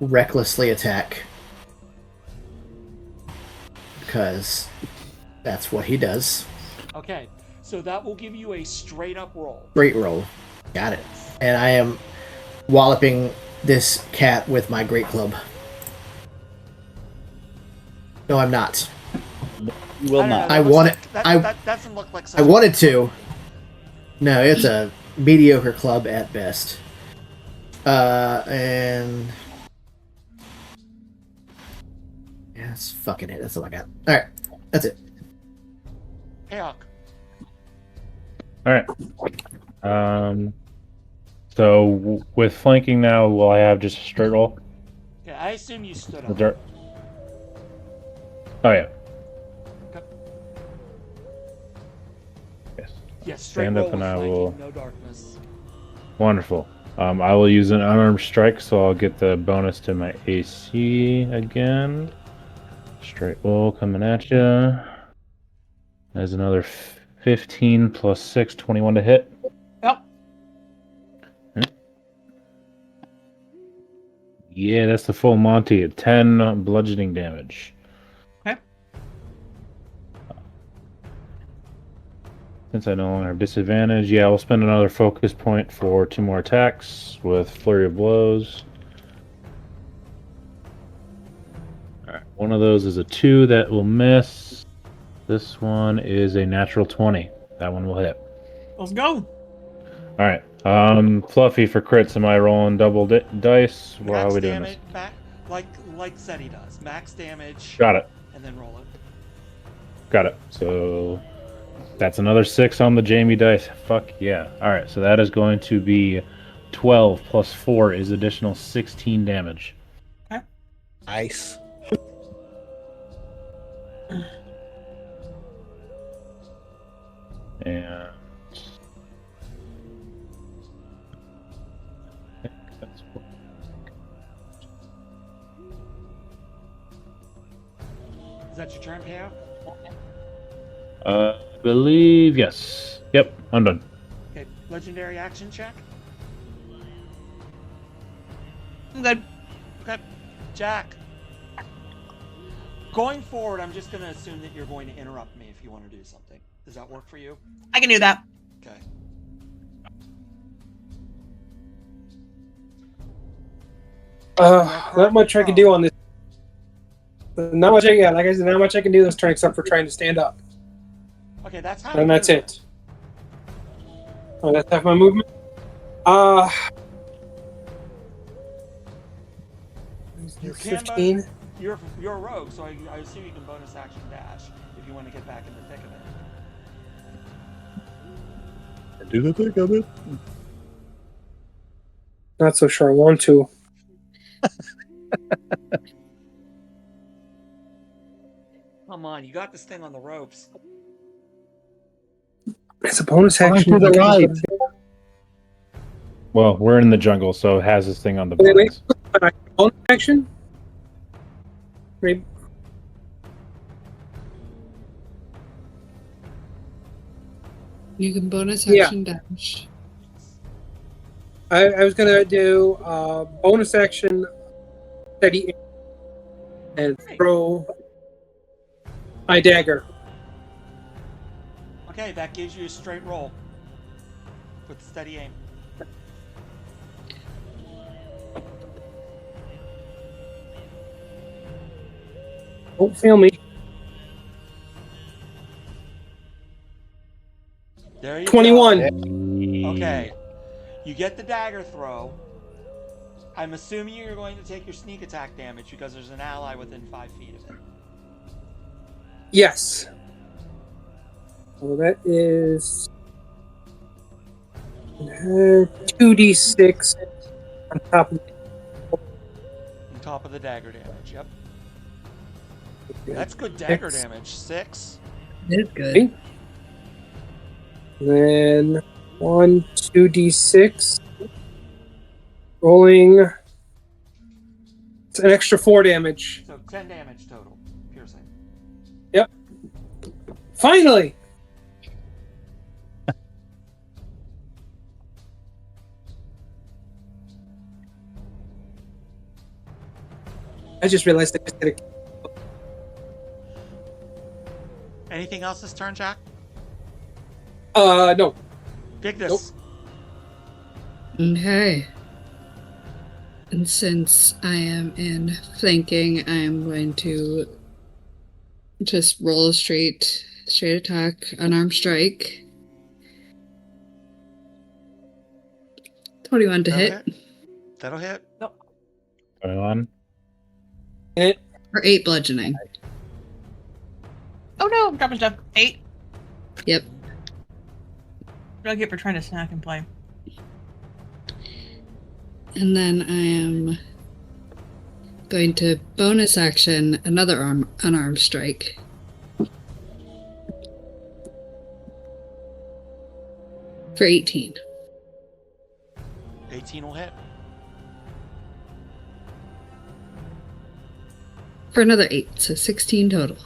recklessly attack. Because that's what he does. Okay, so that will give you a straight up roll. Great roll. Got it. And I am walloping this cat with my great club. No, I'm not. You will I don't not. know, I that looks want like- it- That, I- that doesn't look like I such wanted to. No, it's a mediocre club at best. And yeah, That's fucking it. That's all I got. All right, that's it. Hey, Hawk. All right. So with flanking now, will I have just a straight roll? Yeah, I assume you stood The up. dirt. Oh yeah. Okay. Yes. Yeah, straight Stand roll up and with I flanking, will. no darkness. Wonderful. I will use an unarmed strike, so I'll get the bonus to my AC again. Straight roll coming at you. There's another 15 plus 6, 21 to hit. Yep. Yeah, that's the full Monty at 10 bludgeoning damage. Okay. Since I no longer have disadvantage, yeah, we'll spend another focus point for 2 more attacks with Flurry of Blows. Alright, one of those is a 2 that will miss. This one is a natural 20. That one will hit. Let's go. Alright, Fluffy for crits, am I rolling double dice? Well, how are Max we doing this? damage, like Zeddy does. Max damage, Got it. and then roll it. Got it. So that's another 6 on the Jamie dice. Fuck yeah. Alright, so that is going to be 12 plus 4 is additional 16 damage. Nice. And I think that's what... Is that your turn, Peo? I believe yes. Yep, I'm done. Okay, legendary action check. I'm good. Okay, Jack. Going forward, I'm just going to assume that you're going to interrupt me if you want to do something. Does that work for you? I can do that. Okay. Not much I can do on this. Not much. Like I said, not much I can do this turn except for trying to stand up, Okay, that's how. and that's it. Oh, that's half my movement. You can 15. You're a rogue, so I assume you can bonus action dash if you want to get back in the thick of it. Do the thick of it. Not so sure I want to. Come on, you got this thing on the ropes. It's a bonus Fly action. to the right. Well, we're in the jungle, so it has this thing on the Wait. buttons. Bonus action? Maybe. You can bonus Yeah. action dash. I was gonna do bonus action steady and throw my dagger. Okay, that gives you a straight roll with steady aim. Don't fail me. There you 21. go. Okay. You get the dagger throw. I'm assuming you're going to take your sneak attack damage because there's an ally within 5 feet of it. Yes. So that is 2d6 on top of On top of the dagger damage, yep. That's good dagger damage. 6. That's good. Then 2d6. Rolling. It's an extra 4 damage. So 10 damage total, piercing. Yep. Finally! I just realized I just did it. Anything else this turn, Jack? No. Dig this. Nope. Okay. And since I am in flanking, I am going to just roll a straight attack, unarmed strike. 21 to hit. That'll hit. 21. Hit. Or 8 bludgeoning. Oh no, I'm dropping stuff. 8. Yep. What do I get for trying to snack and play? And then I am going to bonus action another unarmed strike. For 18. 18 will hit. For another 8, so 16 total.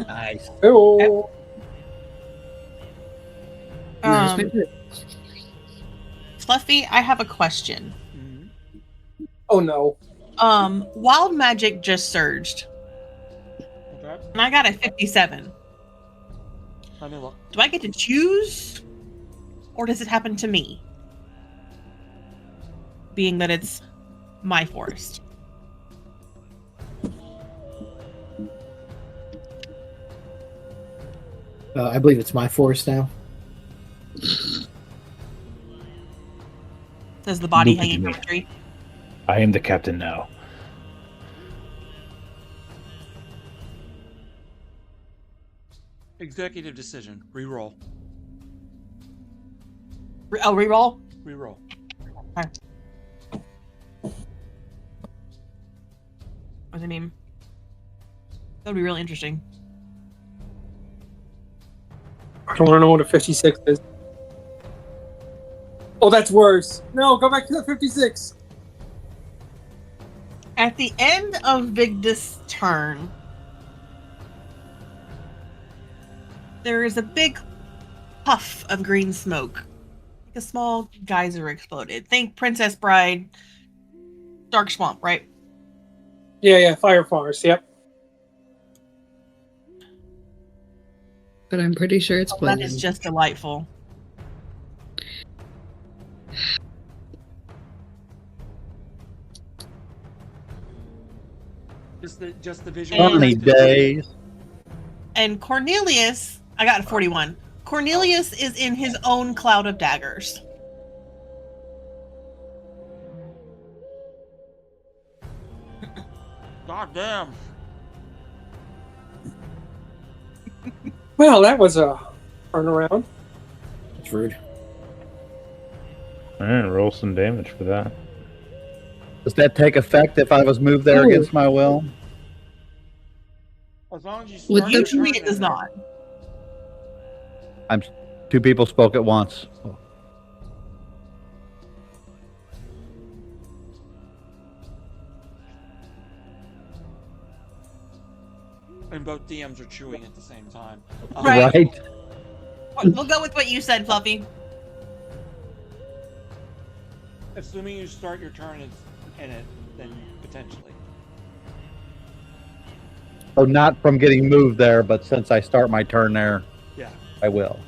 Nice. Oh, And that was my Um, turn. Fluffy, I have a question. oh no. Wild magic just surged, Okay. and I got a 57. Let me look. Do I get to choose, or does it happen to me? Being that it's my forest. I believe it's my forest now. Says the body Look at hanging me. from a tree. I am the captain now. Executive decision. Reroll. Oh, reroll. Reroll. What does it mean? That would be really interesting. I don't want to know what a 56 is. Oh, that's worse. No, go back to the 56. At the end of Vigdis' turn, there is a big puff of green smoke. Like a small geyser exploded. Think Princess Bride, Dark Swamp, right? Yeah, Fire Forest. Yep. But I'm pretty sure it's Oh, that poison. is just delightful. Just the visual. Sunny days. And Cornelius, I got a 41. Cornelius is in his own cloud of daggers. God damn. Well, that was a turnaround. That's rude. All right, roll some damage for that. Does that take effect if I was moved there Ooh. against my will? As long as you With start your Usually turn it does in there. not. Two people spoke at once. And both DMs are chewing at the same time. Right. Right? We'll go with what you said, Fluffy. Assuming you start your turn in it, then potentially. Oh, not from getting moved there, but since I start my turn there, Yeah. I will.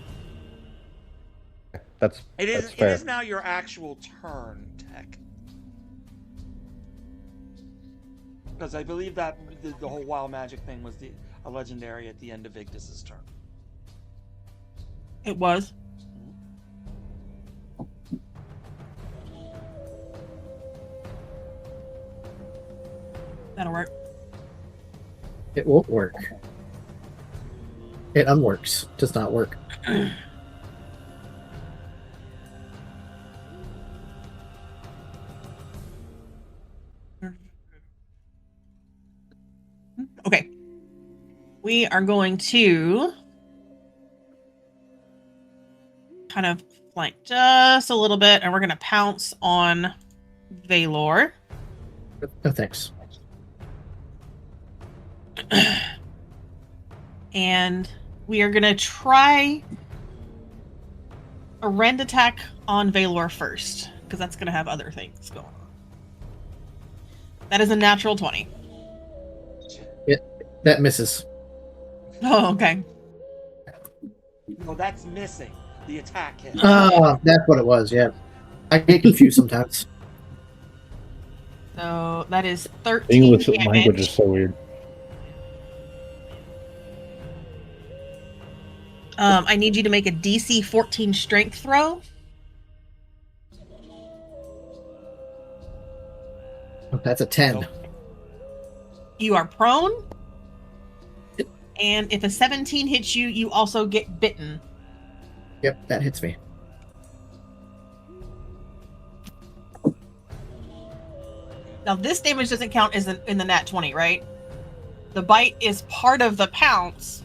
That's It fair. is now your actual turn, Tech. Because I believe that the whole wild magic thing was a legendary at the end of Ignis's turn. It was. That'll work. It won't work. It unworks. Does not work. Okay. We are going to kind of flank just a little bit, and we're going to pounce on Valor. No thanks. And we are going to try a rend attack on Valor first, because that's going to have other things going on. That is a natural 20. That misses. Oh, okay. No, that's missing. The attack hit. Ah, that's what it was. Yeah, I get confused sometimes. So that is 13 English damage. language is so weird. I need you to make a DC 14 strength throw. That's a 10. Nope. You are prone. And if a 17 hits you, you also get bitten. Yep, that hits me. Now, this damage doesn't count as in the nat 20, right? The bite is part of the pounce.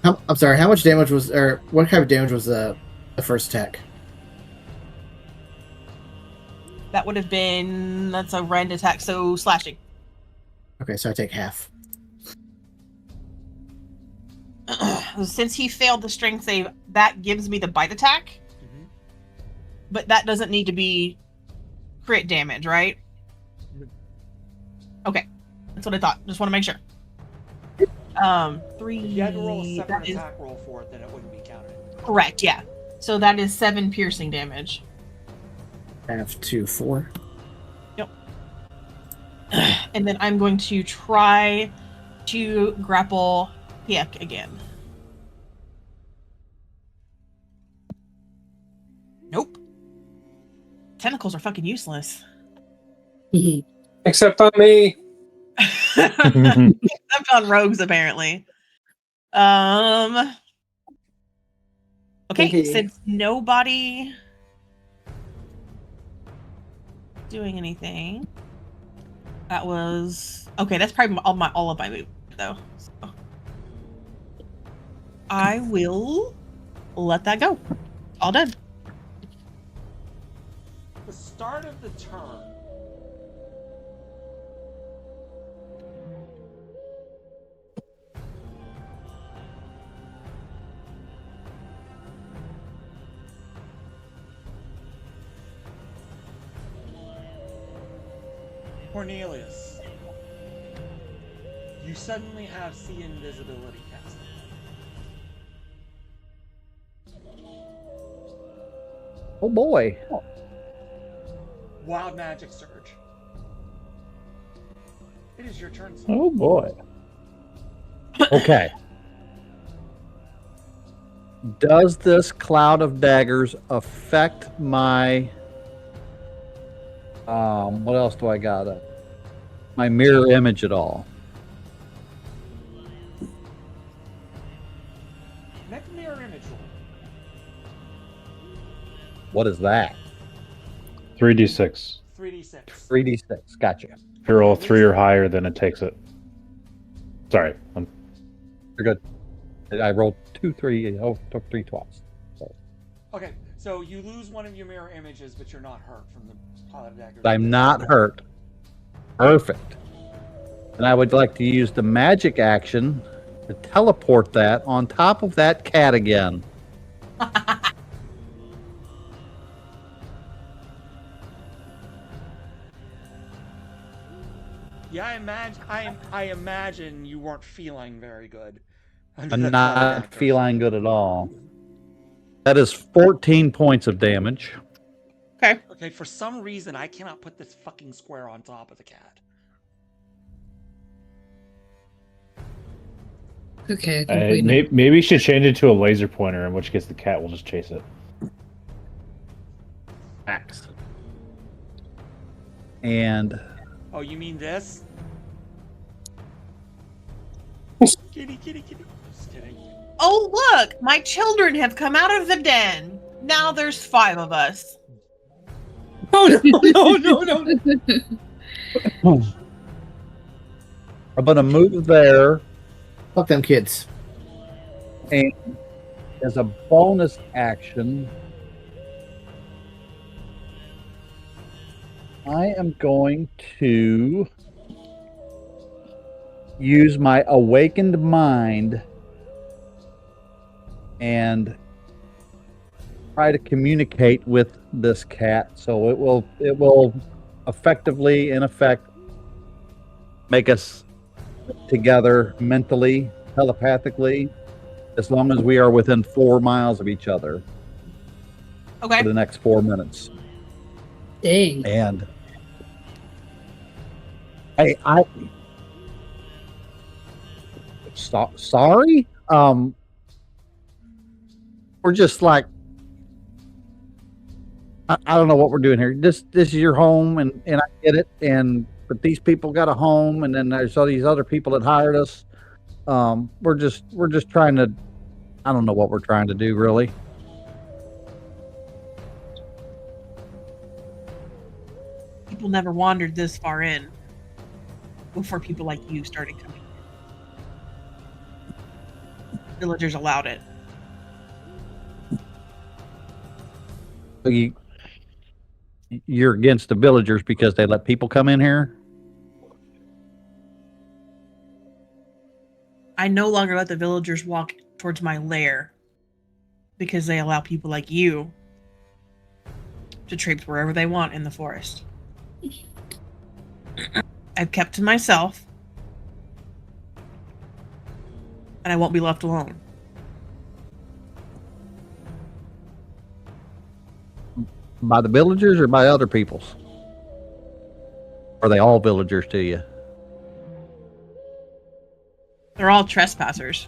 I'm sorry, how much damage was, or what kind of damage was the first attack? That would have been, that's a rend attack, so slashing. Okay, so I take half. Since he failed the strength save, that gives me the bite attack. Mhm. But that doesn't need to be crit damage, right? Okay, that's what I thought. Just want to make sure. 3. If you had to roll a separate that is attack roll for it, then it wouldn't be counted. correct, yeah. So that is 7 piercing damage. Half to 4. Yep. And then I'm going to try to grapple Piek again. Nope. Tentacles are fucking useless. Except on me. Except on rogues, apparently. Okay, since nobody doing anything, that was okay. That's probably all of my movement, though. So I will let that go. All done. The start of the turn. Cornelius, you suddenly have see invisibility cast. Oh boy. Wild magic surge. It is your turn, sir. Oh boy. Okay. Does this cloud of daggers affect my what else do I got? My mirror image at all? Make a mirror image roll. What is that? 3d6. 3d6. 3d6. Gotcha. If you roll 3 or higher, then it takes it. Sorry. You're good. I rolled 2, 3, took 3 twice. So. Okay, so you lose one of your mirror images, but you're not hurt from the cloud of daggers. I'm not hurt. Perfect. And I would like to use the magic action to teleport that on top of that cat again. Yeah, I imagine you weren't feeling very good. under I'm the cloud of not daggers. feeling good at all. That is 14 points of damage. Okay. Okay, for some reason I cannot put this fucking square on top of the cat. Okay, I think we know. Maybe you should change it to a laser pointer, in which case the cat will just chase it. Max. And Oh, you mean this? Kitty, kitty, kitty. Just kidding. Oh, look! My children have come out of the den. Now there's 5 of us. Oh no! I'm going to move there. Fuck them kids. And as a bonus action, I am going to use my awakened mind and try to communicate with this cat. So it will effectively, in effect, make us together mentally, telepathically, as long as we are within 4 miles of each other Okay. for the next 4 minutes. Dang. And sorry. We're just like, I don't know what we're doing here. This is your home, and I get it. And but these people got a home, and then there's all these other people that hired us. We're just trying to. I don't know what we're trying to do, really. People never wandered this far in before people like you started coming in. Villagers allowed it. So you're against the villagers because they let people come in here? I no longer let the villagers walk towards my lair because they allow people like you to traipse wherever they want in the forest. I've kept to myself, and I won't be left alone. By the villagers or by other people's? Are they all villagers to you? They're all trespassers.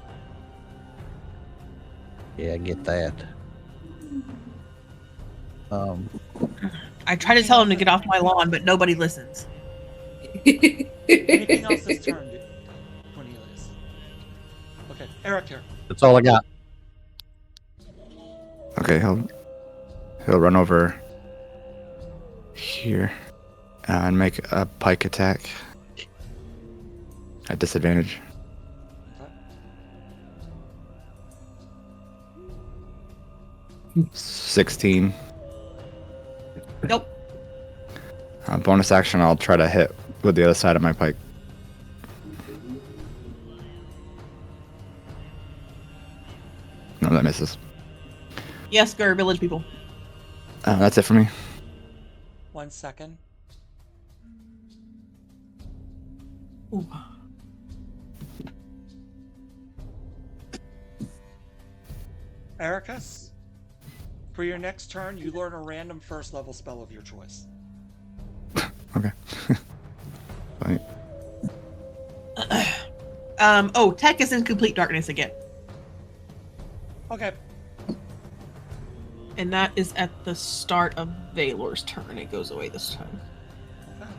Yeah, I get that. I try to tell them to get off my lawn, but nobody listens. Anything else this turn, Cornelius? Okay, Eric here. That's all I got. Okay, he'll run over here and make a pike attack at disadvantage. Okay. 16. Nope. Bonus action, I'll try to hit with the other side of my pike. No, that misses. Yes, go village people. That's it for me. 1 second. Ooh. Ericus, for your next turn, you learn a random first level spell of your choice. Okay. Fine. Tech is in complete darkness again. Okay. And that is at the start of Valor's turn. It goes away this time. Okay.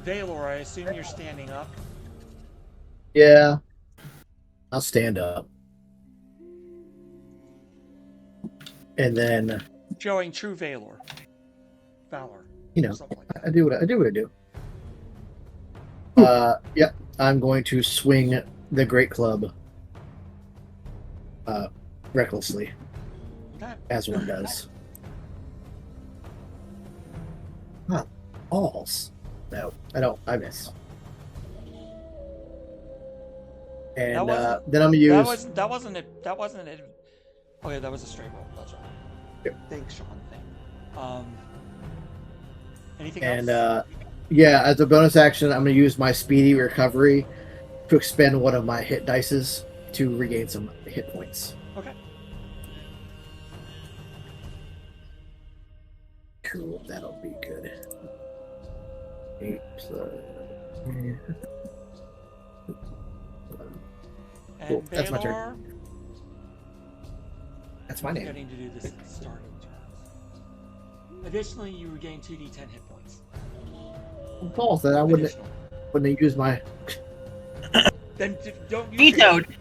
Valor, I assume you're standing up. Yeah. I'll stand up. And then, Showing true Valor. Valor. you know, Something like that. I do what I do. Yep. I'm going to swing the Great Club recklessly, Okay. as one does. Huh. Balls. No, I don't. I miss. And then I'm gonna use. That wasn't it. Okay, that was a straight roll. That's right. Yep. Thanks, Sean. Anything And else? yeah, as a bonus action, I'm gonna use my speedy recovery to expend one of my hit dices to regain some hit points. Okay. Cool, that'll be good. 8 plus. And Cool, that's my Valor, turn. That's my name. getting to do this at the start of turns. Additionally, you regain 2d10 hit points. Balls that I wouldn't have used my. Then don't use Vetoed.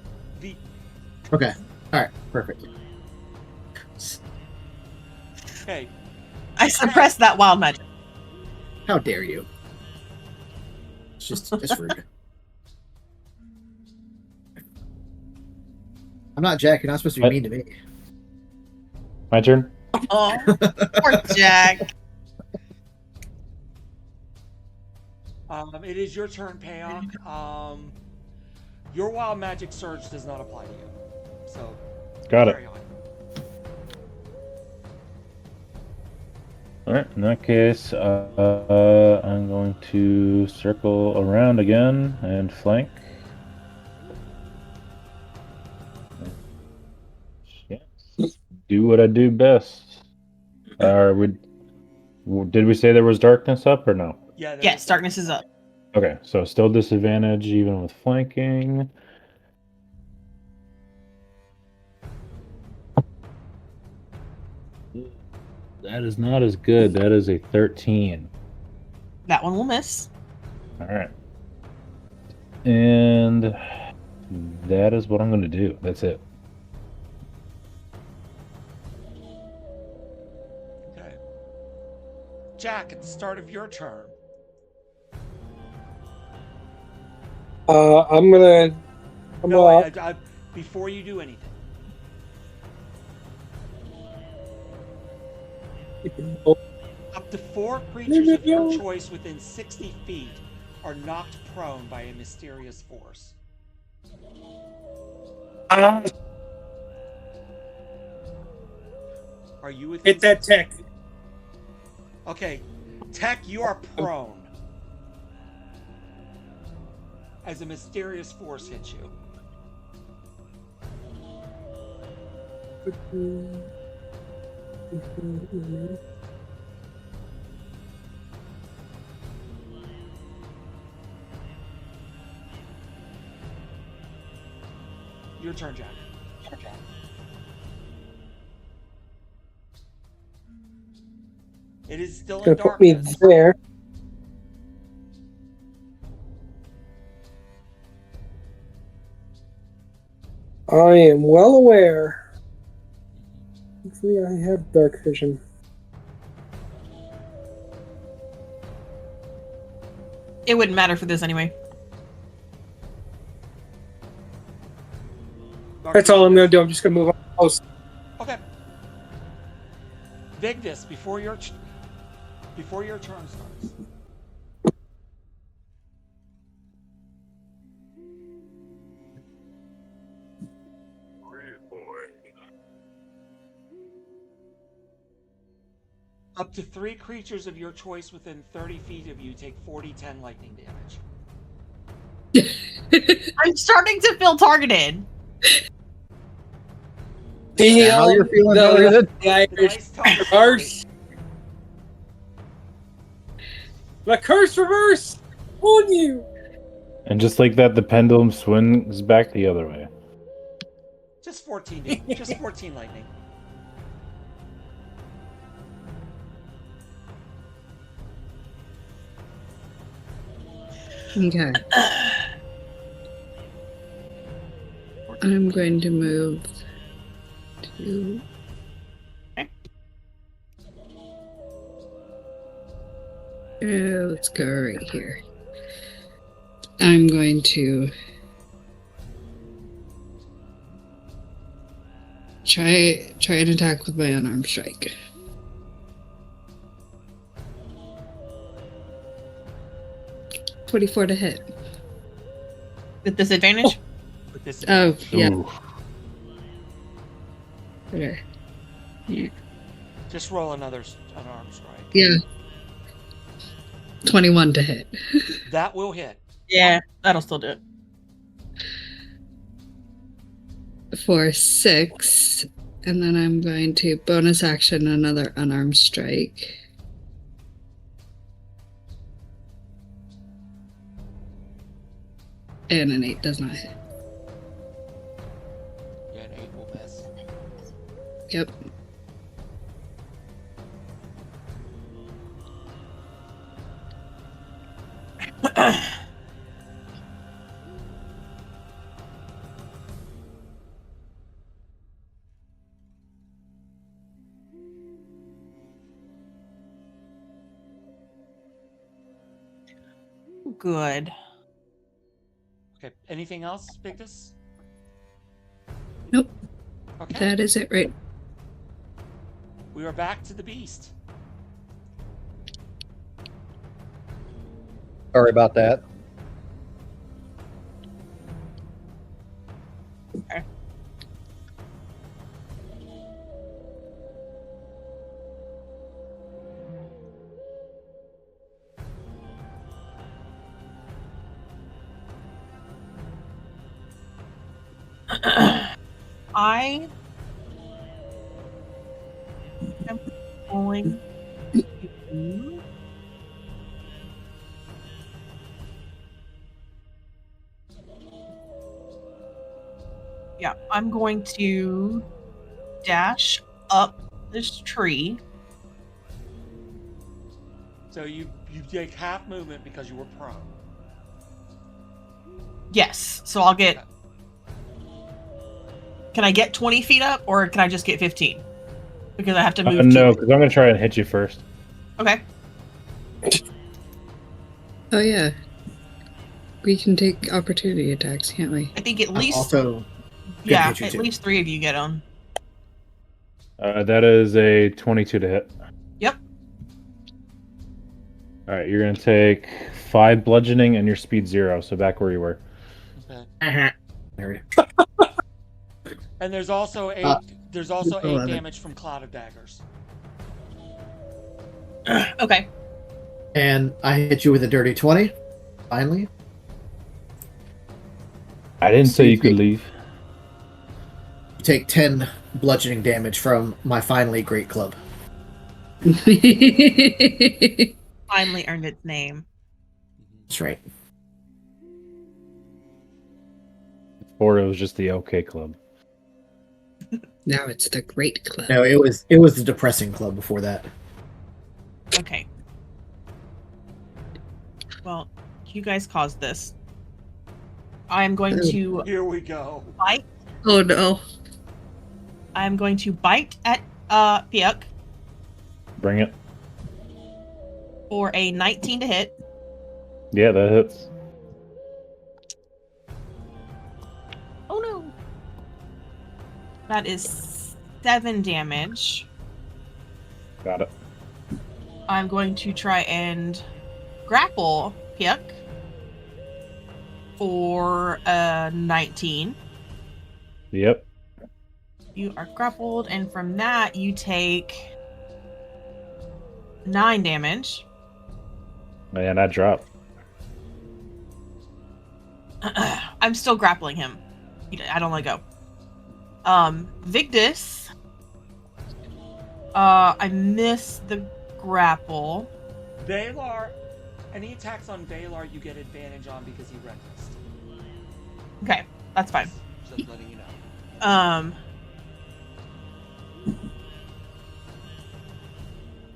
Okay. All right. Perfect. Okay. I suppressed that wild magic. How dare you? It's just rude. I'm not Jack. You're not supposed to be mean to me. My turn. Oh, poor Jack. It is your turn, Payok. Your wild magic surge does not apply to you. So Got it. carry on. All right. In that case, I'm going to circle around again and flank. Yes. Do what I do best. Did we say there was darkness up or no? Yeah. Yes, darkness is up. Okay, so still disadvantage even with flanking. That is not as good. That is a 13. That one will miss. All right. And that is what I'm going to do. That's it. Okay. Jack, at the start of your turn. I'm gonna. Before you do anything. Up to 4 creatures of your choice within 60 feet are knocked prone by a mysterious force. Are you within? Hit that tech. Okay, Tech, you are prone as a mysterious force hits you. Your turn, Jack. It is still in Gonna put me darkness. there. I am well aware. Hopefully, I have dark vision. It wouldn't matter for this anyway. That's all I'm gonna do. I'm just gonna move on close. Okay. Vigdis, before your turn starts. Up to 3 creatures of your choice within 30 feet of you take 40-10 lightning damage. I'm starting to feel targeted. Now you're feeling targeted? The Irish reverse. The curse reverse on you. And just like that, the pendulum swings back the other way. Just 14 damage. Just 14 lightning. Okay. I'm going to move to. Let's go right here. I'm going to try an attack with my unarmed strike. .24 to hit. With disadvantage? With disadvantage. Oh, yeah. Ooh. Okay. Yeah. Just roll another unarmed strike. Yeah. 21 to hit. That will hit. Yeah, that'll still do it. For 6, and then I'm going to bonus action another unarmed strike. And an 8 does not hit. Yeah, an 8 will miss. Yep. Good. Okay. Anything else, Victus? Nope. Okay. That is it, right? We are back to the beast. Sorry about that. Okay. I am going to I'm going to dash up this tree. So you take half movement because you were prone. Yes. So I'll get. Can I get 20 feet up, or can I just get 15? Because I have to move. No, because I'm gonna try and hit you first. Okay. Oh yeah. We can take opportunity attacks, can't we? I think at least. Also, Yeah, hit you at too. least 3 of you get them. That is a 22 to hit. Yep. All right, you're gonna take 5 bludgeoning and your speed 0, so back where you were. Okay. There And there's also 8 11. damage from Cloud of Daggers. Okay. And I hit you with a dirty 20. Finally. I didn't So say you you could take- leave. You take 10 bludgeoning damage from my finally great club. Finally earned its name. That's right. Or it was just the OK club. Now it's the Great Club. No, it was the depressing club before that. Okay. Well, you guys caused this. I'm going to Here we go. bite. Oh no. I'm going to bite at Piuk Bring it. for a 19 to hit. Yeah, that hits. Oh no. That is 7 damage. Got it. I'm going to try and grapple Piuk for a 19. Yep. You are grappled, and from that you take 9 damage. Man, I dropped. I'm still grappling him. I don't let go. Victus. I missed the grapple. Valar, any attacks on Valar you get advantage on because he reckless. Okay, that's fine. Just letting you know.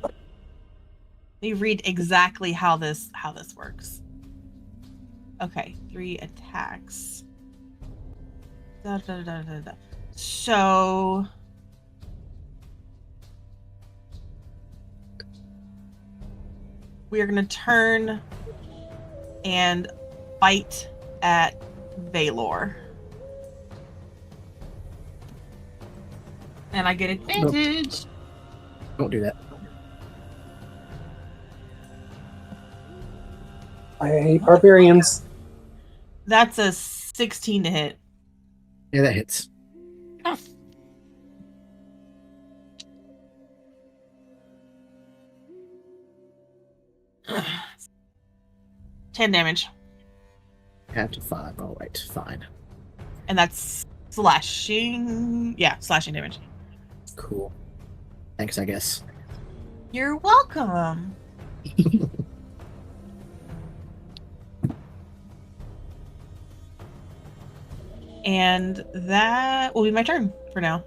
Let me read exactly how this works. Okay, 3 attacks. So we are gonna turn and bite at Valor. And I get advantage. Don't do that. I hate barbarians. That's a 16 to hit. Yeah, that hits. 10 damage. Half to 5. All right, fine. And that's slashing. Yeah, slashing damage. Cool. Thanks, I guess. You're welcome. And that will be my turn for now.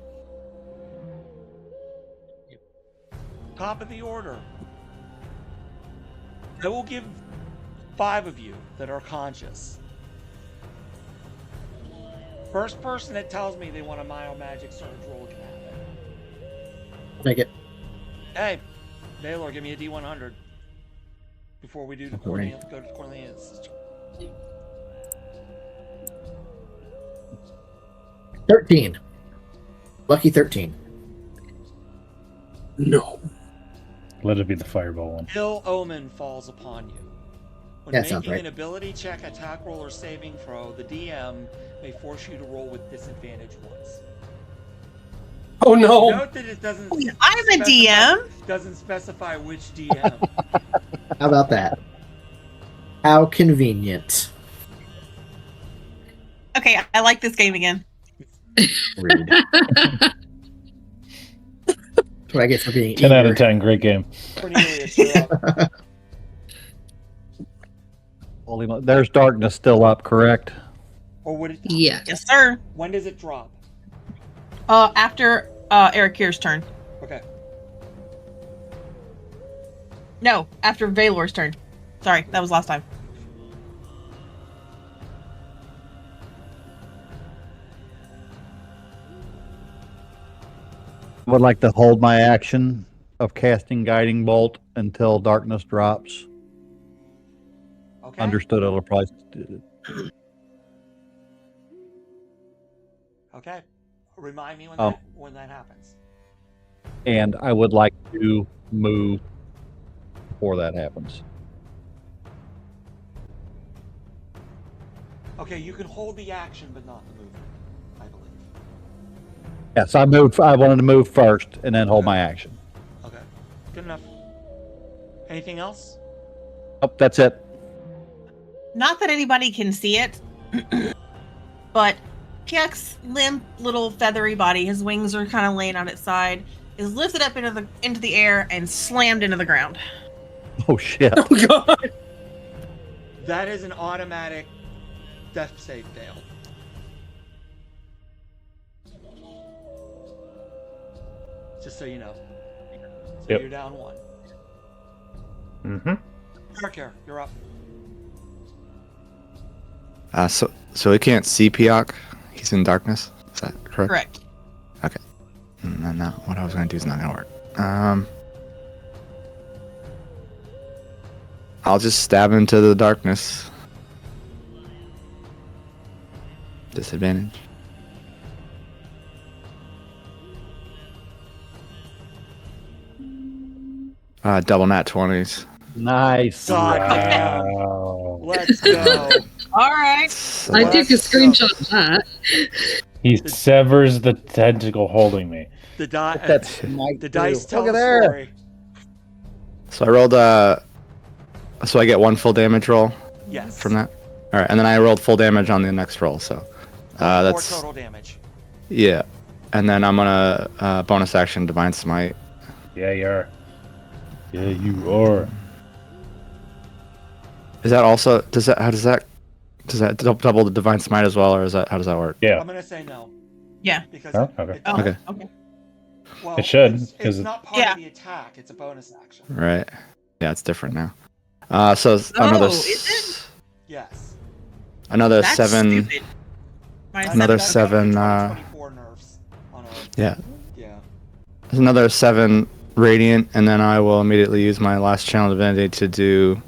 Top of the order. I will give 5 of you that are conscious. First person that tells me they want a Mile Magic Surge roll can have it. Take it. Hey, Baylor, give me a D100 before we do the Cornelius. Go to Cornelius. 13. Lucky 13. No. Let it be the fireball one. Ill omen falls upon you. When That sounds making right. an ability check, attack roll, or saving throw, the DM may force you to roll with disadvantage once. Oh no. Note that it doesn't. I'm a DM. Doesn't specify which DM. How about that? How convenient. Okay, I like this game again. Rude. That's what I get for being 10 out of eager. 10. Great game. Cornelius, you're up. Holy mo- There's darkness still up, correct? Or would it? Yeah. Yes, sir. When does it drop? After Eric Kier's turn. Okay. No, after Valor's turn. Sorry, that was last time. I would like to hold my action of casting Guiding Bolt until darkness drops. Okay. Understood. It'll probably. Okay. Remind me Um, when that happens. And I would like to move before that happens. Okay, you can hold the action but not the movement, I believe. Yes, I moved. I wanted to move first and then hold my action. Okay. Good enough. Anything else? Oh, that's it. Not that anybody can see it, but Piek's limp little feathery body, his wings are kind of laying on its side, is lifted up into the air and slammed into the ground. Oh shit! Oh god! That is an automatic death save fail. Just so you know. So Yep. you're down 1. Mm-hmm. Darkhair, you're up. So he can't see Piak. He's in darkness. Is that correct? Correct. Okay. No, what I was going to do is not going to work. I'll just stab into the darkness. Disadvantage. Double nat 20s. Nice. God damn. Wow. Let's go. All right. So I took a Let's go. screenshot of that. He severs the tentacle holding me. The That's might the do. dice tell Look the at there. story. So I rolled so I get 1 full damage roll Yes. from that. All right, and then I rolled full damage on the next roll. So 4 that's total damage. yeah. And then I'm gonna bonus action divine smite. Yeah, you are. Yeah, you are. Is that also does that double the divine smite as well, or is that how does that work? Yeah. I'm gonna say no. Yeah. Because Oh, okay. Oh, Okay. okay. well, It should, It's 'cause not part Yeah. of the attack. It's a bonus action. Right. Yeah, it's different now. So another Oh, is Yes. another That's 7. stupid. Minus Another That's 7. 24 nerfs on a Yeah, yeah. there's another 7 radiant, and then I will immediately use my last channel divinity to do.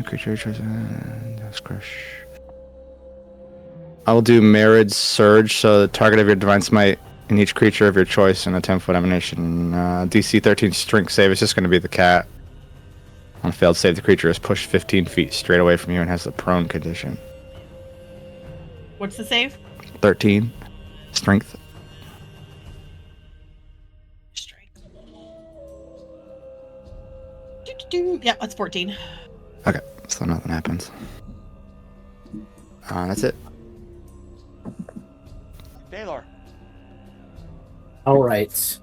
Creature choice. That's crush. I will do Marriage Surge, so the target of your divine smite in each creature of your choice in a 10-foot emanation. DC 13 strength save. It's just going to be the cat. On a failed save, the creature is pushed 15 feet straight away from you and has the prone condition. What's the save? 13 strength. Strength. Yeah, that's 14. Okay, so nothing happens. That's it. Baylor. All right.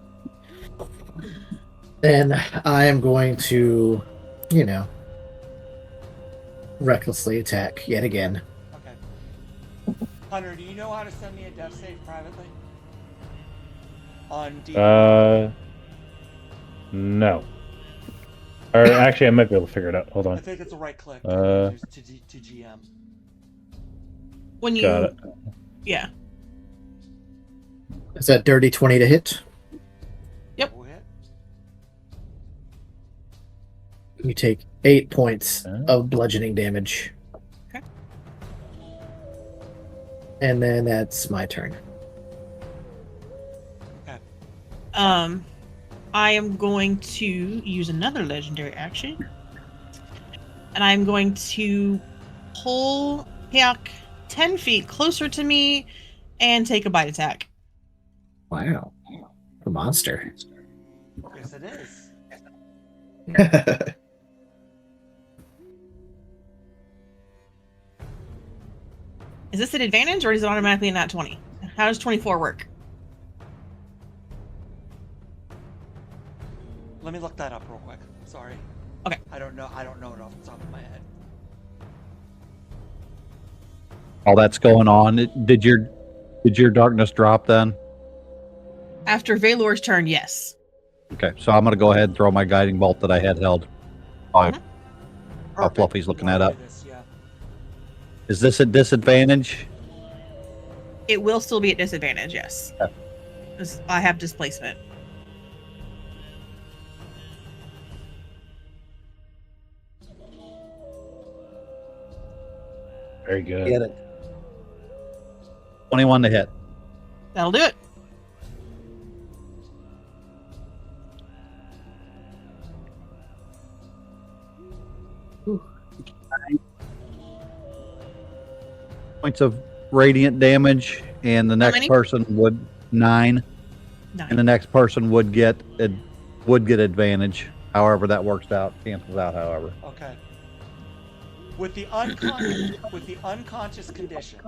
Then I am going to, recklessly attack yet again. Okay. Hunter, do you know how to send me a death save privately? On D. No. Or actually, I might be able to figure it out. Hold I on. think it's a right click Uh, to GM. When you, Got it. yeah, Is that dirty 20 to hit? Yep. Go ahead. You take 8 points Okay. of bludgeoning damage. Okay. And then that's my turn. I am going to use another legendary action, and I'm going to pull Hyuk 10 feet closer to me and take a bite attack. Wow. A monster. Yes, it is. Is this an advantage, or is it automatically a nat 20? How does 24 work? Let me look that up real quick. Sorry. Okay. I don't know it off the top of my head. All that's going on. Did your darkness drop then? After Valor's turn, yes. Okay, so I'm gonna go ahead and throw my guiding bolt that I had held. While Perfect. Fluffy's looking Wanna that do up. this, yeah. Is this a disadvantage? It will still be at disadvantage, yes. Okay. 'Cause I have displacement. Very good. Get it. 21 to hit. That'll do it. Points of radiant damage, and the next many? person would 9, and the next person would get advantage. However, that works out, cancels out. However, Okay. With the unconscious condition,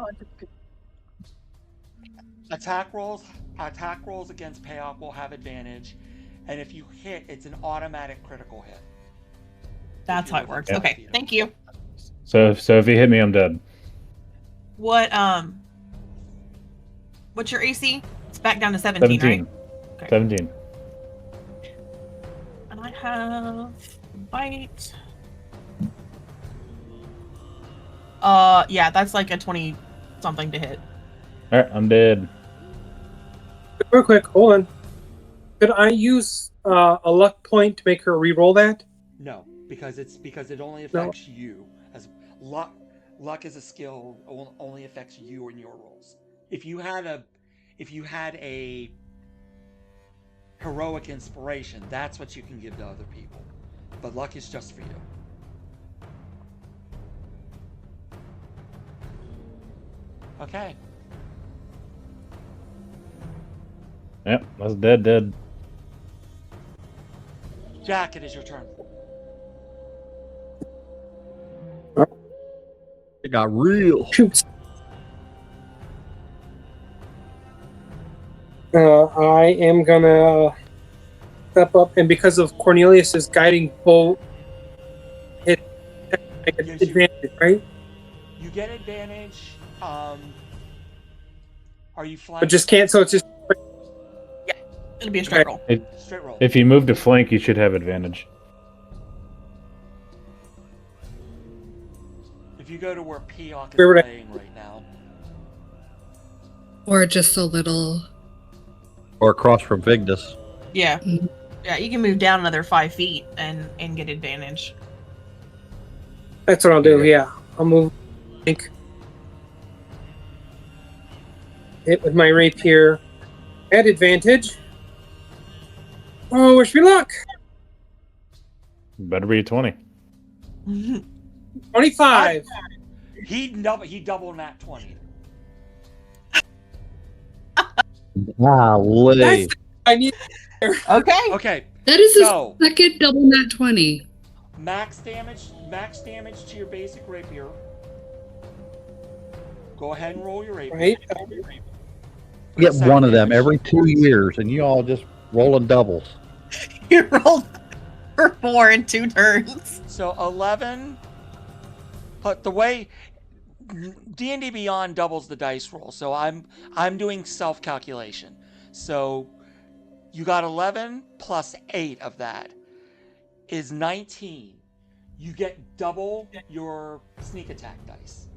attack rolls against payoff will have advantage, and if you hit, it's an automatic critical hit. That's how it works. Yeah. Okay, thank you. So if you hit me, I'm dead. What's your AC? It's back down to 17, 17. right? Okay. 17. And I have bite. Yeah, that's like a 20 something to hit. All right, I'm dead. Real quick, hold on. Could I use a luck point to make her re-roll that? No, because it only affects you. As luck is a skill, only affects you and your rolls. If you had a heroic inspiration, that's what you can give to other people. But luck is just for you. Okay. Yep, that's dead. Jack, it is your turn. it got real. Shoot. I am gonna step up, and because of Cornelius's guiding bolt, I get advantage, right? You get advantage. Are you flying? But just can't. So it's just It'll be a straight roll. Straight roll. If you move to flank, you should have advantage. If you go to where Peoc is Where would I- playing right now. Or just a little. Or across from Vigdis. Yeah. Yeah, you can move down another 5 feet and get advantage. that's what I'll do. Yeah, I'll move. Hit with my rapier at advantage. Oh, wish me luck. Better be a 20. 25. He doubled nat 20. Golly. That's I need. Okay. Okay. That is So- the second double nat 20. Max damage to your basic rapier. Go ahead and roll your rapier. Right. For Get second one of them damage. every 2 years, and you all just rolling doubles. You rolled for 4 in 2 turns. So 11. But the way D&D Beyond doubles the dice roll, so I'm doing self calculation. So you got 11 plus 8 of that is 19. You get double your sneak attack dice.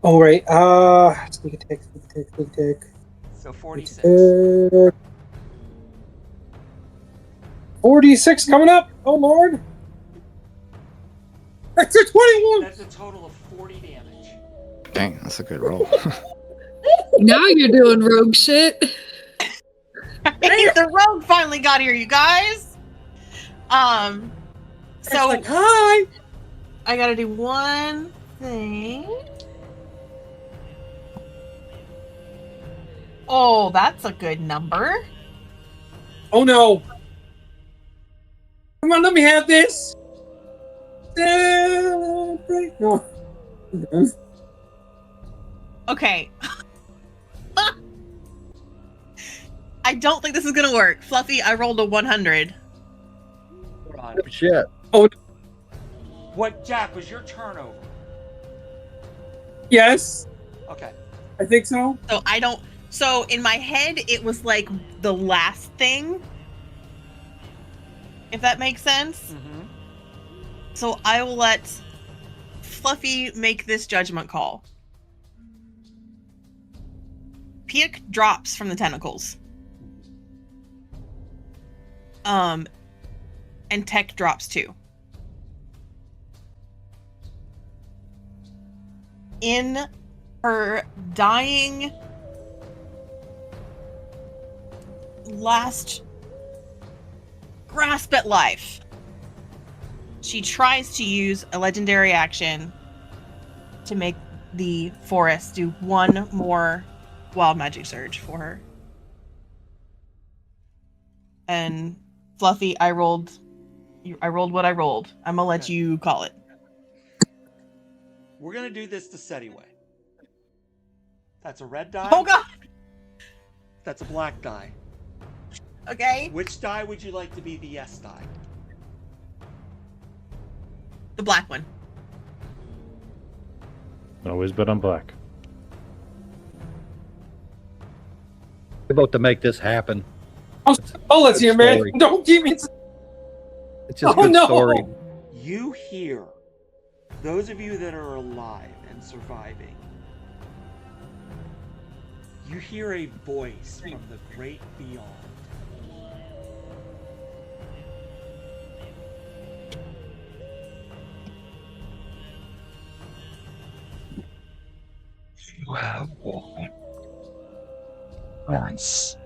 Oh right. Sneak attack. So 46. 46 coming up. Oh lord. That's a 21. That's a total of 40 damage. Dang, that's a good roll. Now you're doing rogue shit. The rogue finally got here, you guys. It's So like, hi. I gotta do one thing. Oh, that's a good number. Oh no. Come on, let me have this. No. Okay. I don't think this is gonna work. Fluffy, I rolled a 100. Hold on. Shit. What, Jack, was your turnover? Yes, Okay. I think so. So I don't. So in my head, it was like the last thing. If that makes sense. Mm-hmm. So I will let Fluffy make this judgment call. Piak drops from the tentacles. And Tech drops too. In her dying last grasp at life, she tries to use a legendary action to make the forest do one more wild magic surge for her. And Fluffy, I rolled what I rolled. I'm gonna let you call it. We're gonna do this the SETI way. That's a red die. Oh god. That's a black die. Okay. Which die would you like to be the yes die? The black one. Always bet on black. We're about to make this happen. Oh, let's hear, man. Story. Don't give me. It's just Oh, good no. story. You hear, those of you that are alive and surviving, you hear a voice from the great beyond. You have walked once.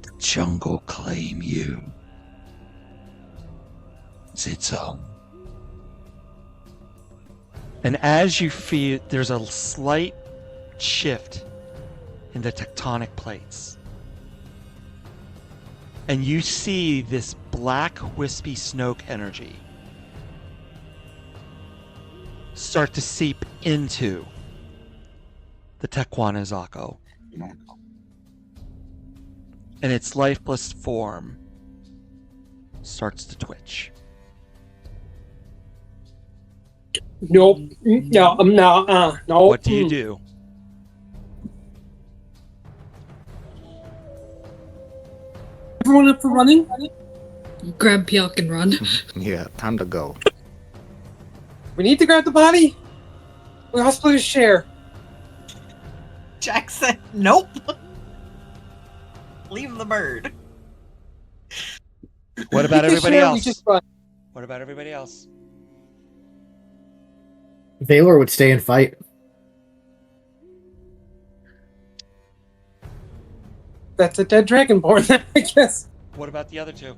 The jungle claim you as its own. And as you feel, there's a slight shift in the tectonic plates. And you see this black, wispy smoke energy start to seep into the Tecuanixaco. And its lifeless form starts to twitch. Nope. No. No. What do you do? Everyone up for running? Grab Piak and run. Yeah, time to go. We need to grab the body. We all split a share. Jack said, nope. Leave the bird. What about Take a everybody share, else? We just run. What about everybody else? Valor would stay and fight. That's a dead dragonborn, I guess. What about the other two?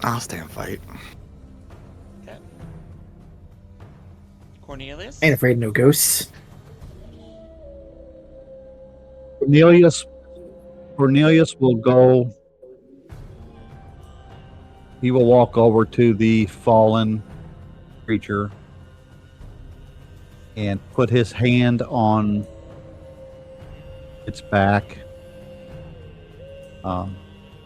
I'll stay and fight. Okay. Cornelius? Ain't afraid of no ghosts. Cornelius will go. He will walk over to the fallen creature and put his hand on its back.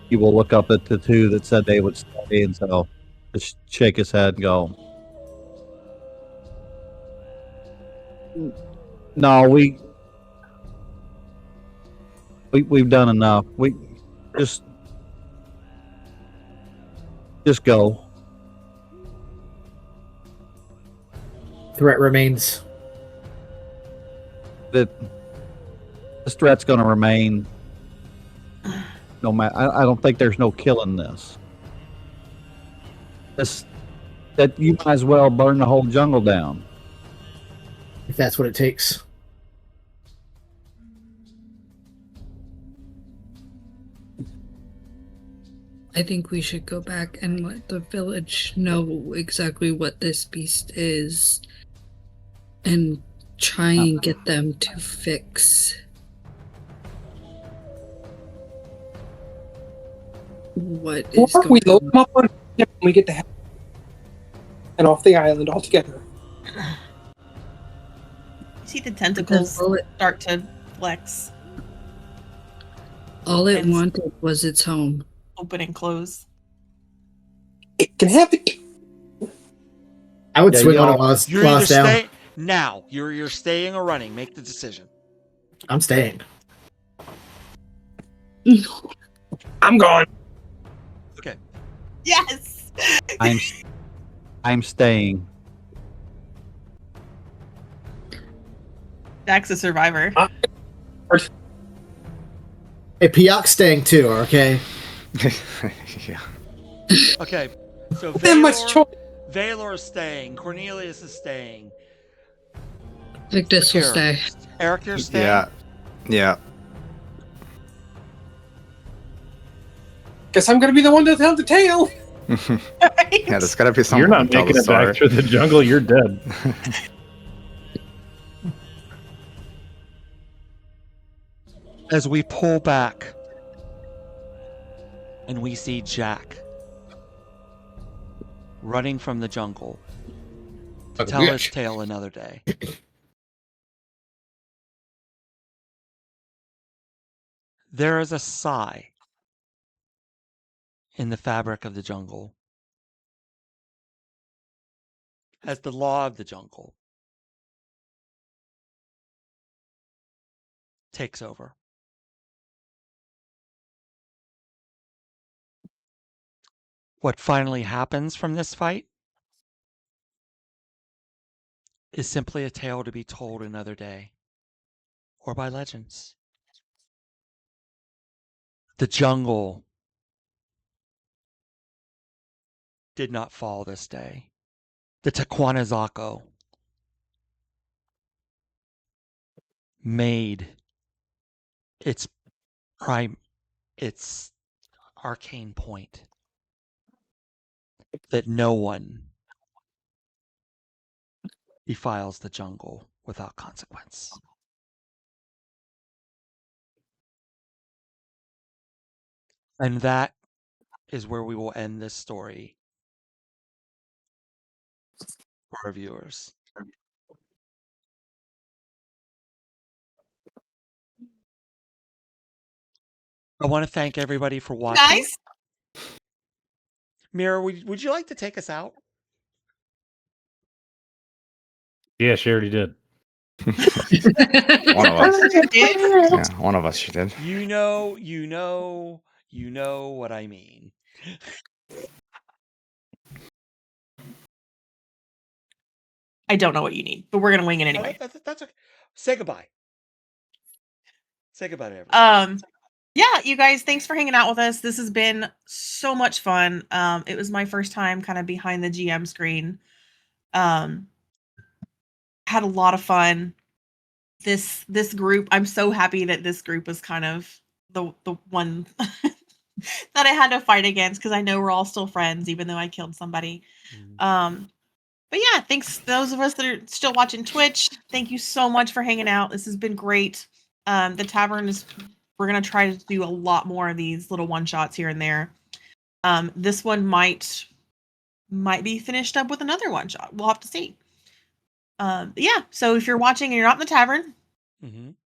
He will look up at the two that said they would stay, and so just shake his head and go, "No, we've done enough. We just go." Threat remains. That this threat's going to remain. No matter, I don't think there's no killing this. That you might as well burn the whole jungle down. If that's what it takes. I think we should go back and let the village know exactly what this beast is and try and get them to fix what is Or going we load on. them up on ship and we get the hell and off the island altogether. You see the tentacles start to flex, All it And- wanted was its home. open and close. It can have it. I would Yeah, swing on y'all- it while it's, You're while either it's down. staying now. You're staying or running. Make the decision. I'm staying. I'm gone. Okay. Yes. I'm staying. Jack's a survivor. Hey, Piak's staying too, okay? Yeah. Okay, so That much choice. Valor is staying. Cornelius is staying. Victus will stay. Eric, you're staying? Yeah. Yeah. Guess I'm gonna be the one to tell the tale. Yeah, there's gotta be someone You're not to tell making the it back story. through the jungle. You're dead. As we pull back and we see Jack running from the jungle to tell his tale another day. There is a sigh in the fabric of the jungle as the law of the jungle takes over. What finally happens from this fight is simply a tale to be told another day, or by legends. The jungle did not fall this day. The Tecuanixaco made its its arcane point that no one defiles the jungle without consequence. And that is where we will end this story for our viewers. I want to thank everybody for watching. Guys, Mira, would you like to take us out? Yeah, she already did. One of us. did. Yeah, one of us she did. You know what I mean. I don't know what you need, but we're gonna wing it anyway. That's okay. Say goodbye. Say goodbye to everyone. Yeah, you guys, thanks for hanging out with us. This has been so much fun. It was my first time kind of behind the GM screen. Had a lot of fun. This group, I'm so happy that this group was kind of the one that I had to fight against, because I know we're all still friends, even though I killed somebody. But yeah, thanks those of us that are still watching Twitch. Thank you so much for hanging out. This has been great. The tavern is, we're gonna try to do a lot more of these little one shots here and there. This one might be finished up with another one shot. We'll have to see. But yeah, so if you're watching and you're not in the tavern,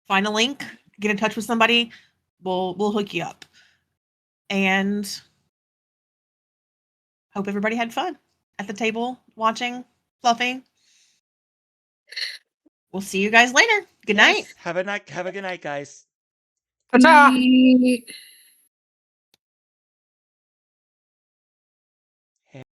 find a link, get in touch with somebody. We'll hook you up. And hope everybody had fun at the table watching, fluffing. We'll see you guys later. Good night. Have a good night, guys. Ta-ta! Night.